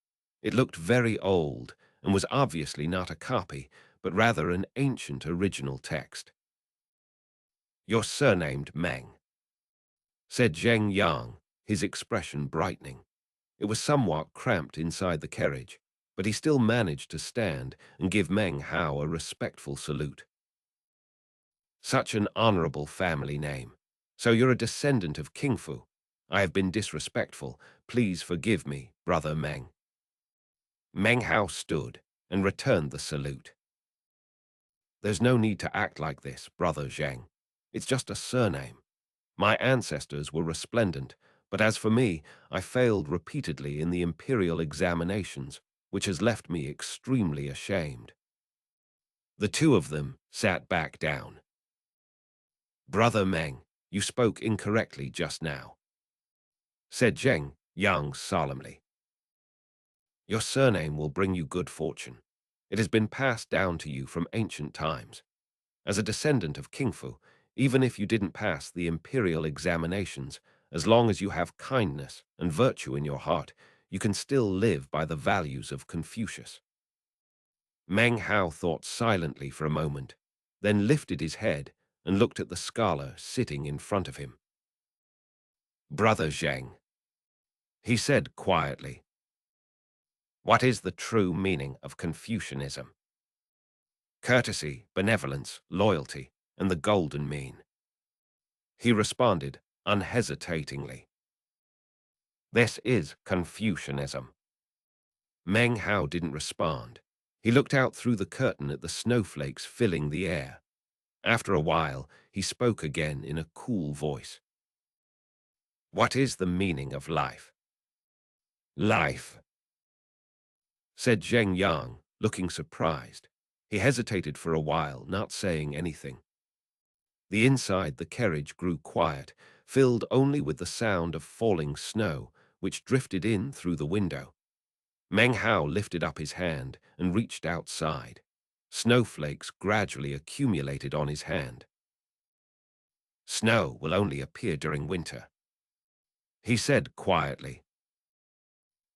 It looked very old and was obviously not a copy, but rather an ancient original text. "You're surnamed Meng," said Zheng Yang, his expression brightening. It was somewhat cramped inside the carriage, but he still managed to stand and give Meng Hao a respectful salute. "Such an honorable family name. So you're a descendant of King Fu. I have been disrespectful. Please forgive me, Brother Meng." Meng Hao stood and returned the salute. "There's no need to act like this, Brother Zhang. It's just a surname. My ancestors were resplendent, but as for me, I failed repeatedly in the imperial examinations, which has left me extremely ashamed." The two of them sat back down. "Brother Meng, you spoke incorrectly just now," said Zheng Yang solemnly. "Your surname will bring you good fortune. It has been passed down to you from ancient times. As a descendant of King Fu, even if you didn't pass the imperial examinations, as long as you have kindness and virtue in your heart, you can still live by the values of Confucius." Meng Hao thought silently for a moment, then lifted his head and looked at the scholar sitting in front of him. "Brother Zheng," he said quietly, "what is the true meaning of Confucianism?" "Courtesy, benevolence, loyalty, and the golden mean," he responded unhesitatingly. "This is Confucianism." Meng Hao didn't respond. He looked out through the curtain at the snowflakes filling the air. After a while, he spoke again in a cool voice. "What is the meaning of life?" "Life," said Zheng Yang, looking surprised. He hesitated for a while, not saying anything. The inside the carriage grew quiet, filled only with the sound of falling snow, which drifted in through the window. Meng Hao lifted up his hand and reached outside. Snowflakes gradually accumulated on his hand. Snow will only appear during winter, he said quietly,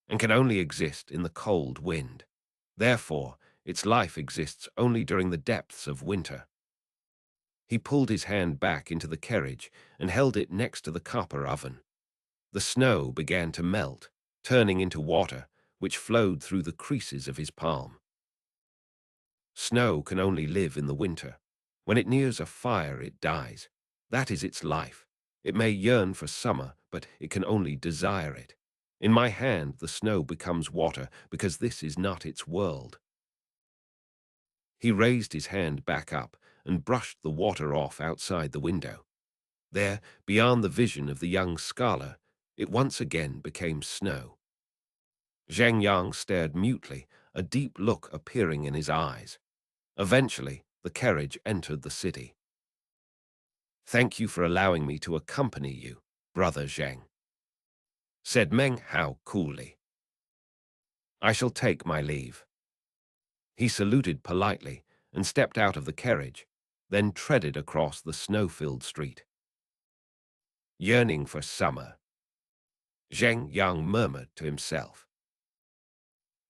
and can only exist in the cold wind. Therefore, its life exists only during the depths of winter. He pulled his hand back into the carriage and held it next to the copper oven. The snow began to melt, turning into water, which flowed through the creases of his palm. Snow can only live in the winter. When it nears a fire, it dies. That is its life. It may yearn for summer, but it can only desire it. In my hand, the snow becomes water because this is not its world. He raised his hand back up and brushed the water off outside the window. There, beyond the vision of the young scholar, it once again became snow. Zhang Yang stared mutely, a deep look appearing in his eyes. Eventually, the carriage entered the city. "Thank you for allowing me to accompany you, Brother Zhang," said Meng Hao coolly. "I shall take my leave." He saluted politely and stepped out of the carriage, then treaded across the snow-filled street. Yearning for summer, Zhang Yang murmured to himself,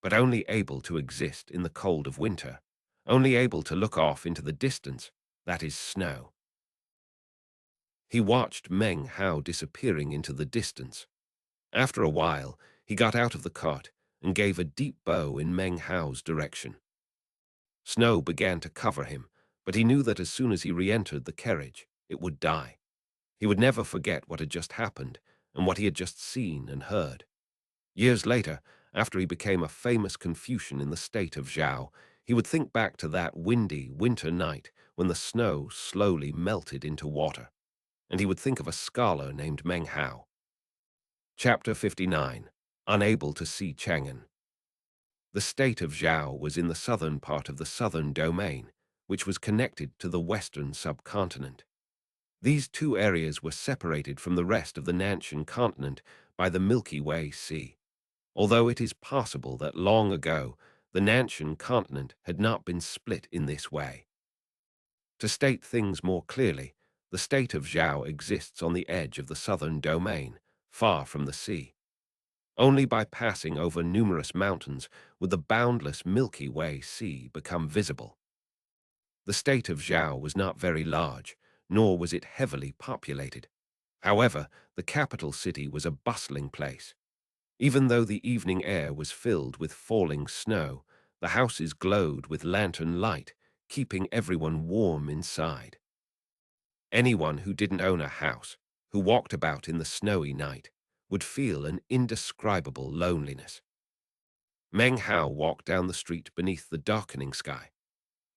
but only able to exist in the cold of winter, only able to look off into the distance, that is snow. He watched Meng Hao disappearing into the distance. After a while, he got out of the cart and gave a deep bow in Meng Hao's direction. Snow began to cover him, but he knew that as soon as he re-entered the carriage, it would die. He would never forget what had just happened and what he had just seen and heard. Years later, after he became a famous Confucian in the state of Zhao, he would think back to that windy winter night when the snow slowly melted into water, and he would think of a scholar named Meng Hao. Chapter 59. Unable to see Chang'an. The state of Zhao was in the southern part of the southern domain, which was connected to the western subcontinent. These two areas were separated from the rest of the Nanshan continent by the Milky Way Sea, although it is possible that long ago the Nanshan continent had not been split in this way. To state things more clearly, the state of Zhao exists on the edge of the southern domain, far from the sea. Only by passing over numerous mountains would the boundless Milky Way Sea become visible. The state of Zhao was not very large, nor was it heavily populated. However, the capital city was a bustling place. Even though the evening air was filled with falling snow, the houses glowed with lantern light, keeping everyone warm inside. Anyone who didn't own a house, who walked about in the snowy night, would feel an indescribable loneliness. Meng Hao walked down the street beneath the darkening sky.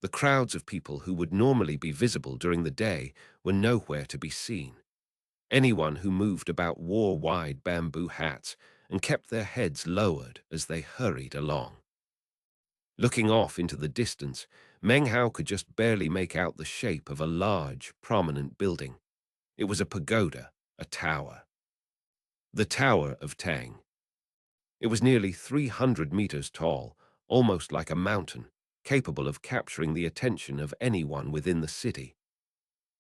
The crowds of people who would normally be visible during the day were nowhere to be seen. Anyone who moved about wore wide bamboo hats and kept their heads lowered as they hurried along. Looking off into the distance, Meng Hao could just barely make out the shape of a large, prominent building. It was a pagoda, a tower. The Tower of Tang. It was nearly 300 meters tall, almost like a mountain, capable of capturing the attention of anyone within the city.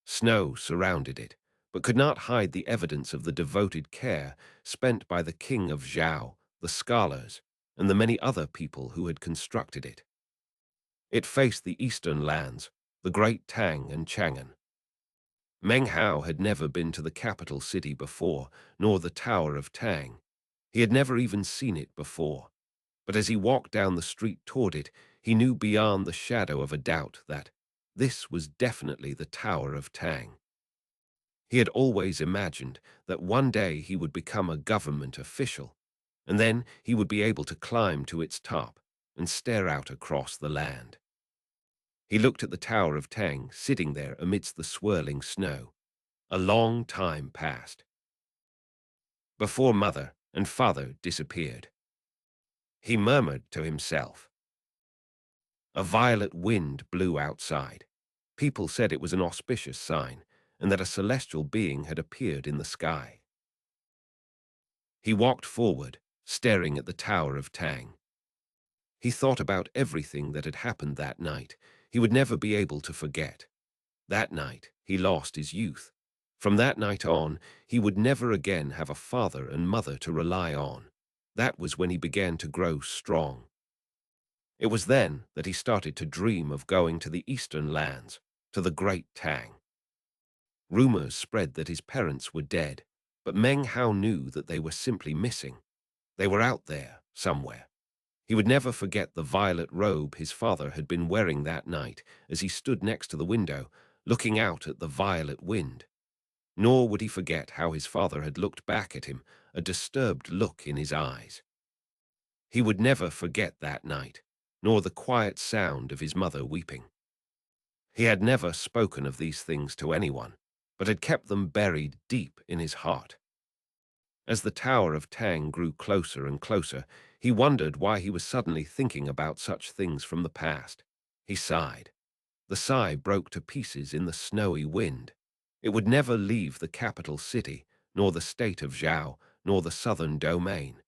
Snow surrounded it, but could not hide the evidence of the devoted care spent by the king of Zhao, the scholars, and the many other people who had constructed it. It faced the eastern lands, the great Tang and Chang'an. Meng Hao had never been to the capital city before, nor the Tower of Tang. He had never even seen it before. But as he walked down the street toward it, he knew beyond the shadow of a doubt that this was definitely the Tower of Tang. He had always imagined that one day he would become a government official, and then he would be able to climb to its top and stare out across the land. He looked at the Tower of Tang sitting there amidst the swirling snow. A long time passed before mother and father disappeared. He murmured to himself. A violet wind blew outside. People said it was an auspicious sign, and that a celestial being had appeared in the sky. He walked forward, staring at the Tower of Tang. He thought about everything that had happened that night. He would never be able to forget. That night, he lost his youth. From that night on, he would never again have a father and mother to rely on. That was when he began to grow strong. It was then that he started to dream of going to the eastern lands, to the great Tang. Rumors spread that his parents were dead, but Meng Hao knew that they were simply missing. They were out there, somewhere. He would never forget the violet robe his father had been wearing that night as he stood next to the window, looking out at the violet wind. Nor would he forget how his father had looked back at him, a disturbed look in his eyes. He would never forget that night, nor the quiet sound of his mother weeping. He had never spoken of these things to anyone, but had kept them buried deep in his heart. As the Tower of Tang grew closer and closer, he wondered why he was suddenly thinking about such things from the past. He sighed. The sigh broke to pieces in the snowy wind. It would never leave the capital city, nor the state of Zhao, nor the southern domain.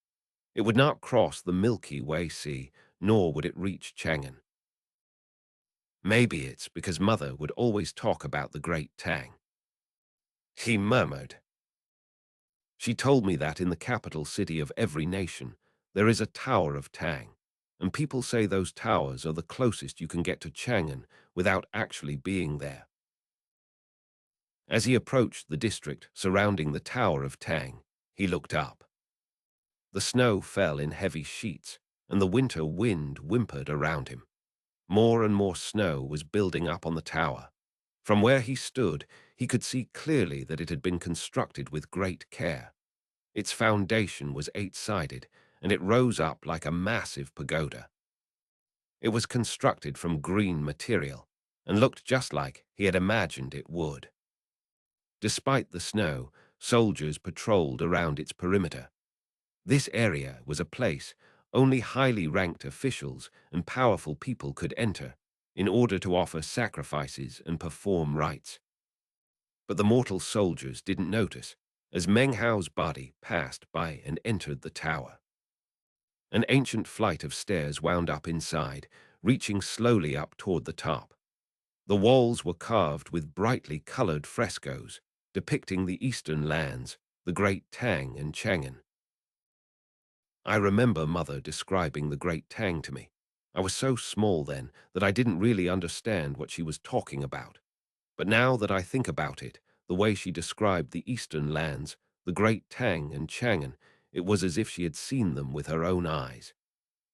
It would not cross the Milky Way Sea, nor would it reach Chang'an. Maybe it's because Mother would always talk about the great Tang. He murmured. She told me that in the capital city of every nation, there is a Tower of Tang, and people say those towers are the closest you can get to Chang'an without actually being there. As he approached the district surrounding the Tower of Tang, he looked up. The snow fell in heavy sheets, and the winter wind whimpered around him. More and more snow was building up on the tower. From where he stood, he could see clearly that it had been constructed with great care. Its foundation was 8-sided, and it rose up like a massive pagoda. It was constructed from green material, and looked just like he had imagined it would. Despite the snow, soldiers patrolled around its perimeter. This area was a place only highly ranked officials and powerful people could enter in order to offer sacrifices and perform rites. But the mortal soldiers didn't notice as Meng Hao's body passed by and entered the tower. An ancient flight of stairs wound up inside, reaching slowly up toward the top. The walls were carved with brightly colored frescoes depicting the eastern lands, the great Tang and Chang'an. I remember Mother describing the great Tang to me. I was so small then that I didn't really understand what she was talking about. But now that I think about it, the way she described the eastern lands, the great Tang and Chang'an, it was as if she had seen them with her own eyes.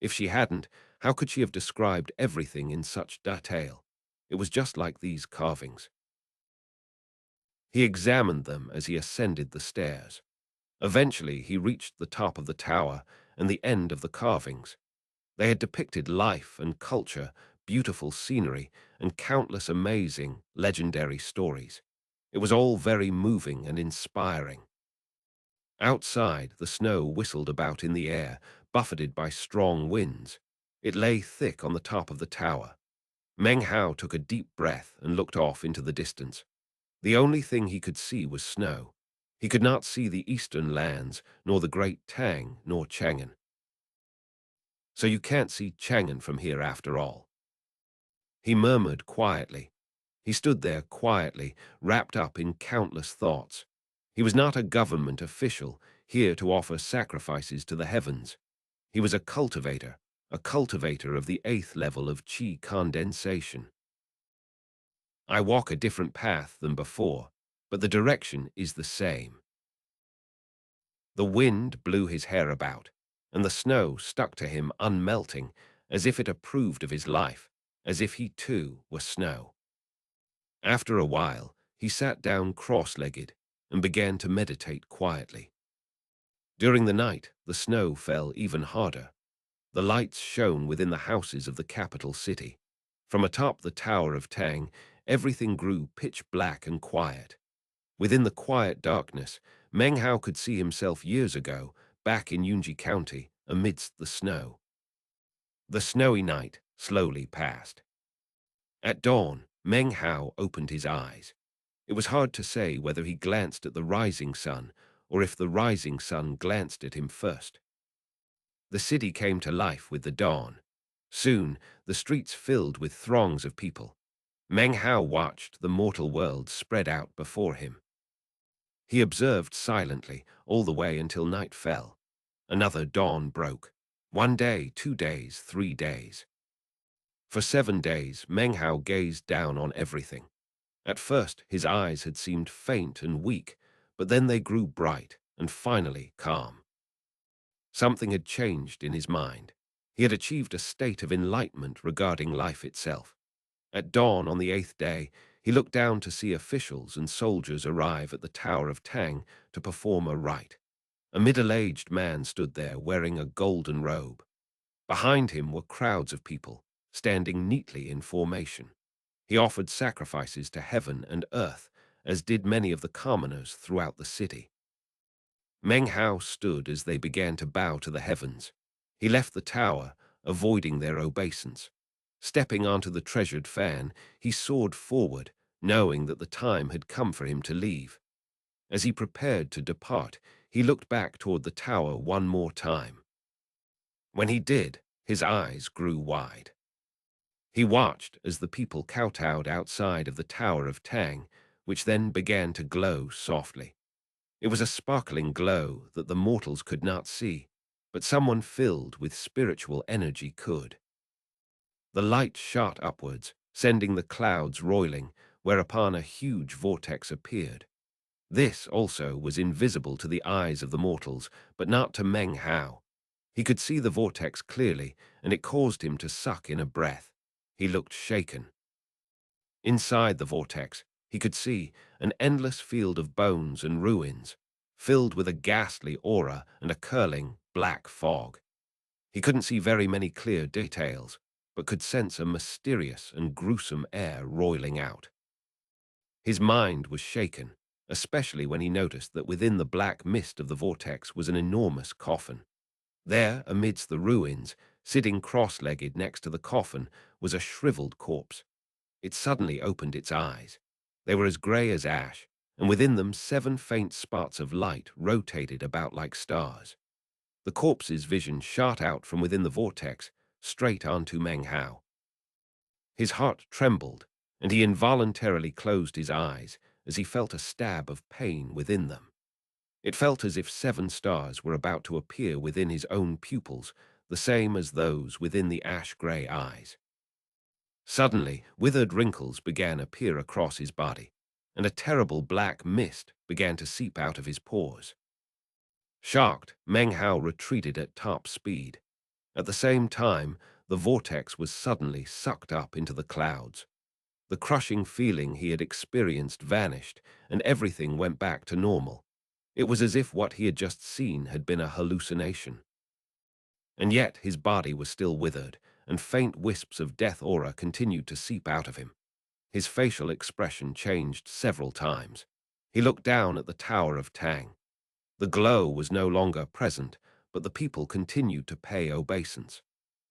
If she hadn't, how could she have described everything in such detail? It was just like these carvings. He examined them as he ascended the stairs. Eventually, he reached the top of the tower and the end of the carvings. They had depicted life and culture, beautiful scenery, and countless amazing, legendary stories. It was all very moving and inspiring. Outside, the snow whistled about in the air, buffeted by strong winds. It lay thick on the top of the tower. Meng Hao took a deep breath and looked off into the distance. The only thing he could see was snow. He could not see the eastern lands, nor the great Tang, nor Chang'an. So you can't see Chang'an from here after all. He murmured quietly. He stood there quietly, wrapped up in countless thoughts. He was not a government official, here to offer sacrifices to the heavens. He was a cultivator of the 8th level of qi condensation. I walk a different path than before, but the direction is the same. The wind blew his hair about, and the snow stuck to him unmelting, as if it approved of his life, as if he too were snow. After a while, he sat down cross-legged and began to meditate quietly. During the night, the snow fell even harder. The lights shone within the houses of the capital city. From atop the Tower of Tang, everything grew pitch black and quiet. Within the quiet darkness, Meng Hao could see himself years ago, back in Yunji County, amidst the snow. The snowy night slowly passed. At dawn, Meng Hao opened his eyes. It was hard to say whether he glanced at the rising sun or if the rising sun glanced at him first. The city came to life with the dawn. Soon, the streets filled with throngs of people. Meng Hao watched the mortal world spread out before him. He observed silently all the way until night fell. Another dawn broke. 1 day, 2 days, 3 days. For 7 days, Meng Hao gazed down on everything. At first, his eyes had seemed faint and weak, but then they grew bright and finally calm. Something had changed in his mind. He had achieved a state of enlightenment regarding life itself. At dawn on the 8th day, he looked down to see officials and soldiers arrive at the Tower of Tang to perform a rite. A middle-aged man stood there wearing a golden robe. Behind him were crowds of people, standing neatly in formation. He offered sacrifices to heaven and earth, as did many of the commoners throughout the city. Meng Hao stood as they began to bow to the heavens. He left the tower, avoiding their obeisance. Stepping onto the treasured fan, he soared forward, knowing that the time had come for him to leave. As he prepared to depart, he looked back toward the tower one more time. When he did, his eyes grew wide. He watched as the people kowtowed outside of the Tower of Tang, which then began to glow softly. It was a sparkling glow that the mortals could not see, but someone filled with spiritual energy could. The light shot upwards, sending the clouds roiling, whereupon a huge vortex appeared. This also was invisible to the eyes of the mortals, but not to Meng Hao. He could see the vortex clearly, and it caused him to suck in a breath. He looked shaken. Inside the vortex, he could see an endless field of bones and ruins, filled with a ghastly aura and a curling, black fog. He couldn't see very many clear details, but could sense a mysterious and gruesome air roiling out. His mind was shaken, especially when he noticed that within the black mist of the vortex was an enormous coffin. There, amidst the ruins, sitting cross-legged next to the coffin, was a shriveled corpse. It suddenly opened its eyes. They were as grey as ash, and within them 7 faint spots of light rotated about like stars. The corpse's vision shot out from within the vortex, straight onto Meng Hao. His heart trembled, and he involuntarily closed his eyes as he felt a stab of pain within them. It felt as if 7 stars were about to appear within his own pupils, the same as those within the ash-grey eyes. Suddenly, withered wrinkles began to appear across his body, and a terrible black mist began to seep out of his pores. Shocked, Meng Hao retreated at top speed. At the same time, the vortex was suddenly sucked up into the clouds. The crushing feeling he had experienced vanished, and everything went back to normal. It was as if what he had just seen had been a hallucination. And yet his body was still withered, and faint wisps of death aura continued to seep out of him. His facial expression changed several times. He looked down at the Tower of Tang. The glow was no longer present, but the people continued to pay obeisance.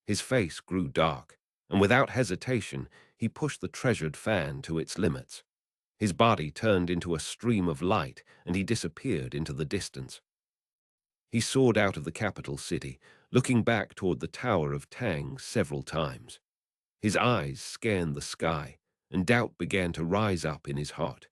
His face grew dark, and without hesitation, he pushed the treasured fan to its limits. His body turned into a stream of light, and he disappeared into the distance. He soared out of the capital city, looking back toward the Tower of Tang several times. His eyes scanned the sky, and doubt began to rise up in his heart.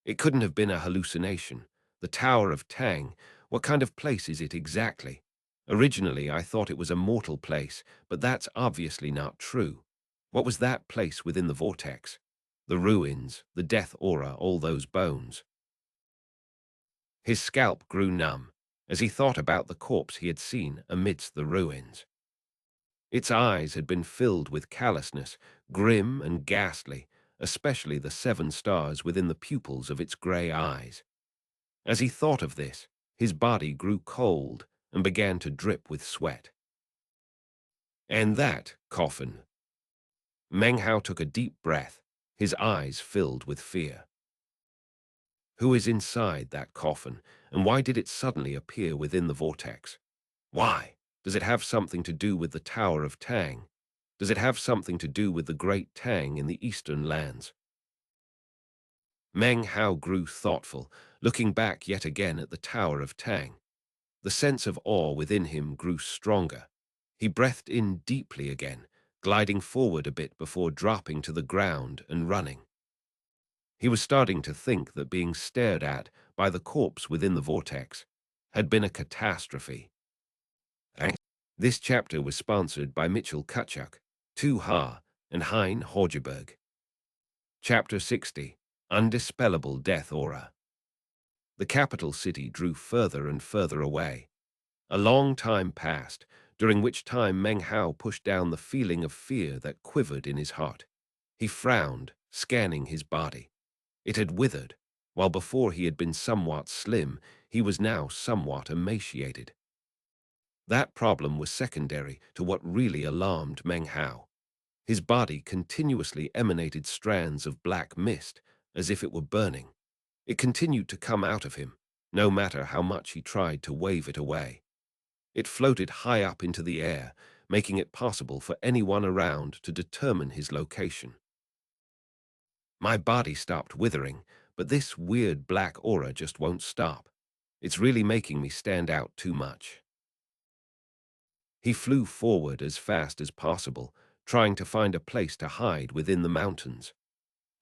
It couldn't have been a hallucination. The Tower of Tang, what kind of place is it exactly? Originally, I thought it was a mortal place, but that's obviously not true. What was that place within the vortex? The ruins, the death aura, all those bones. His scalp grew numb as he thought about the corpse he had seen amidst the ruins. Its eyes had been filled with callousness, grim and ghastly, especially the 7 stars within the pupils of its grey eyes. As he thought of this, his body grew cold and began to drip with sweat. And that coffin. Meng Hao took a deep breath, his eyes filled with fear. Who is inside that coffin, and why did it suddenly appear within the vortex? Why? Does it have something to do with the Tower of Tang? Does it have something to do with the Great Tang in the eastern lands? Meng Hao grew thoughtful, looking back yet again at the Tower of Tang. The sense of awe within him grew stronger. He breathed in deeply again, gliding forward a bit before dropping to the ground and running. He was starting to think that being stared at by the corpse within the vortex had been a catastrophe. This chapter was sponsored by Mitchell Kutchuk, Tu Ha, and Hein Horgeberg. Chapter 60, Undispellable Death Aura. The capital city drew further and further away. A long time passed, during which time Meng Hao pushed down the feeling of fear that quivered in his heart. He frowned, scanning his body. It had withered, while before he had been somewhat slim, he was now somewhat emaciated. That problem was secondary to what really alarmed Meng Hao. His body continuously emanated strands of black mist, as if it were burning. It continued to come out of him, no matter how much he tried to wave it away. It floated high up into the air, making it possible for anyone around to determine his location. My body stopped withering, but this weird black aura just won't stop. It's really making me stand out too much. He flew forward as fast as possible, trying to find a place to hide within the mountains.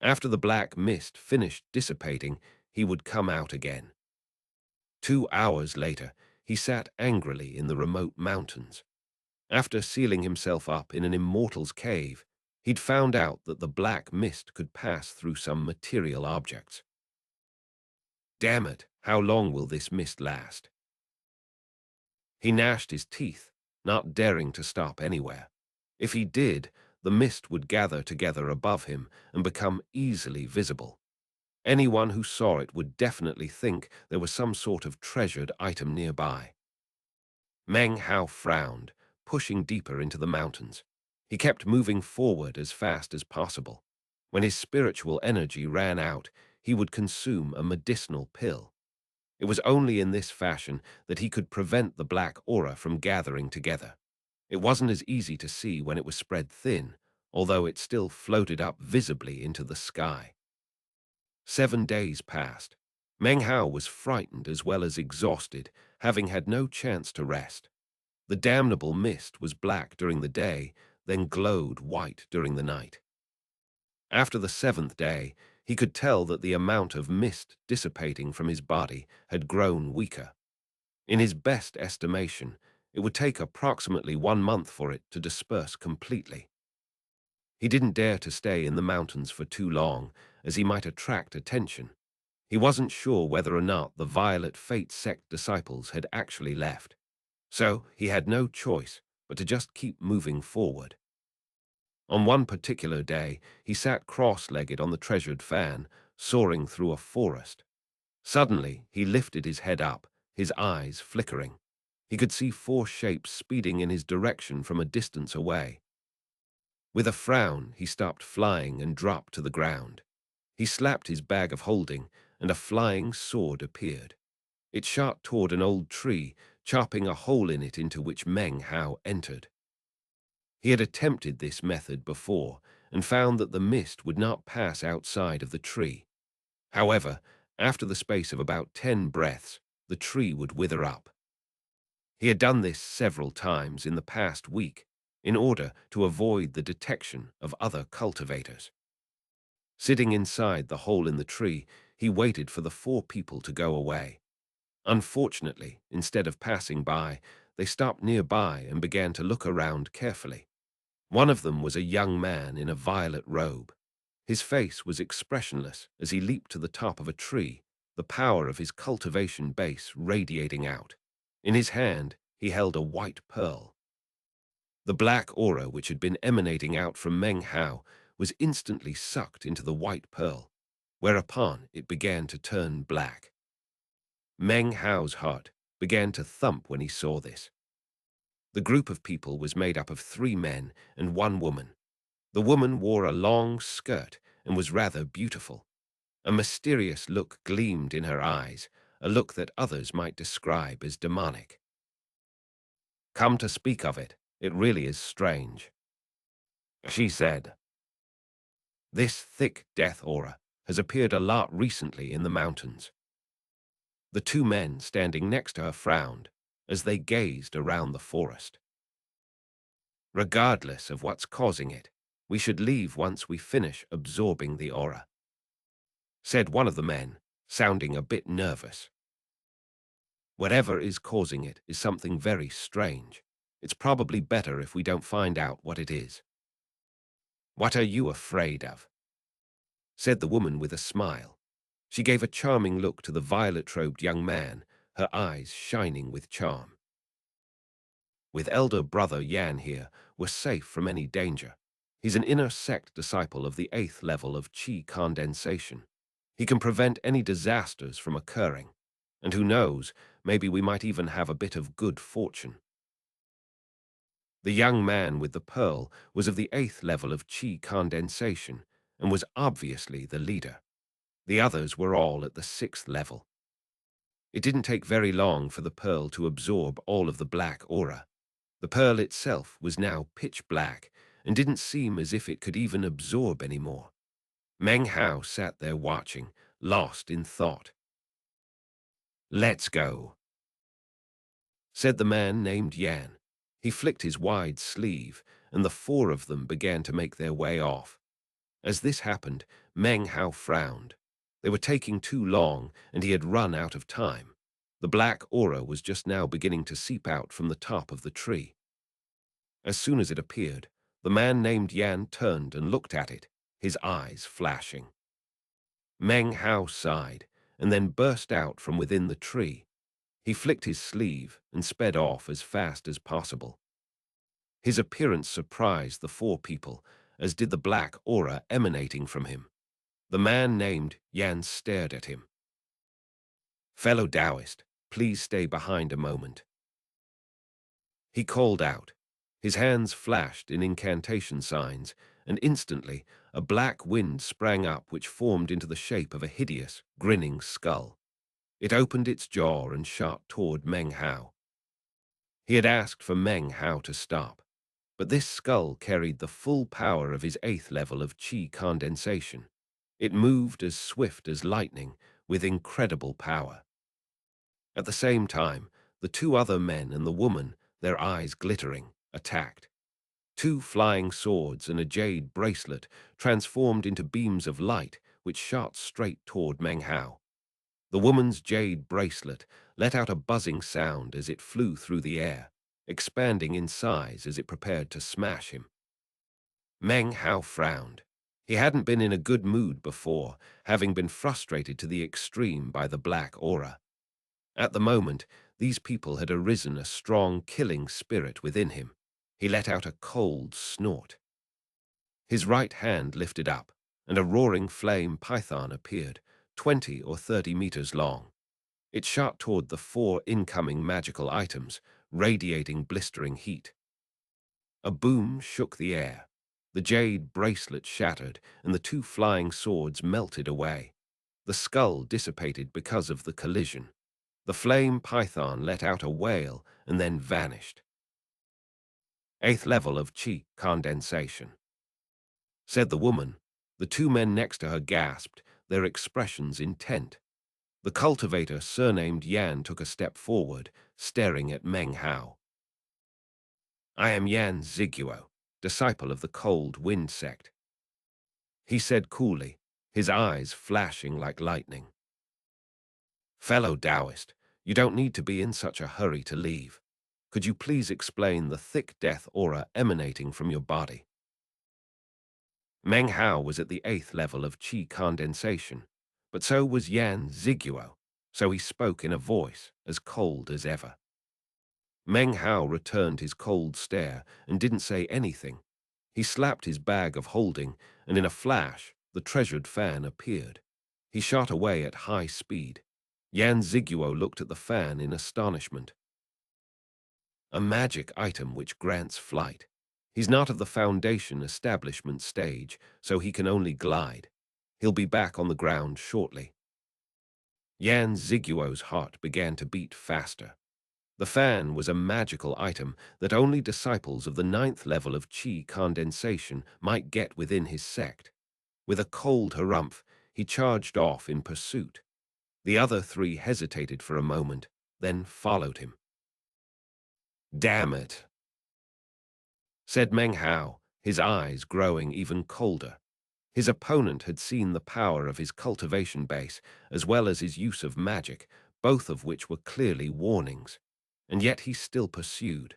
After the black mist finished dissipating, he would come out again. 2 hours later, he sat angrily in the remote mountains. After sealing himself up in an immortal's cave, he'd found out that the black mist could pass through some material objects. Damn it, how long will this mist last? He gnashed his teeth, not daring to stop anywhere. If he did, the mist would gather together above him and become easily visible. Anyone who saw it would definitely think there was some sort of treasured item nearby. Meng Hao frowned, pushing deeper into the mountains. He kept moving forward as fast as possible. When his spiritual energy ran out, he would consume a medicinal pill. It was only in this fashion that he could prevent the black aura from gathering together. It wasn't as easy to see when it was spread thin, although it still floated up visibly into the sky. 7 days passed. Meng Hao was frightened as well as exhausted, having had no chance to rest. The damnable mist was black during the day, then glowed white during the night. After the 7th day, he could tell that the amount of mist dissipating from his body had grown weaker. In his best estimation, it would take approximately 1 month for it to disperse completely. He didn't dare to stay in the mountains for too long, as he might attract attention. He wasn't sure whether or not the Violet Fate sect disciples had actually left. So he had no choice but to just keep moving forward. On one particular day, he sat cross-legged on the treasured fan, soaring through a forest. Suddenly, he lifted his head up, his eyes flickering. He could see 4 shapes speeding in his direction from a distance away. With a frown, he stopped flying and dropped to the ground. He slapped his bag of holding, and a flying sword appeared. It shot toward an old tree, chopping a hole in it into which Meng Hao entered. He had attempted this method before and found that the mist would not pass outside of the tree. However, after the space of about 10 breaths, the tree would wither up. He had done this several times in the past week in order to avoid the detection of other cultivators. Sitting inside the hole in the tree, he waited for the 4 people to go away. Unfortunately, instead of passing by, they stopped nearby and began to look around carefully. One of them was a young man in a violet robe. His face was expressionless as he leaped to the top of a tree, the power of his cultivation base radiating out. In his hand, he held a white pearl. The black aura which had been emanating out from Meng Hao was instantly sucked into the white pearl, whereupon it began to turn black. Meng Hao's heart began to thump when he saw this. The group of people was made up of 3 men and 1 woman. The woman wore a long skirt and was rather beautiful. A mysterious look gleamed in her eyes, a look that others might describe as demonic. "Come to speak of it, it really is strange," she said. "This thick death aura, has appeared a lot recently in the mountains. The two men standing next to her frowned as they gazed around the forest. Regardless of what's causing it, we should leave once we finish absorbing the aura, said one of the men, sounding a bit nervous. Whatever is causing it is something very strange. It's probably better if we don't find out what it is. What are you afraid of? Said the woman with a smile. She gave a charming look to the violet-robed young man, her eyes shining with charm. With elder brother Yan here, we're safe from any danger. He's an inner sect disciple of the 8th level of qi condensation. He can prevent any disasters from occurring. And who knows, maybe we might even have a bit of good fortune. The young man with the pearl was of the 8th level of qi condensation and was obviously the leader. The others were all at the 6th level. It didn't take very long for the pearl to absorb all of the black aura. The pearl itself was now pitch black and didn't seem as if it could even absorb any more. Meng Hao sat there watching, lost in thought. "Let's go," said the man named Yan. He flicked his wide sleeve, and the four of them began to make their way off. As this happened, Meng Hao frowned. They were taking too long, and he had run out of time. The black aura was just now beginning to seep out from the top of the tree. As soon as it appeared, the man named Yan turned and looked at it, his eyes flashing. Meng Hao sighed, and then burst out from within the tree. He flicked his sleeve and sped off as fast as possible. His appearance surprised the four people, as did the black aura emanating from him. The man named Yan stared at him. "Fellow Taoist, please stay behind a moment," he called out. His hands flashed in incantation signs, and instantly a black wind sprang up which formed into the shape of a hideous, grinning skull. It opened its jaw and shot toward Meng Hao. He had asked for Meng Hao to stop, but this skull carried the full power of his 8th level of qi condensation. It moved as swift as lightning, with incredible power. At the same time, the two other men and the woman, their eyes glittering, attacked. Two flying swords and a jade bracelet transformed into beams of light which shot straight toward Meng Hao. The woman's jade bracelet let out a buzzing sound as it flew through the air, expanding in size as it prepared to smash him. Meng Hao frowned. He hadn't been in a good mood before, having been frustrated to the extreme by the black aura. At the moment, these people had arisen a strong killing spirit within him. He let out a cold snort. His right hand lifted up, and a roaring flame python appeared, 20 or 30 meters long. It shot toward the four incoming magical items, radiating blistering heat. A boom shook the air. The jade bracelet shattered, and the two flying swords melted away. The skull dissipated because of the collision. The flame python let out a wail and then vanished. 8th level of qi condensation, said the woman. The two men next to her gasped, their expressions intent. The cultivator surnamed Yan took a step forward, staring at Meng Hao. "I am Yan Ziguo, disciple of the Cold Wind sect," he said coolly, his eyes flashing like lightning. "Fellow Taoist, you don't need to be in such a hurry to leave. Could you please explain the thick death aura emanating from your body?" Meng Hao was at the 8th level of qi condensation, but so was Yan Ziguo, so he spoke in a voice as cold as ever. Meng Hao returned his cold stare and didn't say anything. He slapped his bag of holding, and in a flash, the treasured fan appeared. He shot away at high speed. Yan Ziguo looked at the fan in astonishment. "A magic item which grants flight. He's not of the Foundation establishment stage, so he can only glide. He'll be back on the ground shortly." Yan Ziguo's heart began to beat faster. The fan was a magical item that only disciples of the 9th level of qi condensation might get within his sect. With a cold harumph, he charged off in pursuit. The other three hesitated for a moment, then followed him. "Damn it," said Meng Hao, his eyes growing even colder. His opponent had seen the power of his cultivation base, as well as his use of magic, both of which were clearly warnings, and yet he still pursued.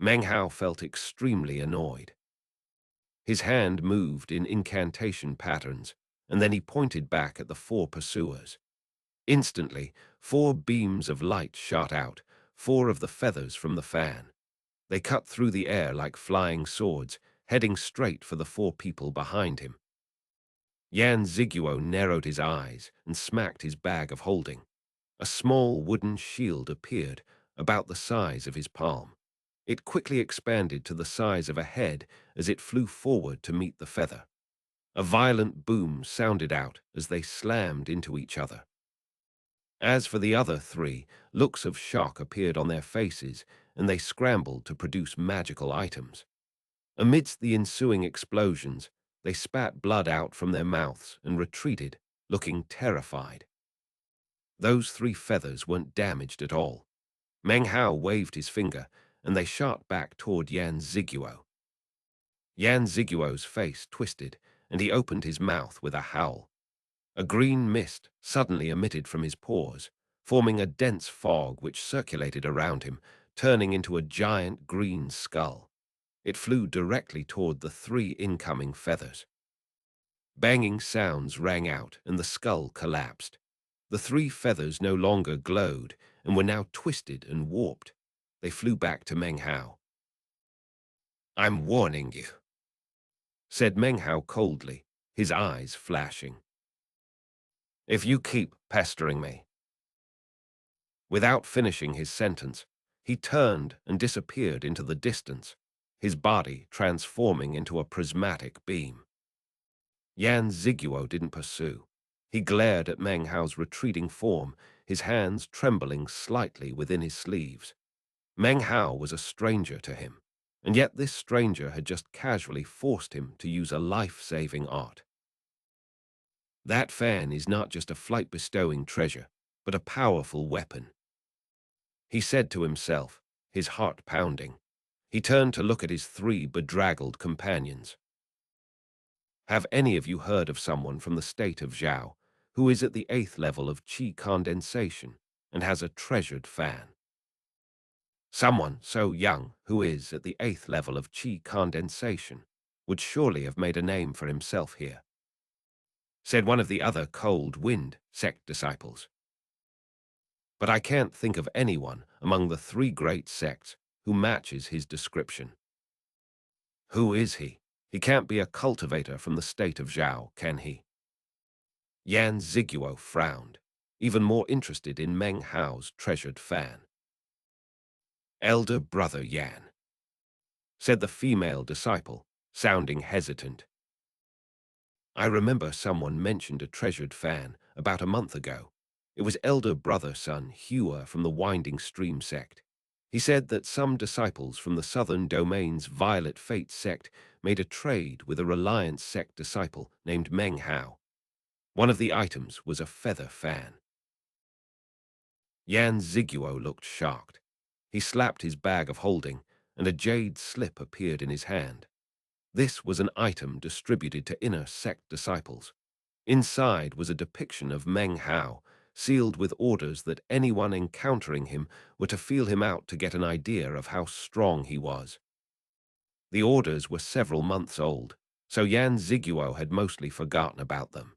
Meng Hao felt extremely annoyed. His hand moved in incantation patterns, and then he pointed back at the four pursuers. Instantly, four beams of light shot out, four of the feathers from the fan. They cut through the air like flying swords, heading straight for the four people behind him. Yan Ziguo narrowed his eyes and smacked his bag of holding. A small wooden shield appeared, about the size of his palm. It quickly expanded to the size of a head as it flew forward to meet the feather. A violent boom sounded out as they slammed into each other. As for the other three, looks of shock appeared on their faces, and they scrambled to produce magical items. Amidst the ensuing explosions, they spat blood out from their mouths and retreated, looking terrified. Those three feathers weren't damaged at all. Meng Hao waved his finger, and they shot back toward Yan Ziguo. Yan Ziguo's face twisted, and he opened his mouth with a howl. A green mist suddenly emitted from his pores, forming a dense fog which circulated around him, turning into a giant green skull. It flew directly toward the three incoming feathers. Banging sounds rang out, and the skull collapsed. The three feathers no longer glowed and were now twisted and warped. They flew back to Meng Hao. "I'm warning you," said Meng Hao coldly, his eyes flashing. "If you keep pestering me." Without finishing his sentence, he turned and disappeared into the distance, his body transforming into a prismatic beam. Yan Ziguo didn't pursue. He glared at Meng Hao's retreating form, his hands trembling slightly within his sleeves. Meng Hao was a stranger to him, and yet this stranger had just casually forced him to use a life-saving art. That fan is not just a flight-bestowing treasure, but a powerful weapon, he said to himself, his heart pounding. He turned to look at his three bedraggled companions. "Have any of you heard of someone from the state of Zhao who is at the 8th level of qi condensation and has a treasured fan?" "Someone so young who is at the 8th level of qi condensation would surely have made a name for himself here," said one of the other Cold Wind sect disciples. "But I can't think of anyone among the three great sects who matches his description." "Who is he? He can't be a cultivator from the state of Zhao, can he?" Yan Ziguo frowned, even more interested in Meng Hao's treasured fan. "Elder brother Yan," said the female disciple, sounding hesitant. "I remember someone mentioned a treasured fan about a month ago. It was elder brother son Hua from the Winding Stream sect. He said that some disciples from the Southern Domain's Violet Fate sect made a trade with a Reliance sect disciple named Meng Hao. One of the items was a feather fan." Yan Ziguo looked shocked. He slapped his bag of holding, and a jade slip appeared in his hand. This was an item distributed to inner sect disciples. Inside was a depiction of Meng Hao, sealed with orders that anyone encountering him were to feel him out to get an idea of how strong he was. The orders were several months old, so Yan Ziguo had mostly forgotten about them.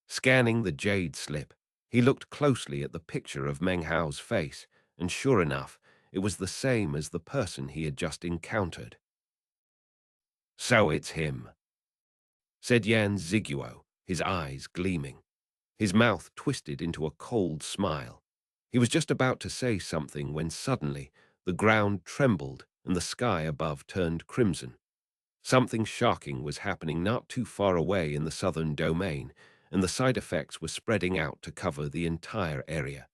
Scanning the jade slip, he looked closely at the picture of Meng Hao's face, and sure enough, it was the same as the person he had just encountered. "So it's him," said Yan Ziguo, his eyes gleaming. His mouth twisted into a cold smile. He was just about to say something when suddenly the ground trembled and the sky above turned crimson. Something shocking was happening not too far away in the southern domain, and the side effects were spreading out to cover the entire area.